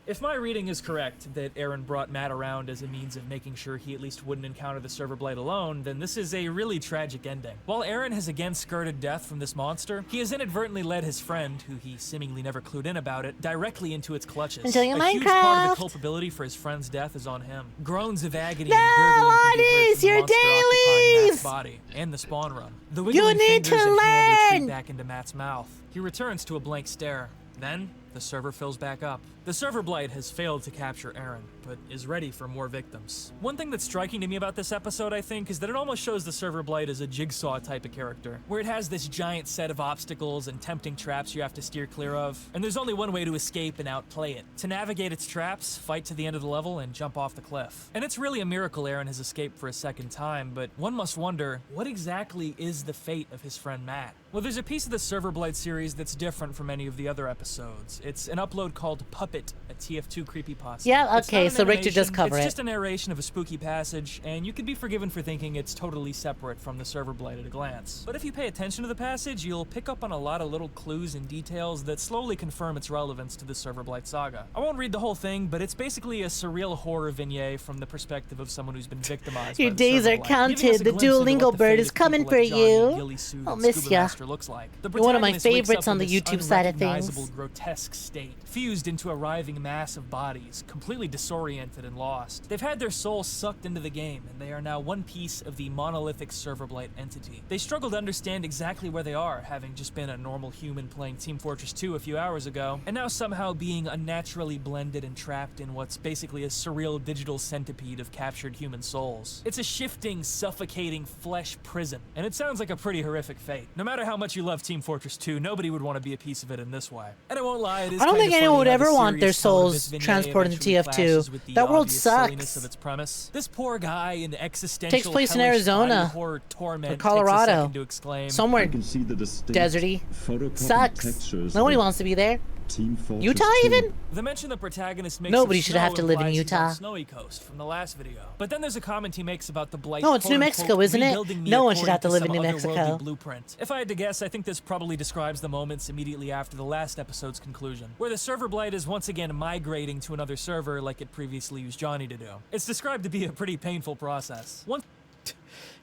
If my reading is correct, that Aaron brought Matt around as a means of making sure he at least wouldn't encounter the Serverblight alone, then this is a really tragic ending. While Aaron has again skirted death from this monster, he has inadvertently led his friend, who he seemingly never clued in about it, directly into its clutches. Until you a huge part of the culpability for his friend's death is on him. Groans of agony and gurgling can be heard from the monster occupying Matt's body and the spawn room. The wiggling fingers and hand retreat back into Matt's mouth. He returns to a blank stare. Then, the server fills back up. The Serverblight has failed to capture Aaron, but is ready for more victims. One thing that's striking to me about this episode, I think, is that it almost shows the Serverblight as a jigsaw type of character, where it has this giant set of obstacles and tempting traps you have to steer clear of, and there's only one way to escape and outplay it. To navigate its traps, fight to the end of the level, and jump off the cliff. And it's really a miracle Aaron has escaped for a second time, but one must wonder, what exactly is the fate of his friend Matt? Well, there's a piece of the Serverblight series that's different from any of the other episodes. It's an upload called Puppet, a TF2 creepypasta. Yeah, okay, so Richter does cover it. It's just a narration of a spooky passage, and you could be forgiven for thinking it's totally separate from the Serverblight at a glance. But if you pay attention to the passage, you'll pick up on a lot of little clues and details that slowly confirm its relevance to the Serverblight saga. I won't read the whole thing, but it's basically a surreal horror vignette from the perspective of someone who's been victimized Your by the days are Serverblight, counted. The Duolingo bird is coming for you. I'll miss ya. looks like. You're one of my favorites on the YouTube side of things. Grotesque comatose state, fused into a writhing mass of bodies, completely disoriented and lost. They've had their souls sucked into the game, and they are now one piece of the monolithic Serverblight entity. They struggle to understand exactly where they are, having just been a normal human playing Team Fortress 2 a few hours ago, and now somehow being unnaturally blended and trapped in what's basically a surreal digital centipede of captured human souls. It's a shifting, suffocating flesh prison, and it sounds like a pretty horrific fate. No matter how much you love Team Fortress 2, nobody would want to be a piece of it in this way. And I won't lie, it is I don't think anyone would ever want their souls souls transported to TF2. That world sucks. Of its premise. This poor guy in existential Takes place in Arizona horror torment or Colorado. to exclaim. Somewhere You can see the distinct deserty. photocopy Sucks. textures Nobody of wants to be there. Team Fortress Utah 2. even? The mention the protagonist makes Nobody of should snow have to live in implies he's on Utah. Snowy Coast from the last video. But then there's a comment he makes about the blight. No, it's New Mexico, isn't it? rebuilding me No one should according have to live in some New otherworldly Mexico. Blueprint. If I had to guess, I think this probably describes the moments immediately after the last episode's conclusion, where the server blight is once again migrating to another server like it previously used Johnny to do. It's described to be a pretty painful process. You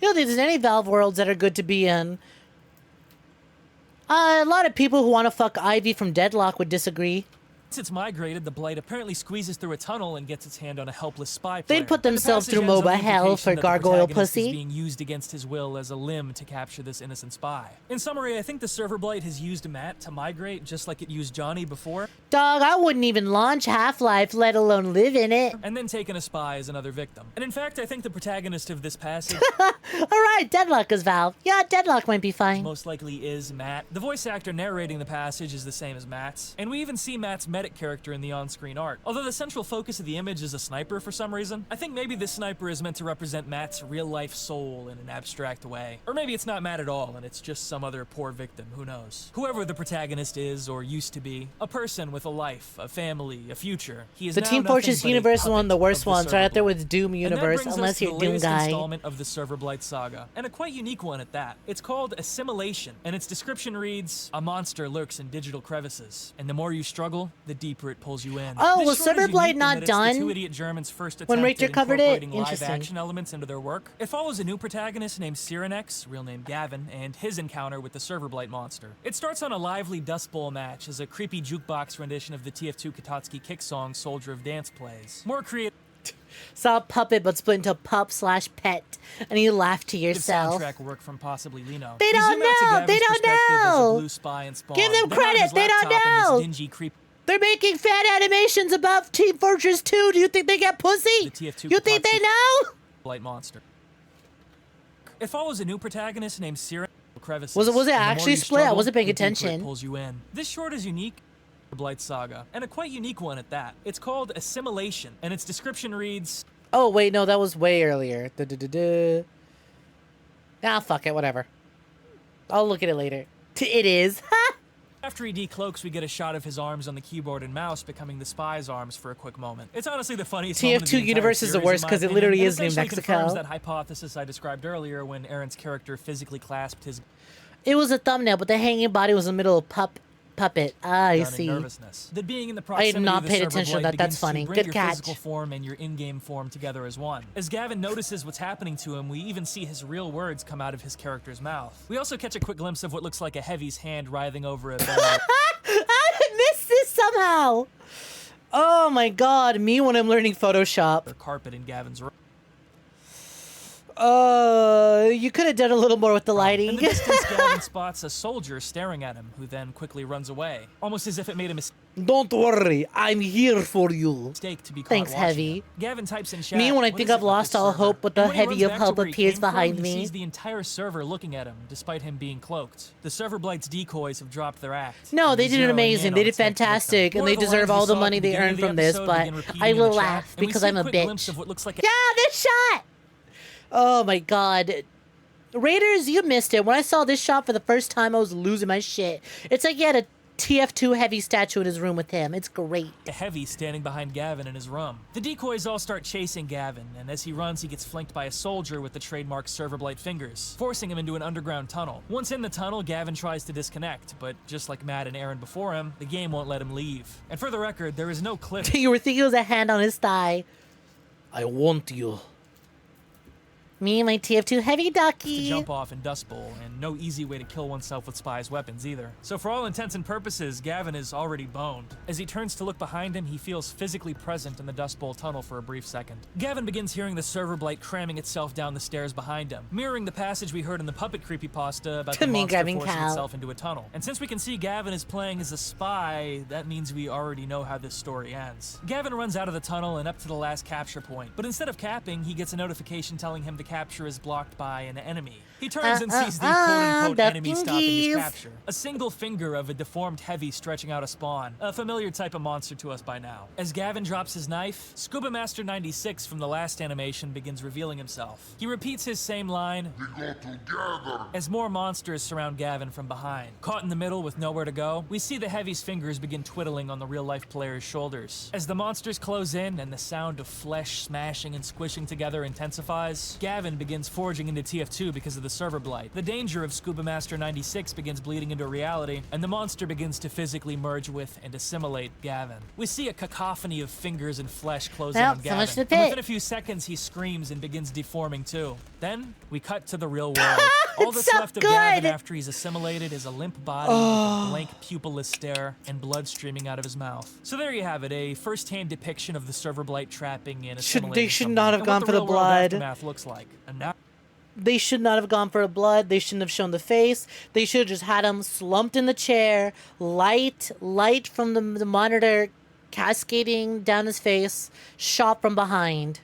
don't think there's any Valve worlds that are good to be in? A lot of people who want to fuck Ivy from Deadlock would disagree. Once it's migrated, the blight apparently squeezes through a tunnel and gets its hand on a helpless spy player. They'd put And the themselves passage through ends on MOBA the hell implication for that the gargoyle protagonist pussy. is being used against his will as a limb to capture this innocent spy. In summary, I think the server blight has used Matt to migrate just like it used Johnny before. Dog, I wouldn't even launch Half-Life, let alone live in it. And then taken a spy as another victim. And in fact, I think the protagonist of this passage Alright, Deadlock is Valve. Yeah, Deadlock might be fine. most likely is Matt. The voice actor narrating the passage is the same as Matt's. And we even see Matt's medic character in the on-screen art. Although the central focus of the image is a sniper for some reason, I think maybe this sniper is meant to represent Matt's real-life soul in an abstract way. Or maybe it's not Matt at all, and it's just some other poor victim, who knows. Whoever the protagonist is, or used to be, a person with a life, a family, a future. He is The now Team nothing Fortress but a universe is one of the puppet worst of the ones, right up there Serverblight. with Doom And that universe, brings unless us to you're the Doom latest guy. installment of the Serverblight saga, and a quite unique one at that. It's called Assimilation, and its description reads, "A monster lurks in digital crevices, and the more you struggle, the deeper it pulls you in." Oh, This was short is Serverblight unique in not that it's the done two idiot Germans' first when attempt Richter at covered it? incorporating Interesting. live-action elements into their work. It follows a new protagonist named 𝐶irenex, real name Gavin, and his encounter with the Serverblight monster. It starts on a lively Dust Bowl match as a creepy jukebox rendition of the TF2 𝐒𝐲𝐶 kick song Soldier of Dance plays. More creative Saw a puppet but split into pup/pet, and you laugh to yourself. soundtrack work from possibly Lino. They We don't zoom out to know! Gavin's They don't perspective as a know! blue spy in Spawn. Give them Then on credit, his they don't laptop in this know! dingy, creepy They're making fan animations about Team Fortress 2. Do you think they get pussy? The TF2 You think they know? blight monster. It follows a new protagonist named 𝐶irenex. Crevices. Was it And the more actually you split? I struggle, wasn't paying the deeper it attention. pulls you in. This short is unique. Blight saga, and a quite unique one at that. It's called Assimilation, and its description reads, Oh, wait, no, that was way earlier. Da-da-da-da. Ah, fuck it, whatever. I'll look at it later. It is. after he decloaks, we get a shot of his arms on the keyboard and mouse becoming the spy's arms for a quick moment. It's honestly the funniest moment of the TF2 entire universe is the series, worst in my because it opinion, literally and is New essentially Mexico. confirms that hypothesis I described earlier when Aaron's character physically clasped his It was a thumbnail, but the hanging body was in the middle of puppet. Ah, I gun in see. nervousness. That being in the I proximity had not of the paid server attention to blight that. That's begins to funny. bring Good your catch. physical form and your in-game form together as one. As Gavin notices what's happening to him, we even see his real words come out of his character's mouth. We also catch a quick glimpse of what looks like a Heavy's hand writhing over a bed. I missed this somehow. Oh my god, me when I'm learning Photoshop. or carpet in Gavin's room. You could have done a little more with the In lighting. the distance, Gavin spots a soldier staring at him, who then quickly runs away, almost as if it made a Don't worry, I'm here for you. mistake to be caught Thanks, watching Heavy. him. Gavin types in chat, Me when I "What think is I've it with lost this all server?" hope, but the And when he Heavy runs of back to hope where he appears came from, behind he me. sees the entire server looking at him, despite him being cloaked. The Serverblight's decoys have dropped their act. No, and they they're did zeroing amazing. in They on did its next fantastic, victim. and they One of the deserve lines all we the saw money at the they beginning earned of the from this, episode but begin repeating I in the will chat, laugh and we because see I'm a quick glimpse bitch. of what looks like a Yeah, this shot! Oh my god. Raiders, you missed it. When I saw this shot for the first time, I was losing my shit. It's like he had a TF2 Heavy statue in his room with him. It's great. a Heavy standing behind Gavin in his room. The decoys all start chasing Gavin, and as he runs, he gets flanked by a soldier with the trademark Serverblight fingers, forcing him into an underground tunnel. Once in the tunnel, Gavin tries to disconnect, but just like Matt and Aaron before him, the game won't let him leave. And for the record, there is no clip. You were thinking it was a hand on his thigh. I want you. Me and my TF2 heavy to ducky. jump off in Dust Bowl, and no easy way to kill oneself with Spy's weapons either. So for all intents and purposes, Gavin is already boned. As he turns to look behind him, he feels physically present in the Dust Bowl tunnel for a brief second. Gavin begins hearing the Serverblight cramming itself down the stairs behind him, mirroring the passage we heard in the puppet creepypasta about the Me monster grabbing forcing Cal. itself into a tunnel. And since we can see Gavin is playing as a spy, that means we already know how this story ends. Gavin runs out of the tunnel and up to the last capture point, but instead of capping, he gets a notification telling him the capture is blocked by an enemy. He turns and sees the quote-unquote the enemy stopping his fingies. capture. A single finger of a deformed heavy stretching out a spawn, a familiar type of monster to us by now. As Gavin drops his knife, Scuba Master 96 from the last animation begins revealing himself. He repeats his same line, "We go together," as more monsters surround Gavin from behind. Caught in the middle with nowhere to go, we see the heavy's fingers begin twiddling on the real-life player's shoulders. As the monsters close in and the sound of flesh smashing and squishing together intensifies, Gavin begins forging into TF2 because of the server blight. The danger of Scuba Master 96 begins bleeding into reality, and the monster begins to physically merge with and assimilate Gavin. We see a cacophony of fingers and flesh closing Well, on so Gavin. much to And pick. within a few seconds, he screams and begins deforming too. Then, we cut to the real world. All that's so left of good. Gavin after he's assimilated is a limp body with a blank pupilless stare and blood streaming out of his mouth. So there you have it, a first-hand depiction of the server blight trapping and assimilating They should someone, not have and gone what for the real world blood. aftermath looks like. And now They should not have gone for a blood. They shouldn't have shown the face. They should have just had him slumped in the chair, light from the monitor cascading down his face, shot from behind.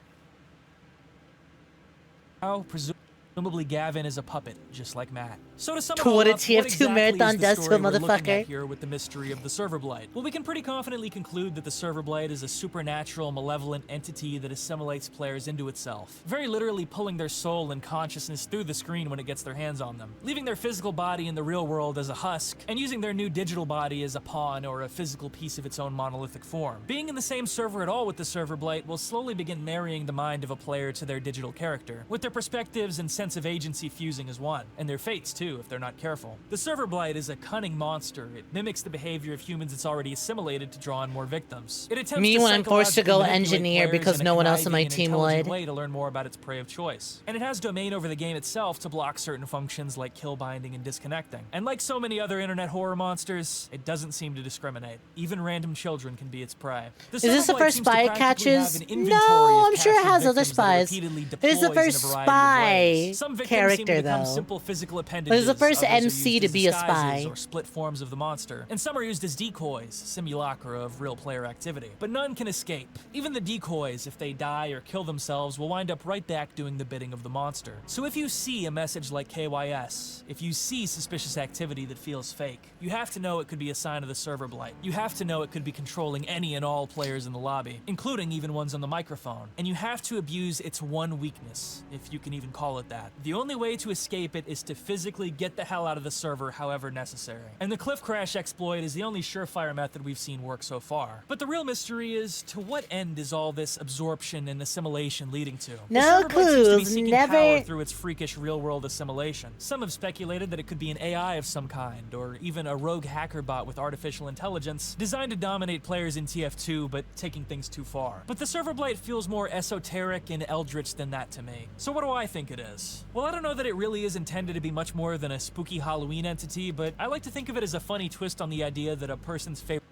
presumably Gavin is a puppet, just like Matt. So to sum it To all what a up, TF2 what exactly marathon is the does to a story we're looking motherfucker? at here with the mystery of the Serverblight? Well, we can pretty confidently conclude that the Serverblight is a supernatural, malevolent entity that assimilates players into itself, very literally pulling their soul and consciousness through the screen when it gets their hands on them, leaving their physical body in the real world as a husk, and using their new digital body as a pawn or a physical piece of its own monolithic form. Being in the same server at all with the Serverblight will slowly begin marrying the mind of a player to their digital character, with their perspectives and sense of agency fusing as one, and their fates too, if they're not careful. The Serverblight is a cunning monster. It mimics the behavior of humans it's already assimilated to draw in more victims. It attempts Me to when I'm forced to go psychologically manipulate engineer players because in a no one else on my conniving and team intelligent would. way to learn more about its prey of choice. And it has domain over the game itself to block certain functions like kill binding and disconnecting. And like so many other internet horror monsters, it doesn't seem to discriminate. Even random children can be its prey. Is this the Serverblight first seems to spy it practically have catches? an inventory No, of I'm sure it captured has other victims that it spies. repeatedly This is the deploys in a first variety of spy ways. Some victims seem to character, become though. simple physical appendages. This is the first others are MC used to as be a disguises spy. Or split forms of the monster, and some are used as decoys, simulacra of real player activity. But none can escape. Even the decoys, if they die or kill themselves, will wind up right back doing the bidding of the monster. So if you see a message like KYS, if you see suspicious activity that feels fake, you have to know it could be a sign of the Serverblight. You have to know it could be controlling any and all players in the lobby, including even ones on the microphone. And you have to abuse its one weakness, if you can even call it that. The only way to escape it is to physically get the hell out of the server however necessary. And the cliff crash exploit is the only surefire method we've seen work so far. But the real mystery is, to what end is all this absorption and assimilation leading to? No The Serverblight seems to be clues, seeking never- power through its freakish real-world assimilation. Some have speculated that it could be an AI of some kind, or even a rogue hacker bot with artificial intelligence, designed to dominate players in TF2, but taking things too far. But the Serverblight feels more esoteric and eldritch than that to me. So what do I think it is? Well, I don't know that it really is intended to be much more than a spooky Halloween entity, but I like to think of it as a funny twist on the idea that a person's favorite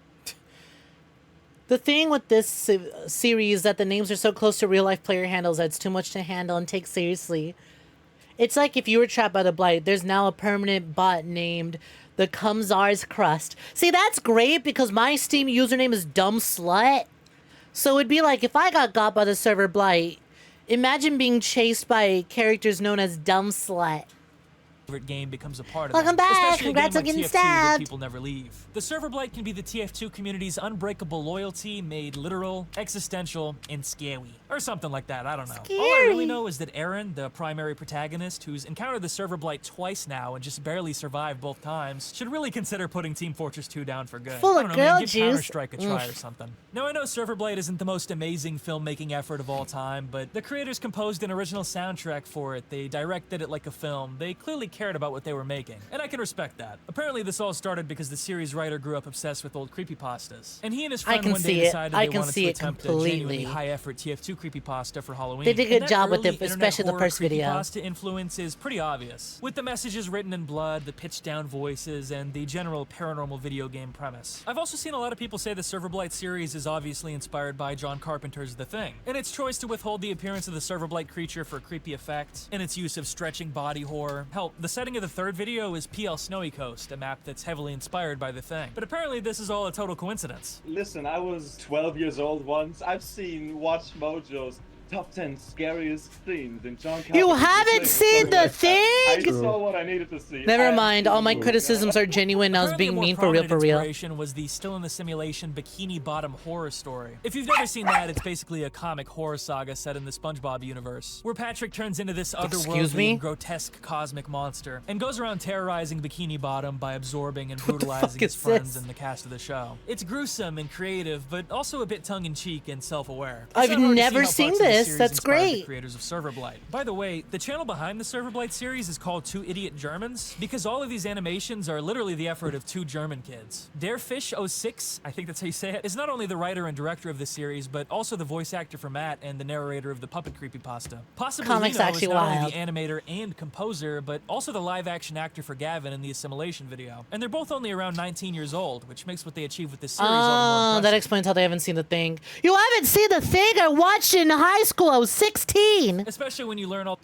The thing with this series that the names are so close to real-life player handles that it's too much to handle and take seriously. It's like if you were trapped by the Blight, there's now a permanent bot named the 𝐒𝐚𝐥𝐬 Crust. See, that's great because my Steam username is Dumb Slut. So it'd be like if I got by the server Blight, imagine being chased by characters known as Dumb Slut. game becomes a part of Welcome it. back. Especially a Congrats game on like getting TF2 that stabbed. people never leave. The Serverblight can be the TF2 community's unbreakable loyalty made literal, existential, and scary. Or something like that, I don't know. All I really know is that Aaron, the primary protagonist, who's encountered the Serverblight twice now and just barely survived both times, should really consider putting Team Fortress 2 down for good. Full I of don't know, man, girl give juice. Counter-Strike a try or something. Now I know Serverblight isn't the most amazing filmmaking effort of all time, but the creators composed an original soundtrack for it, they directed it like a film, they clearly cared about what they were making. And I can respect that. Apparently this all started because the series writer grew up obsessed with old creepypastas. And he and his friend one day decided they wanted to attempt a genuinely high-effort TF2 creepypasta for Halloween. They did a good job with it, especially the first video. Creepypasta influence is pretty obvious, with the messages written in blood, the pitched-down voices, and the general paranormal video game premise. I've also seen a lot of people say the Serverblight series is obviously inspired by John Carpenter's The Thing, and its choice to withhold the appearance of the Serverblight creature for creepy effect, and its use of stretching body horror. Hell, the setting of the third video is PL Snowy Coast, a map that's heavily inspired by The Thing. But apparently this is all a total coincidence. Listen, I was 12 years old once. I've seen Watch Mojo's top 10 scariest scenes in John Carpenter's You haven't seen The Thing? I saw what I needed to see. Never mind, all my criticisms are genuine. I was being mean for real, for real. Inspiration was the Still in the Simulation Bikini Bottom horror story. If you've never seen that, it's basically a comic horror saga set in the SpongeBob universe, where Patrick turns into this otherworldly and grotesque cosmic monster and goes around terrorizing Bikini Bottom by absorbing and brutalizing his friends and the cast of the show. It's gruesome and creative, but also a bit tongue-in-cheek and self-aware. I've never seen this. That's great. The creators of Serverblight. By the way, the channel behind the Serverblight series is called Two Idiot Germans because all of these animations are literally the effort of two German kids. 𝐕SAA, I think that's how you say it, is not only the writer and director of the series, but also the voice actor for Matt and the narrator of the puppet creepypasta. Possibly Comics Lino is actually not only wild. the animator and composer, but also the live-action actor for Gavin in the Assimilation video. And they're both only around 19 years old, which makes what they achieve with this series all the more impressive. That explains how they haven't seen The Thing. You haven't seen The Thing? I watched it in high school. I was 16. Especially when you learn all...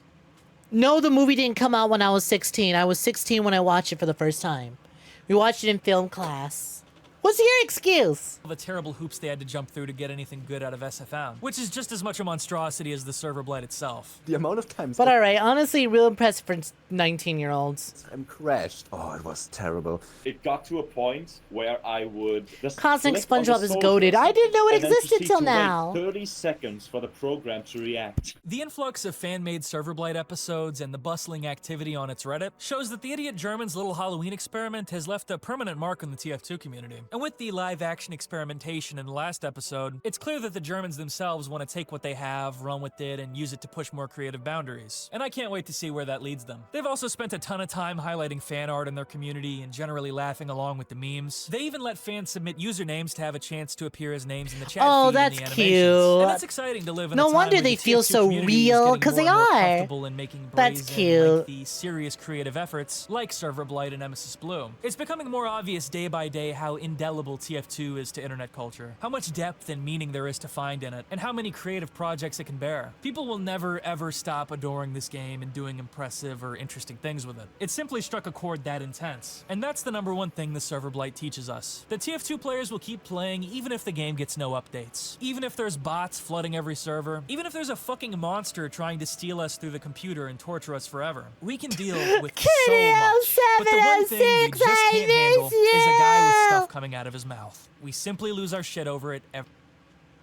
No, the movie didn't come out when I was 16. I was 16 when I watched it for the first time. We watched it in film class. What's your excuse? The terrible hoops they had to jump through to get anything good out of SFM, which is just as much a monstrosity as the Serverblight itself. The amount of times... But alright, honestly, real impressive for 19-year-olds. I'm crashed. Oh, it was terrible. It got to a point where I would just Cosmic click on the SpongeBob is soldier goated. I didn't know it and then existed proceed till to wait now. 30 seconds for the program to react. The influx of fan-made Serverblight episodes and the bustling activity on its Reddit shows that the Idiot German's little Halloween experiment has left a permanent mark on the TF2 community. And with the live-action experimentation in the last episode, it's clear that the Germans themselves want to take what they have, run with it, and use it to push more creative boundaries. And I can't wait to see where that leads them. They've also spent a ton of time highlighting fan art in their community and generally laughing along with the memes. They even let fans submit usernames to have a chance to appear as names in the chat feed that's in the cute. animations. And that's exciting to live in No a time wonder where they the feel TF2 so community is real, getting 'cause they more and more are. comfortable in making That's brazen, cute. lengthy, serious creative efforts like Serverblight and Nemesis Bloom. It's becoming more obvious day by day how indelible TF2 is to internet culture, how much depth and meaning there is to find in it, and how many creative projects it can bear. People will never ever stop adoring this game and doing impressive or interesting things with it. It simply struck a chord that intense. And that's the number one thing the Serverblight teaches us. The TF2 players will keep playing even if the game gets no updates. Even if there's bots flooding every server. Even if there's a fucking monster trying to steal us through the computer and torture us forever. We can deal with so much. But the one thing we just can't handle is a guy with stuff coming out of his mouth. We simply lose our shit over it every...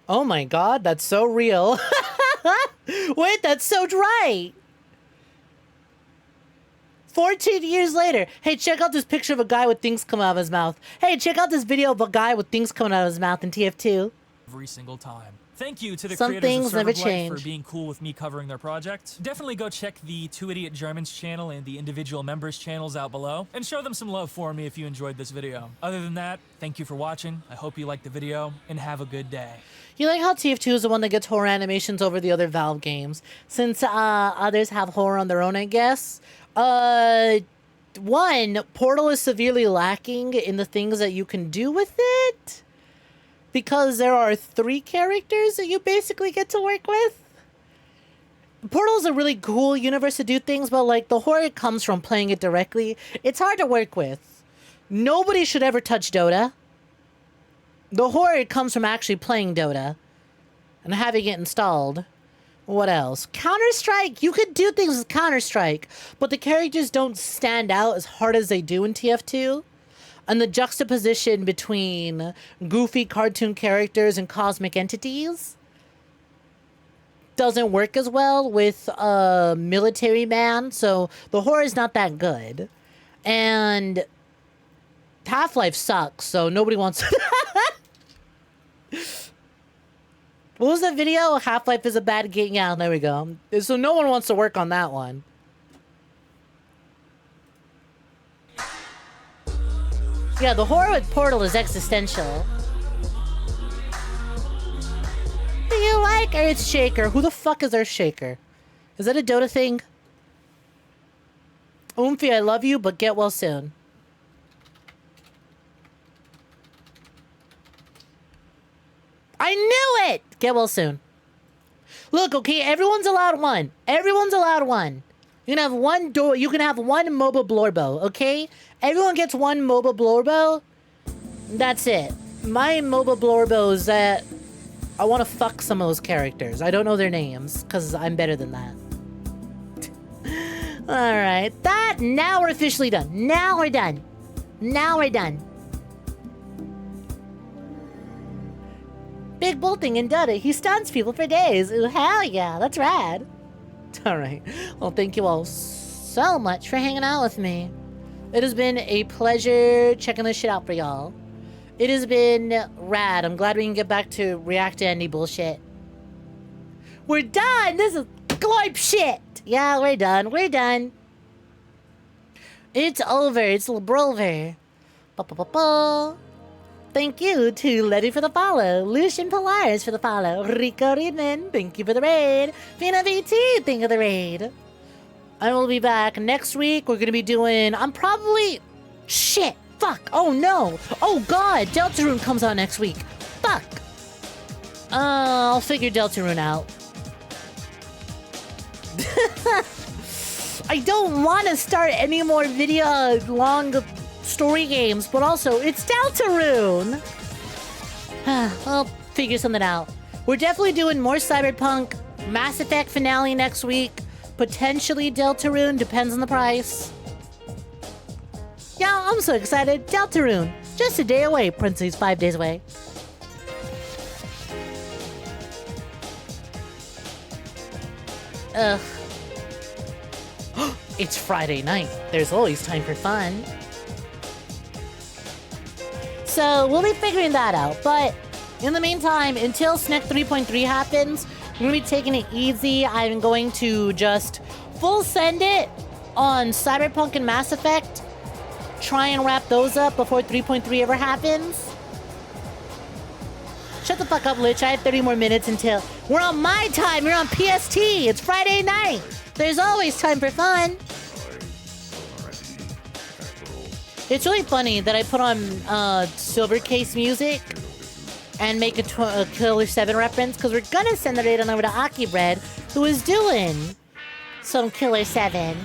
Oh my god, that's so real. Wait, that's so right. 14 years later. Hey, check out this picture of a guy with things coming out of his mouth. Hey, check out this video of a guy with things coming out of his mouth in TF2. Every single time. Thank you to the Some creators things of never Serverblight change. for being cool with me covering their project. Definitely go check the Two Idiot Germans channel and the individual members' channels out below, and show them some love for me if you enjoyed this video. Other than that, thank you for watching, I hope you liked the video, and have a good day. You like how TF2 is the one that gets horror animations over the other Valve games, since others have horror on their own, I guess. One, Portal is severely lacking in the things that you can do with it, because there are 3 characters that you basically get to work with. Portal is a really cool universe to do things, but like the horror comes from playing it directly. It's hard to work with. Nobody should ever touch Dota. The horror comes from actually playing Dota and having it installed. What else? Counter-Strike. You could do things with Counter-Strike, but the characters don't stand out as hard as they do in TF2. And the juxtaposition between goofy cartoon characters and cosmic entities doesn't work as well with a military man, so the horror is not that good. And Half-Life sucks, so nobody wants... What was that video? Half-Life is a bad game. Yeah, there we go. So no one wants to work on that one. Yeah, the horror with Portal is existential. Do you like 𝐒𝐧𝐤? Who the fuck is 𝐒𝐧𝐤? Is that a Dota thing? Oomphy, I love you, but get well soon. I knew it! Get well soon. Look, okay, everyone's allowed one. Everyone's allowed one. You can have one door. You can have one MOBA Blorbo, okay? Everyone gets one MOBA Blorbo. That's it. My MOBA Blorbos that I want to fuck some of those characters. I don't know their names because I'm better than that. All right, now we're officially done. Now we're done. Now we're done. Big bolting in Dota. He stuns people for days. Ooh, hell yeah, that's rad. All right. Well, thank you all so much for hanging out with me. It has been a pleasure checking this shit out for y'all. It has been rad. I'm glad we can get back to React to Andy bullshit. We're done. This is glorp shit. Yeah, we're done. We're done. It's over. It's Lebrover. Ba-ba-ba-ba. Thank you to Letty for the follow, Lucian Polaris for the follow, Rico Riedman, thank you for the raid, Fina VT, thank you for the raid. I will be back next week. We're going to be doing, shit, fuck, oh no, oh god, Deltarune comes out next week, fuck. I'll figure Deltarune out. I don't want to start any more long story games, but also it's Deltarune. I'll figure something out. We're definitely doing more Cyberpunk, Mass Effect finale next week, potentially Deltarune, depends on the price. Yeah, I'm so excited. Deltarune, just a day away, Princey's 5 days away. Ugh. It's Friday night. There's always time for fun. So we'll be figuring that out. But in the meantime, until Snek 3.3 happens, we're going to be taking it easy. I'm going to just full send it on Cyberpunk and Mass Effect. Try and wrap those up before 3.3 ever happens. Shut the fuck up, Lich. I have 30 more minutes until... We're on my time. You're on PST. It's Friday night. There's always time for fun. It's really funny that I put on Silver Case music and make a Killer 7 reference, because we're gonna send the raid on over to Aki Bread, who is doing some Killer 7.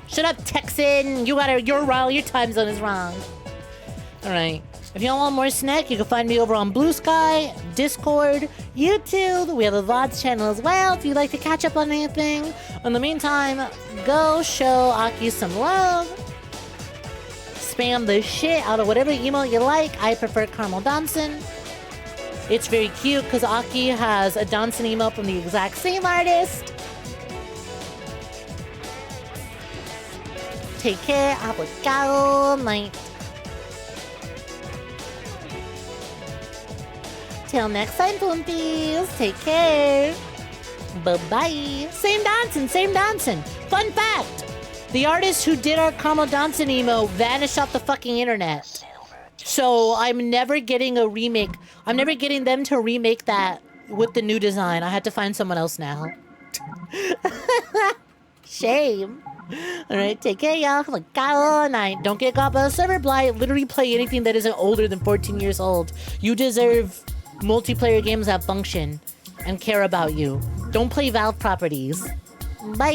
Shut up, Texan. You're wrong. Your time zone is wrong. Alright. If y'all want more Snek, you can find me over on Blue Sky, Discord, YouTube. We have a VODs channel as well if you'd like to catch up on anything. In the meantime, go show Aki some love. Spam the shit out of whatever email you like. I prefer Caramel Donson. It's very cute because Aki has a Donson email from the exact same artist. Take care. Have a good night. Till next time, Poompies. Take care. Bye-bye. Same Donson, same Donson. Fun fact. The artist who did our Caramel Donson emo vanished off the fucking internet. So I'm never getting a remake. I'm never getting them to remake that with the new design. I had to find someone else now. Shame. Alright, take care, y'all. Have a good night. Don't get got by the Serverblight. Literally play anything that isn't older than 14 years old. You deserve multiplayer games that function and care about you. Don't play Valve properties. Bye.